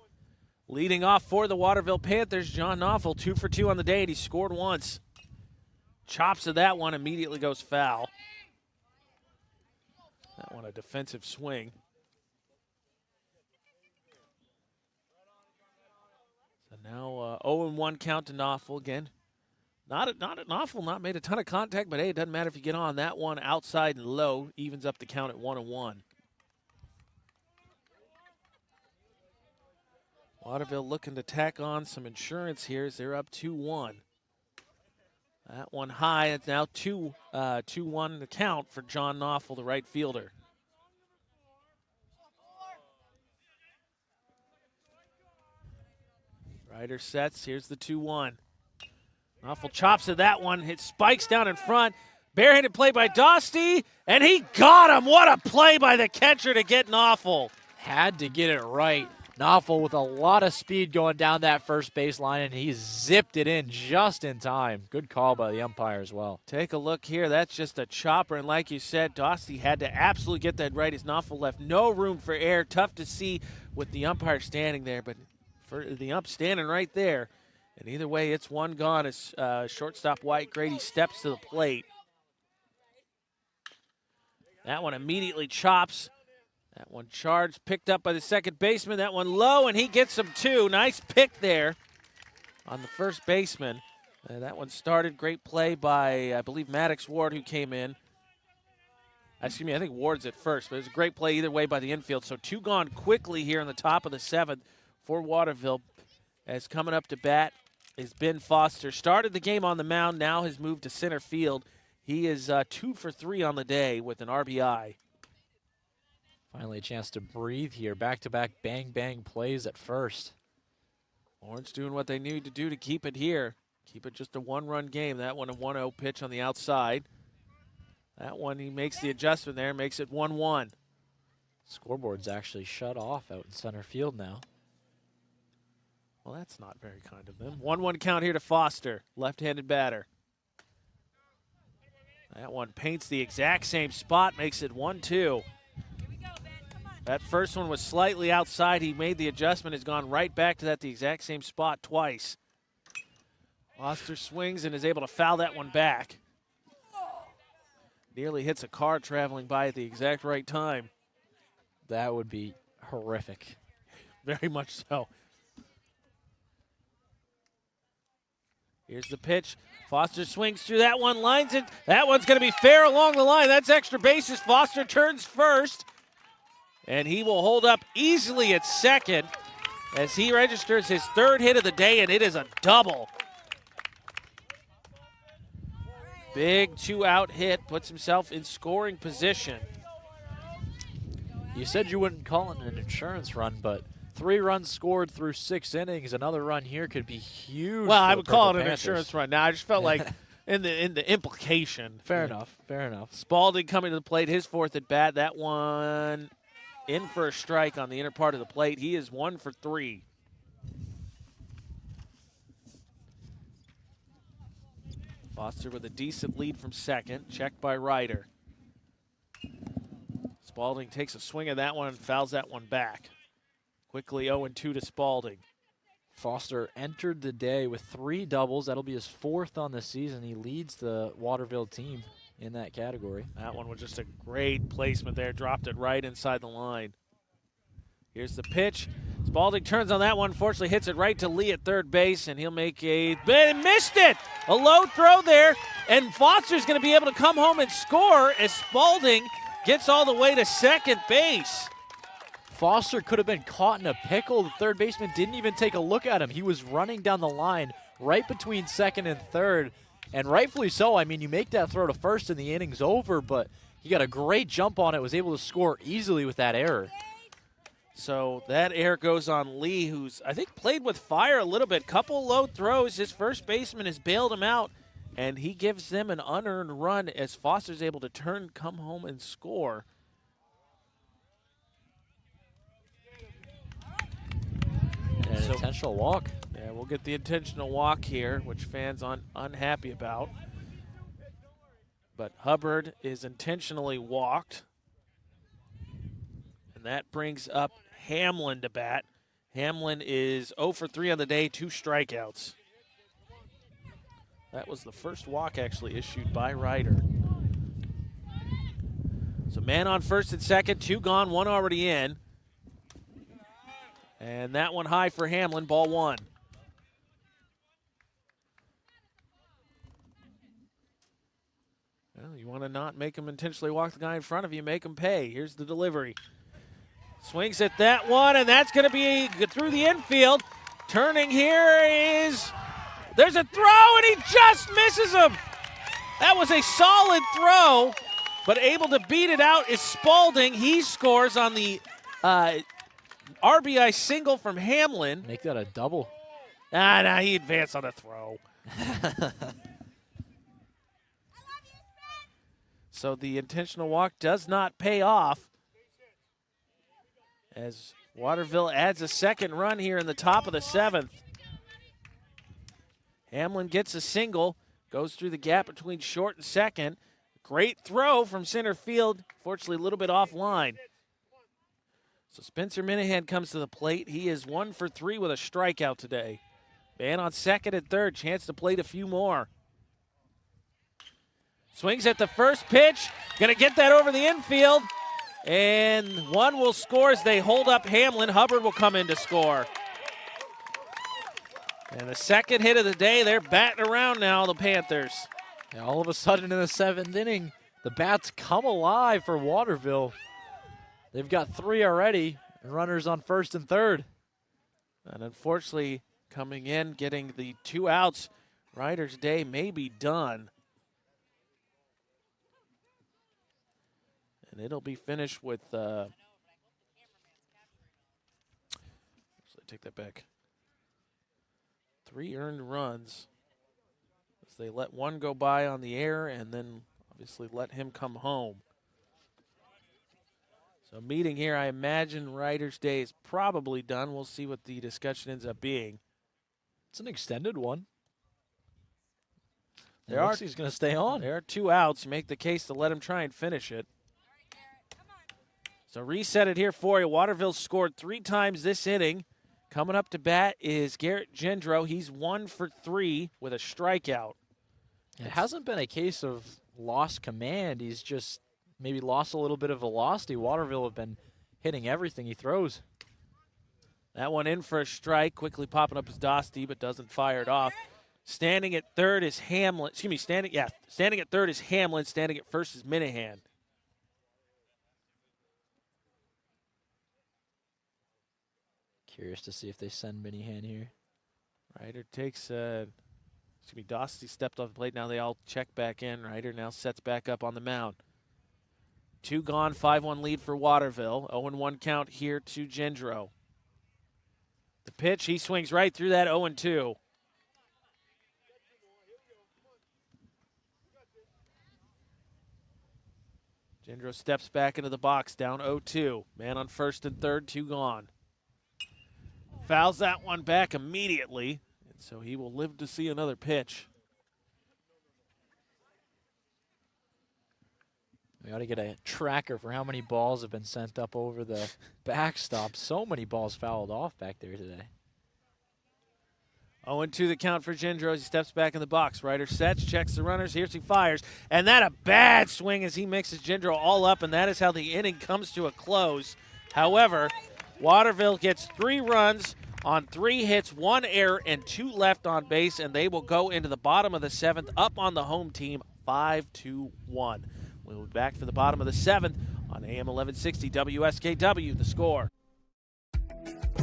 Leading off for the Waterville Panthers, John Knopfel, 2 for 2 on the day, and he scored once. Chops of that one, immediately goes foul. That one a defensive swing. So now 0-1 count to Knopfel again. Not awful, not made a ton of contact, but hey, it doesn't matter if you get on. That one outside and low evens up the count at 1-1. Waterville looking to tack on some insurance here as they're up 2-1. That one high. It's now 2-1 the count for John Knopfel, the right fielder. Ryder sets. Here's the 2-1. Knopfel chops at that one, hit spikes down in front. Barehanded play by Dostie, and he got him. What a play by the catcher to get Knopfel. Had to get it right. Knopfel with a lot of speed going down that first baseline, and he zipped it in just in time. Good call by the umpire as well. Take a look here. That's just a chopper, and like you said, Dostie had to absolutely get that right as Knopfel left no room for error. Tough to see with the umpire standing there, but for the ump standing right there. And either way, it's one gone as shortstop White Grady steps to the plate. That one immediately chops. That one charged, picked up by the second baseman. That one low, and he gets him too. Nice pick there on the first baseman. That one started. Great play by, I believe, Maddox Ward, who came in. Excuse me, I think Ward's at first, but it was a great play either way by the infield. So 2 gone quickly here in the top of the 7th for Waterville. As coming up to bat is Ben Foster. Started the game on the mound, now has moved to center field. He is 2 for 3 on the day with an RBI. Finally a chance to breathe here. Back-to-back bang-bang plays at first. Orange doing what they need to do to keep it here. Keep it just a 1-run game. That one a 1-0 pitch on the outside. That one he makes the adjustment there, makes it 1-1. Scoreboard's actually shut off out in center field now. Well, that's not very kind of them. 1-1 count here to Foster, left-handed batter. That one paints the exact same spot, makes it 1-2. That first one was slightly outside. He made the adjustment, has gone right back to the exact same spot twice. Foster swings and is able to foul that one back. Nearly hits a car traveling by at the exact right time. That would be horrific. Very much so. Here's the pitch. Foster swings through that one, lines it. That one's going to be fair along the line. That's extra bases. Foster turns first, and he will hold up easily at second as he registers his 3rd hit of the day, and it is a double. Big 2-out hit, puts himself in scoring position. You said you wouldn't call it an insurance run, but 3 runs scored through 6 innings. Another run here could be huge. Well, for I the would call it Purple an Panthers. insurance run. Now, I just felt like in the implication. Fair enough. Fair enough. Spalding coming to the plate, his 4th at bat. That one in for a strike on the inner part of the plate. He is 1 for 3. Foster with a decent lead from second, checked by Ryder. Spalding takes a swing at that one and fouls that one back. Quickly 0-2 to Spalding. Foster entered the day with 3 doubles. That'll be his 4th on the season. He leads the Waterville team in that category. That one was just a great placement there. Dropped it right inside the line. Here's the pitch. Spalding turns on that one. Fortunately hits it right to Lee at third base, and he'll make missed it! A low throw there, and Foster's going to be able to come home and score as Spalding gets all the way to second base. Foster could have been caught in a pickle. The third baseman didn't even take a look at him. He was running down the line right between second and third, and rightfully so. I mean, you make that throw to first and the inning's over, but he got a great jump on it, was able to score easily with that error. So that error goes on Lee, who's, I think, played with fire a little bit. Couple low throws. His first baseman has bailed him out, and he gives them an unearned run as Foster's able to come home and score. An intentional walk. Yeah, we'll get the intentional walk here, which fans unhappy about. But Hubbard is intentionally walked. And that brings up Hamlin to bat. Hamlin is 0 for 3 on the day, 2 strikeouts. That was the first walk actually issued by Ryder. So man on first and second, 2 gone, 1 already in. And that one high for Hamlin, ball 1. Well, you want to not make him intentionally walk the guy in front of you, make him pay. Here's the delivery. Swings at that one, and that's going to be through the infield. Turning here is, there's a throw, and he just misses him. That was a solid throw, but able to beat it out is Spalding. He scores on the RBI single from Hamlin. Make that a double. Nah, he advanced on a throw. So the intentional walk does not pay off as Waterville adds a second run here in the top of the 7th. Hamlin gets a single, goes through the gap between short and second. Great throw from center field, fortunately a little bit offline. So Spencer Minahan comes to the plate. He is 1 for 3 with a strikeout today. Man on second and third, chance to plate a few more. Swings at the first pitch, gonna get that over the infield. And one will score as they hold up Hamlin. Hubbard will come in to score. And the second hit of the day, they're batting around now, the Panthers. Yeah, all of a sudden in the 7th inning, the bats come alive for Waterville. They've got 3 already, and runners on first and third. And unfortunately, coming in, getting the 2 outs, Ryder's day may be done. And it'll be finished with, so take that back. 3 earned runs as they let 1 go by on the air and then obviously let him come home. So meeting here, I imagine Ryder's day is probably done. We'll see what the discussion ends up being. It's an extended one. He's going to stay on. There are 2 outs. You make the case to let him try and finish it. So reset it here for you. Waterville scored 3 times this inning. Coming up to bat is Garrett Gendro. He's 1 for 3 with a strikeout. It hasn't been a case of lost command. He's just maybe lost a little bit of velocity. Waterville have been hitting everything he throws. That one in for a strike. Quickly popping up his Dosty, but doesn't fire it off. Standing at third is Hamlin. Excuse me, standing at third is Hamlin. Standing at first is Minahan. Curious to see if they send Minahan here. Ryder takes, Dosty stepped off the plate. Now they all check back in. Ryder now sets back up on the mound. 2 gone, 5-1 lead for Waterville. 0-1 count here to Gendro. The pitch, he swings right through that 0-2. Gendro steps back into the box, down 0-2. Man on first and third, 2 gone. Fouls that one back immediately, and so he will live to see another pitch. We ought to get a tracker for how many balls have been sent up over the backstop. So many balls fouled off back there today. 0-2 the count for Gendro as he steps back in the box. Ryder sets, checks the runners, here's he fires. And that a bad swing as he mixes Gendro all up, and that is how the inning comes to a close. However, Waterville gets 3 runs on 3 hits, 1 error, and 2 left on base, and they will go into the bottom of the 7th up on the home team 5-1. We'll be back for the bottom of the 7th on AM 1160 WSKW, The Score.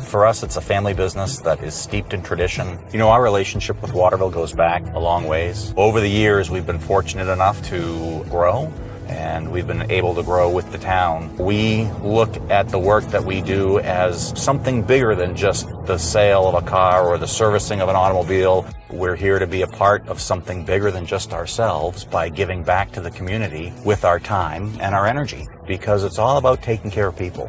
For us, it's a family business that is steeped in tradition. You know, our relationship with Waterville goes back a long ways. Over the years, we've been fortunate enough to grow, and we've been able to grow with the town. We look at the work that we do as something bigger than just the sale of a car or the servicing of an automobile. We're here to be a part of something bigger than just ourselves by giving back to the community with our time and our energy, because it's all about taking care of people.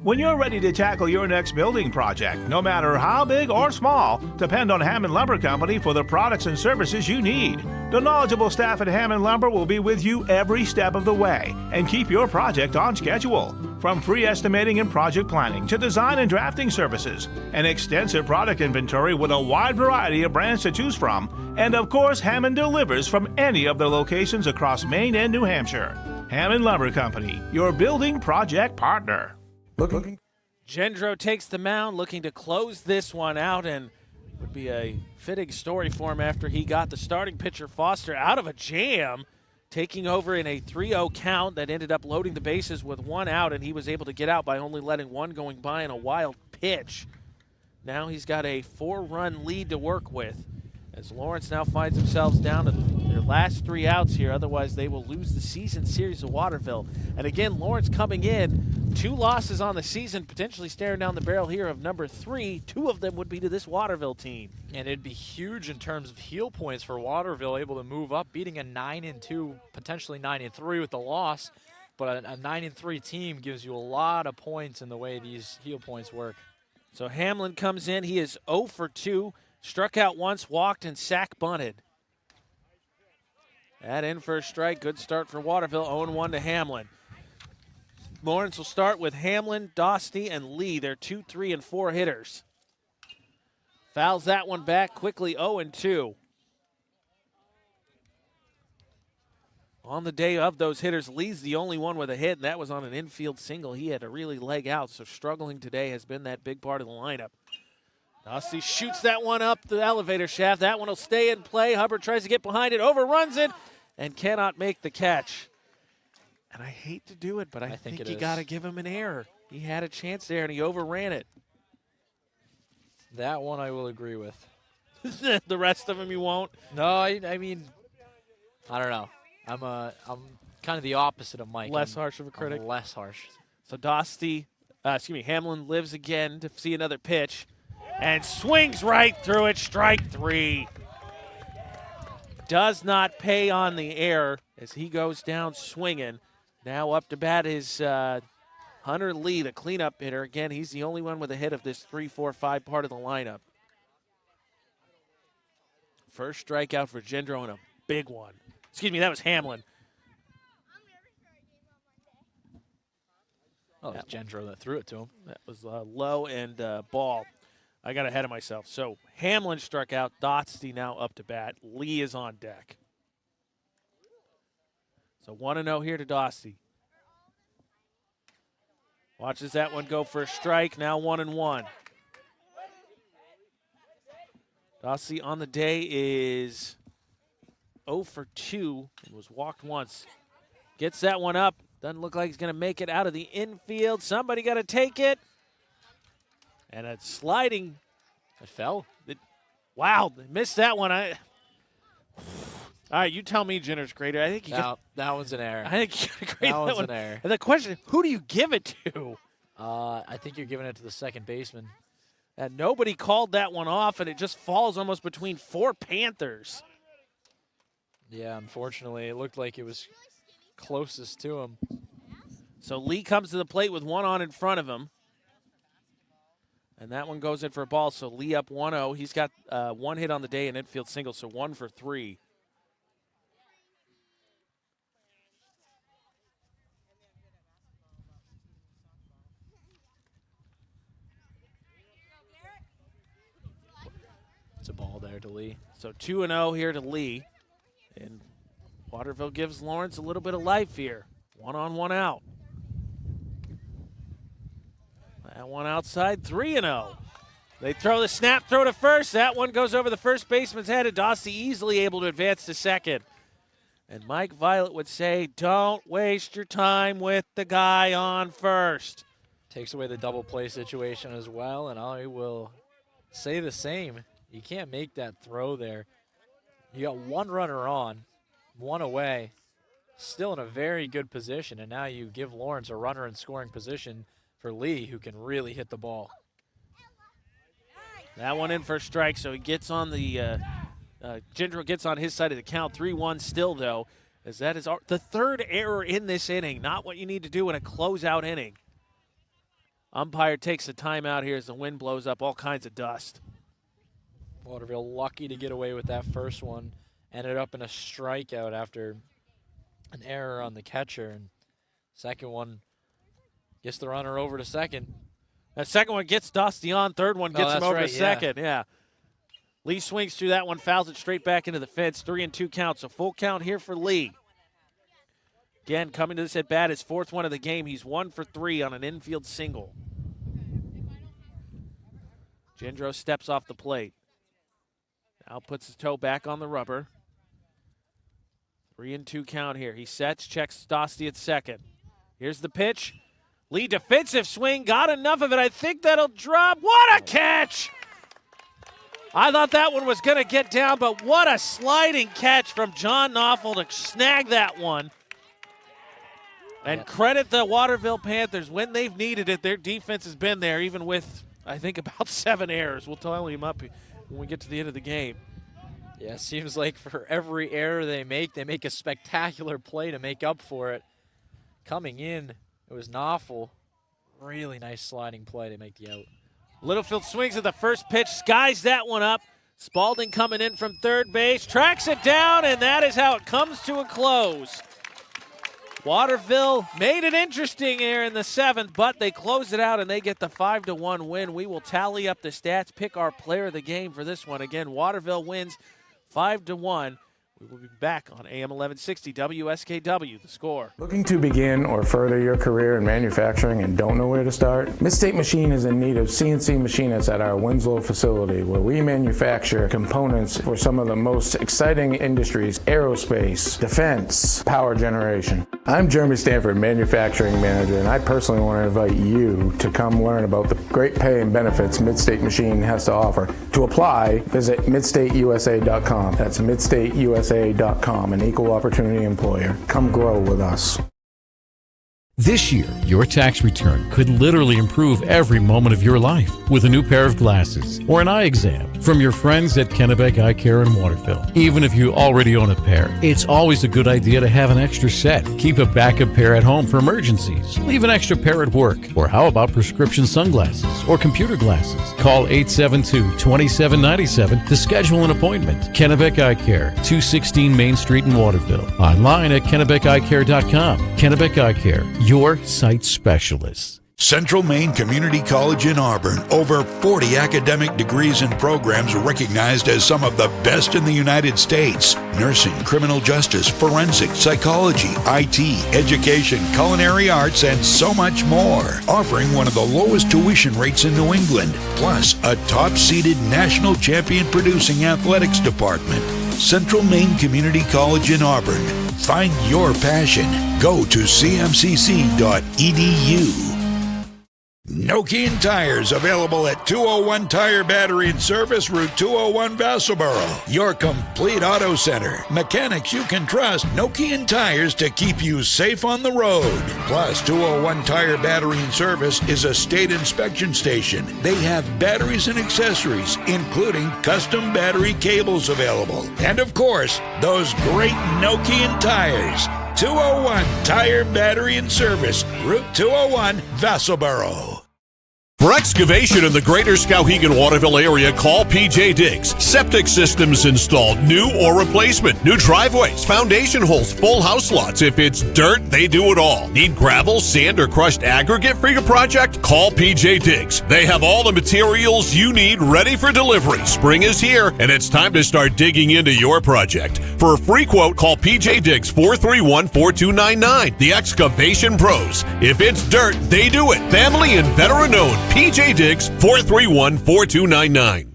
When you're ready to tackle your next building project, no matter how big or small, depend on Hammond Lumber Company for the products and services you need. The knowledgeable staff at Hammond Lumber will be with you every step of the way and keep your project on schedule. From free estimating and project planning to design and drafting services, an extensive product inventory with a wide variety of brands to choose from, and of course, Hammond delivers from any of their locations across Maine and New Hampshire. Hammond Lumber Company, your building project partner. Gendro takes the mound, looking to close this one out, and would be a fitting story for him after he got the starting pitcher Foster out of a jam, taking over in a 3-0 count that ended up loading the bases with 1 out, and he was able to get out by only letting 1 going by in a wild pitch. Now he's got a 4-run lead to work with, as Lawrence now finds themselves down to their last 3 outs here. Otherwise, they will lose the season series of Waterville. And again, Lawrence coming in, 2 losses on the season, potentially staring down the barrel here of number 3. 2 of them would be to this Waterville team. And it'd be huge in terms of heel points for Waterville, able to move up, beating a 9-2, potentially 9-3 with the loss. But a 9-3 team gives you a lot of points in the way these heel points work. So Hamlin comes in. He is 0 for 2. Struck out once, walked, and sack bunted. That in for a strike. Good start for Waterville. 0-1 to Hamlin. Lawrence will start with Hamlin, Dostie, and Lee. They're 2, 3, and 4 hitters. Fouls that one back quickly. 0-2. On the day of those hitters, Lee's the only one with a hit, and that was on an infield single. He had to really leg out, so struggling today has been that big part of the lineup. Dostie shoots that one up the elevator shaft. That one will stay in play. Hubbard tries to get behind it, overruns it, and cannot make the catch. And I hate to do it, but I think you got to give him an error. He had a chance there, and he overran it. That one I will agree with. The rest of them you won't? No, I mean, I don't know. I'm kind of the opposite of Mike. Less harsh of a critic? I'm less harsh. So Hamlin lives again to see another pitch. And swings right through it, strike 3. Does not pay on the error as he goes down swinging. Now up to bat is Hunter Lee, the cleanup hitter. Again, he's the only one with a hit of this 3-4-5 part of the lineup. First strikeout for Gendro and a big one. Excuse me, that was Hamlin. Oh, it was Gendro that threw it to him. That was low and ball. I got ahead of myself. So Hamlin struck out. Dostie now up to bat. Lee is on deck. So 1-0 here to Dostie. Watches that one go for a strike. Now 1-1. Dostie on the day is 0 for 2 and was walked once. Gets that one up. Doesn't look like he's going to make it out of the infield. Somebody got to take it. And it's sliding. It fell. Wow, they missed that one. All right, you tell me Jenner's greater. I think that one's an error. I think you got to grade that that one's one. an error. And the question, who do you give it to? I think you're giving it to the second baseman. And nobody called that one off, and it just falls almost between 4 Panthers. Yeah, unfortunately, it looked like it was closest to him. So Lee comes to the plate with one on in front of him. And that one goes in for a ball, so Lee up 1-0. He's got one hit on the day, an infield single, so 1 for 3. It's a ball there to Lee. So 2-0 here to Lee. And Waterville gives Lawrence a little bit of life here. 1 on, 1 out. That one outside, 3-0. They throw the snap throw to first. That one goes over the first baseman's head, and Dossie easily able to advance to second. And Mike Violet would say, don't waste your time with the guy on first. Takes away the double play situation as well, and I will say the same. You can't make that throw there. You got one runner on, one away, still in a very good position, and now you give Lawrence a runner in scoring position for Lee, who can really hit the ball. That one in for a strike, so he gets on the Gendro gets on his side of the count. 3-1 still, though, as that is the third error in this inning. Not what you need to do in a closeout inning. Umpire takes a timeout here as the wind blows up all kinds of dust. Waterville lucky to get away with that first one. Ended up in a strikeout after an error on the catcher. And second one gets the runner over to second. That second one gets Dusty on. Third one gets him over to second. Yeah. Lee swings through that one, fouls it straight back into the fence. 3-2 count. So full count here for Lee. Again, coming to this at bat, his 4th one of the game. He's 1 for 3 on an infield single. Gendro steps off the plate. Now puts his toe back on the rubber. 3-2 count here. He sets, checks Dosty at second. Here's the pitch. Lee defensive swing, got enough of it. I think that'll drop. What a catch! I thought that one was going to get down, but what a sliding catch from John Knopfel to snag that one. And credit the Waterville Panthers. When they've needed it, their defense has been there, even with, I think, about 7 errors. We'll tally them up when we get to the end of the game. Yeah, it seems like for every error they make a spectacular play to make up for it. Coming in, it was Knopfel. Really nice sliding play to make the out. Littlefield swings at the first pitch, skies that one up. Spalding coming in from third base, tracks it down, and that is how it comes to a close. Waterville made it interesting here in the 7th, but they close it out and they get the 5-1 win. We will tally up the stats, pick our player of the game for this one. Again, Waterville wins 5-1. We will be back on AM 1160 WSKW, The Score. Looking to begin or further your career in manufacturing and don't know where to start? Midstate Machine is in need of CNC machinists at our Winslow facility, where we manufacture components for some of the most exciting industries: aerospace, defense, power generation. I'm Jeremy Stanford, manufacturing manager, and I personally want to invite you to come learn about the great pay and benefits Midstate Machine has to offer. To apply, visit midstateusa.com. That's midstateusa.com, an equal opportunity employer. Come grow with us. This year, your tax return could literally improve every moment of your life with a new pair of glasses or an eye exam from your friends at Kennebec Eye Care in Waterville. Even if you already own a pair, it's always a good idea to have an extra set. Keep a backup pair at home for emergencies. Leave an extra pair at work. Or how about prescription sunglasses or computer glasses? Call 872-2797 to schedule an appointment. Kennebec Eye Care, 216 Main Street in Waterville. Online at KennebecEyeCare.com. Kennebec Eye Care, your sight specialist. Central Maine Community College in Auburn. Over 40 academic degrees and programs recognized as some of the best in the United States. Nursing, criminal justice, forensic, psychology, IT, education, culinary arts, and so much more. Offering one of the lowest tuition rates in New England. Plus, a top-seeded national champion producing athletics department. Central Maine Community College in Auburn. Find your passion. Go to cmcc.edu. Nokian Tires, available at 201 Tire Battery and Service, Route 201, Vassalboro. Your complete auto center. Mechanics you can trust. Nokian Tires to keep you safe on the road. Plus, 201 Tire Battery and Service is a state inspection station. They have batteries and accessories, including custom battery cables available. And of course, those great Nokian tires. 201 Tire Battery and Service, Route 201, Vassalboro. For excavation in the greater Skowhegan-Waterville area, call PJ Diggs. Septic systems installed, new or replacement. New driveways, foundation holes, full house lots. If it's dirt, they do it all. Need gravel, sand, or crushed aggregate for your project? Call PJ Diggs. They have all the materials you need ready for delivery. Spring is here, and it's time to start digging into your project. For a free quote, call PJ Diggs 431-4299. The Excavation Pros. If it's dirt, they do it. Family and veteran-owned. PJ Diggs, 431-4299.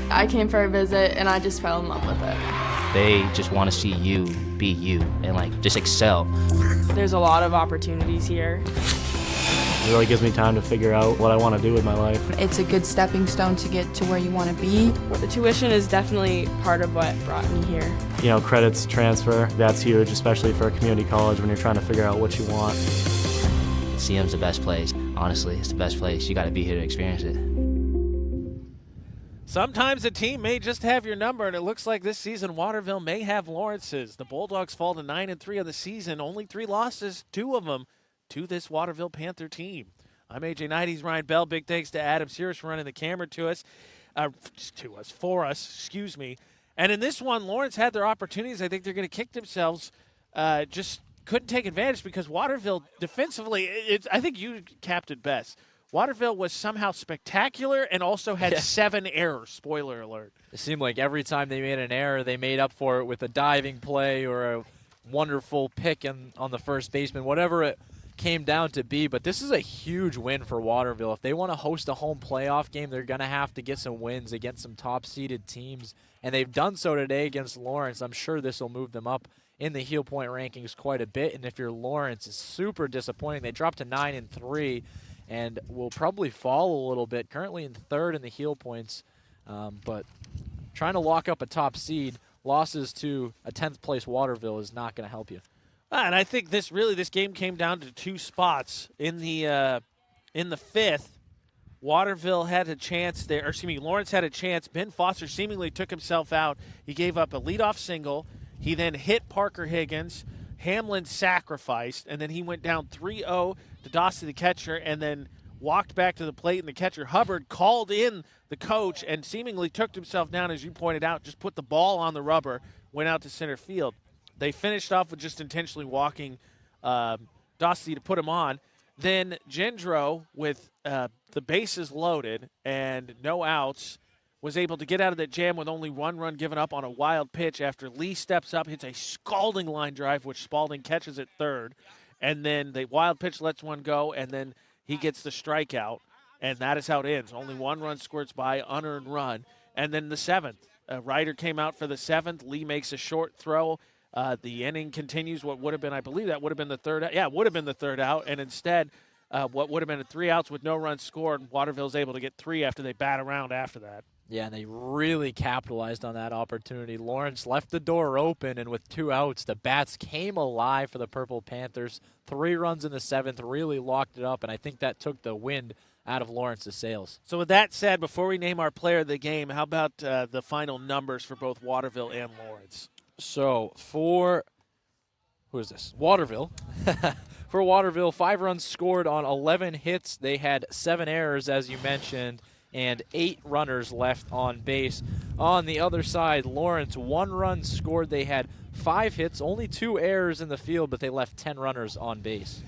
I came for a visit and I just fell in love with it. They just want to see you be you and just excel. There's a lot of opportunities here. It really gives me time to figure out what I want to do with my life. It's a good stepping stone to get to where you want to be. The tuition is definitely part of what brought me here. Credits transfer, that's huge, especially for a community college when you're trying to figure out what you want. CM's the best place. Honestly, it's the best place. You got to be here to experience it. Sometimes a team may just have your number, and it looks like this season Waterville may have Lawrence's. The Bulldogs fall to 9-3 on the season, only 3 losses, 2 of them to this Waterville Panther team. I'm AJ Knight, he's Ryan Bell. Big thanks to Adam Sears for running the camera for us. And in this one, Lawrence had their opportunities. I think they're going to kick themselves. Just couldn't take advantage because Waterville defensively, I think you capped it best. Waterville was somehow spectacular and also had 7 errors. Spoiler alert. It seemed like every time they made an error, they made up for it with a diving play or a wonderful pick on the first baseman, whatever it came down to be. But this is a huge win for Waterville. If they want to host a home playoff game, they're going to have to get some wins against some top-seeded teams, and they've done so today against Lawrence. I'm sure this will move them up in the heel point rankings quite a bit. And if you're Lawrence, it's super disappointing. They dropped to 9-3 and will probably fall a little bit. Currently in 3rd in the heel points, but trying to lock up a top seed, losses to a 10th place Waterville is not going to help you. And I think this game came down to 2 spots. In the 5th, Waterville had a chance there, Lawrence had a chance. Ben Foster seemingly took himself out. He gave up a leadoff single. He then hit Parker Higgins. Hamlin sacrificed, and then he went down 3-0 to Dossie, the catcher, and then walked back to the plate, and the catcher, Hubbard, called in the coach and seemingly took himself down, as you pointed out, just put the ball on the rubber, went out to center field. They finished off with just intentionally walking Dossie to put him on. Then Gendro, with the bases loaded and no outs, was able to get out of that jam with only 1 run given up on a wild pitch after Lee steps up, hits a scalding line drive, which Spalding catches at 3rd. And then the wild pitch lets one go, and then he gets the strikeout, and that is how it ends. Only 1 run squirts by, unearned run. And then the 7th, Ryder came out for the 7th. Lee makes a short throw. The inning continues. What would have been, I believe that would have been the 3rd out. Yeah, it would have been the 3rd out, and instead what would have been 3 outs with no runs scored, Waterville's able to get 3 after they bat around after that. Yeah, and they really capitalized on that opportunity. Lawrence left the door open, and with 2 outs, the bats came alive for the Purple Panthers. 3 runs in the 7th really locked it up, and I think that took the wind out of Lawrence's sails. So with that said, before we name our player of the game, how about the final numbers for both Waterville and Lawrence? So for, who is this? Waterville. For Waterville, 5 runs scored on 11 hits. They had 7 errors, as you mentioned, and 8 runners left on base. On the other side, Lawrence, 1 run scored. They had 5 hits, only 2 errors in the field, but they left 10 runners on base.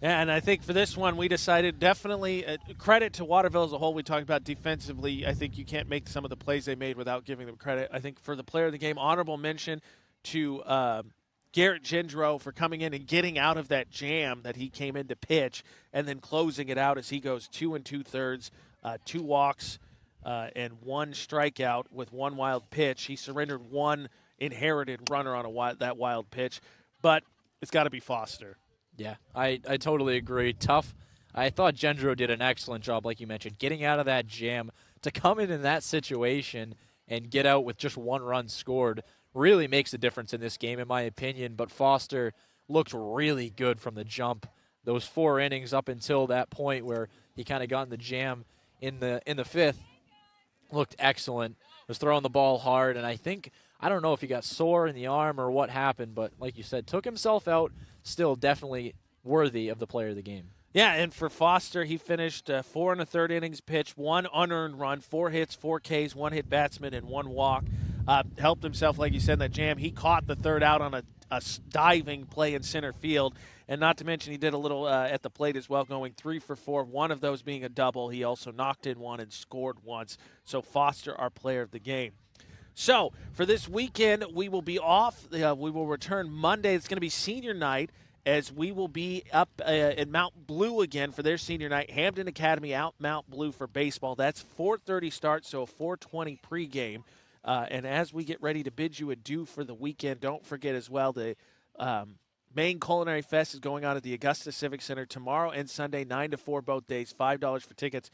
Yeah, and I think for this one, we decided definitely credit to Waterville as a whole. We talked about defensively. I think you can't make some of the plays they made without giving them credit. I think for the player of the game, honorable mention to Garrett Gendro for coming in and getting out of that jam that he came in to pitch and then closing it out as he goes 2 2/3, 2 walks and 1 strikeout with 1 wild pitch. He surrendered 1 inherited runner on that wild pitch, but it's got to be Foster. Yeah, I totally agree. Tough. I thought Gendro did an excellent job, like you mentioned, getting out of that jam. To come in that situation and get out with just 1 run scored really makes a difference in this game, in my opinion. But Foster looked really good from the jump. Those 4 innings up until that point where he kind of got in the jam in the 5th looked excellent. Was throwing the ball hard, and I don't know if he got sore in the arm or what happened, but like you said, took himself out. Still definitely worthy of the player of the game. Yeah, and for Foster, he finished 4 1/3 innings pitched, 1 unearned run, 4 hits, 4 Ks, 1 hit batsman, and 1 walk. Helped himself, like you said, in that jam. He caught the 3rd out on a diving play in center field. And not to mention, he did a little at the plate as well, going 3 for 4, 1 of those being a double. He also knocked in 1 and scored once. So Foster, our player of the game. So for this weekend, we will be off. We will return Monday. It's going to be senior night, as we will be up in Mount Blue again for their senior night. Hampden Academy out Mount Blue for baseball. That's 4:30 start, so a 4:20 pregame. And as we get ready to bid you adieu for the weekend, don't forget as well the Maine Culinary Fest is going on at the Augusta Civic Center tomorrow and Sunday, 9 to 4 both days, $5 for tickets.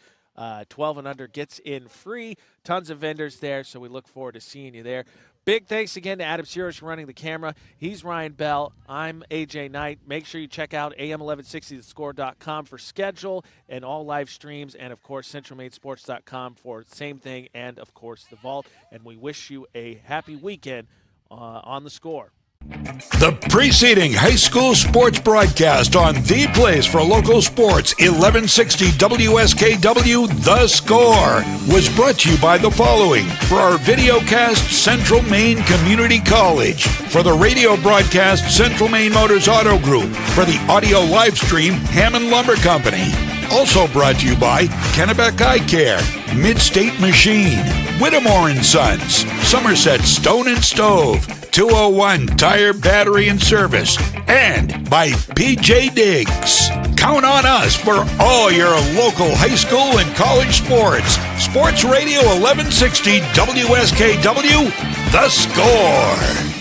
12 and under gets in free. Tons of vendors there, so we look forward to seeing you there. Big thanks again to Adam Sears for running the camera. He's Ryan Bell. I'm AJ Knight. Make sure you check out am1160thescore.com for schedule and all live streams, and, of course, centralmainsports.com for the same thing, and, of course, the Vault. And we wish you a happy weekend on The Score. The preceding high school sports broadcast on the place for local sports, 1160 WSKW The Score, was brought to you by the following: for our videocast, Central Maine Community College; for the radio broadcast, Central Maine Motors Auto Group; for the audio live stream, Hammond Lumber Company. Also brought to you by Kennebec Eye Care, Mid-State Machine, Whittemore & Sons, Somerset Stone and Stove, 201 Tire, Battery and Service, and by PJ Diggs. Count on us for all your local high school and college sports. Sports Radio 1160 WSKW, The Score.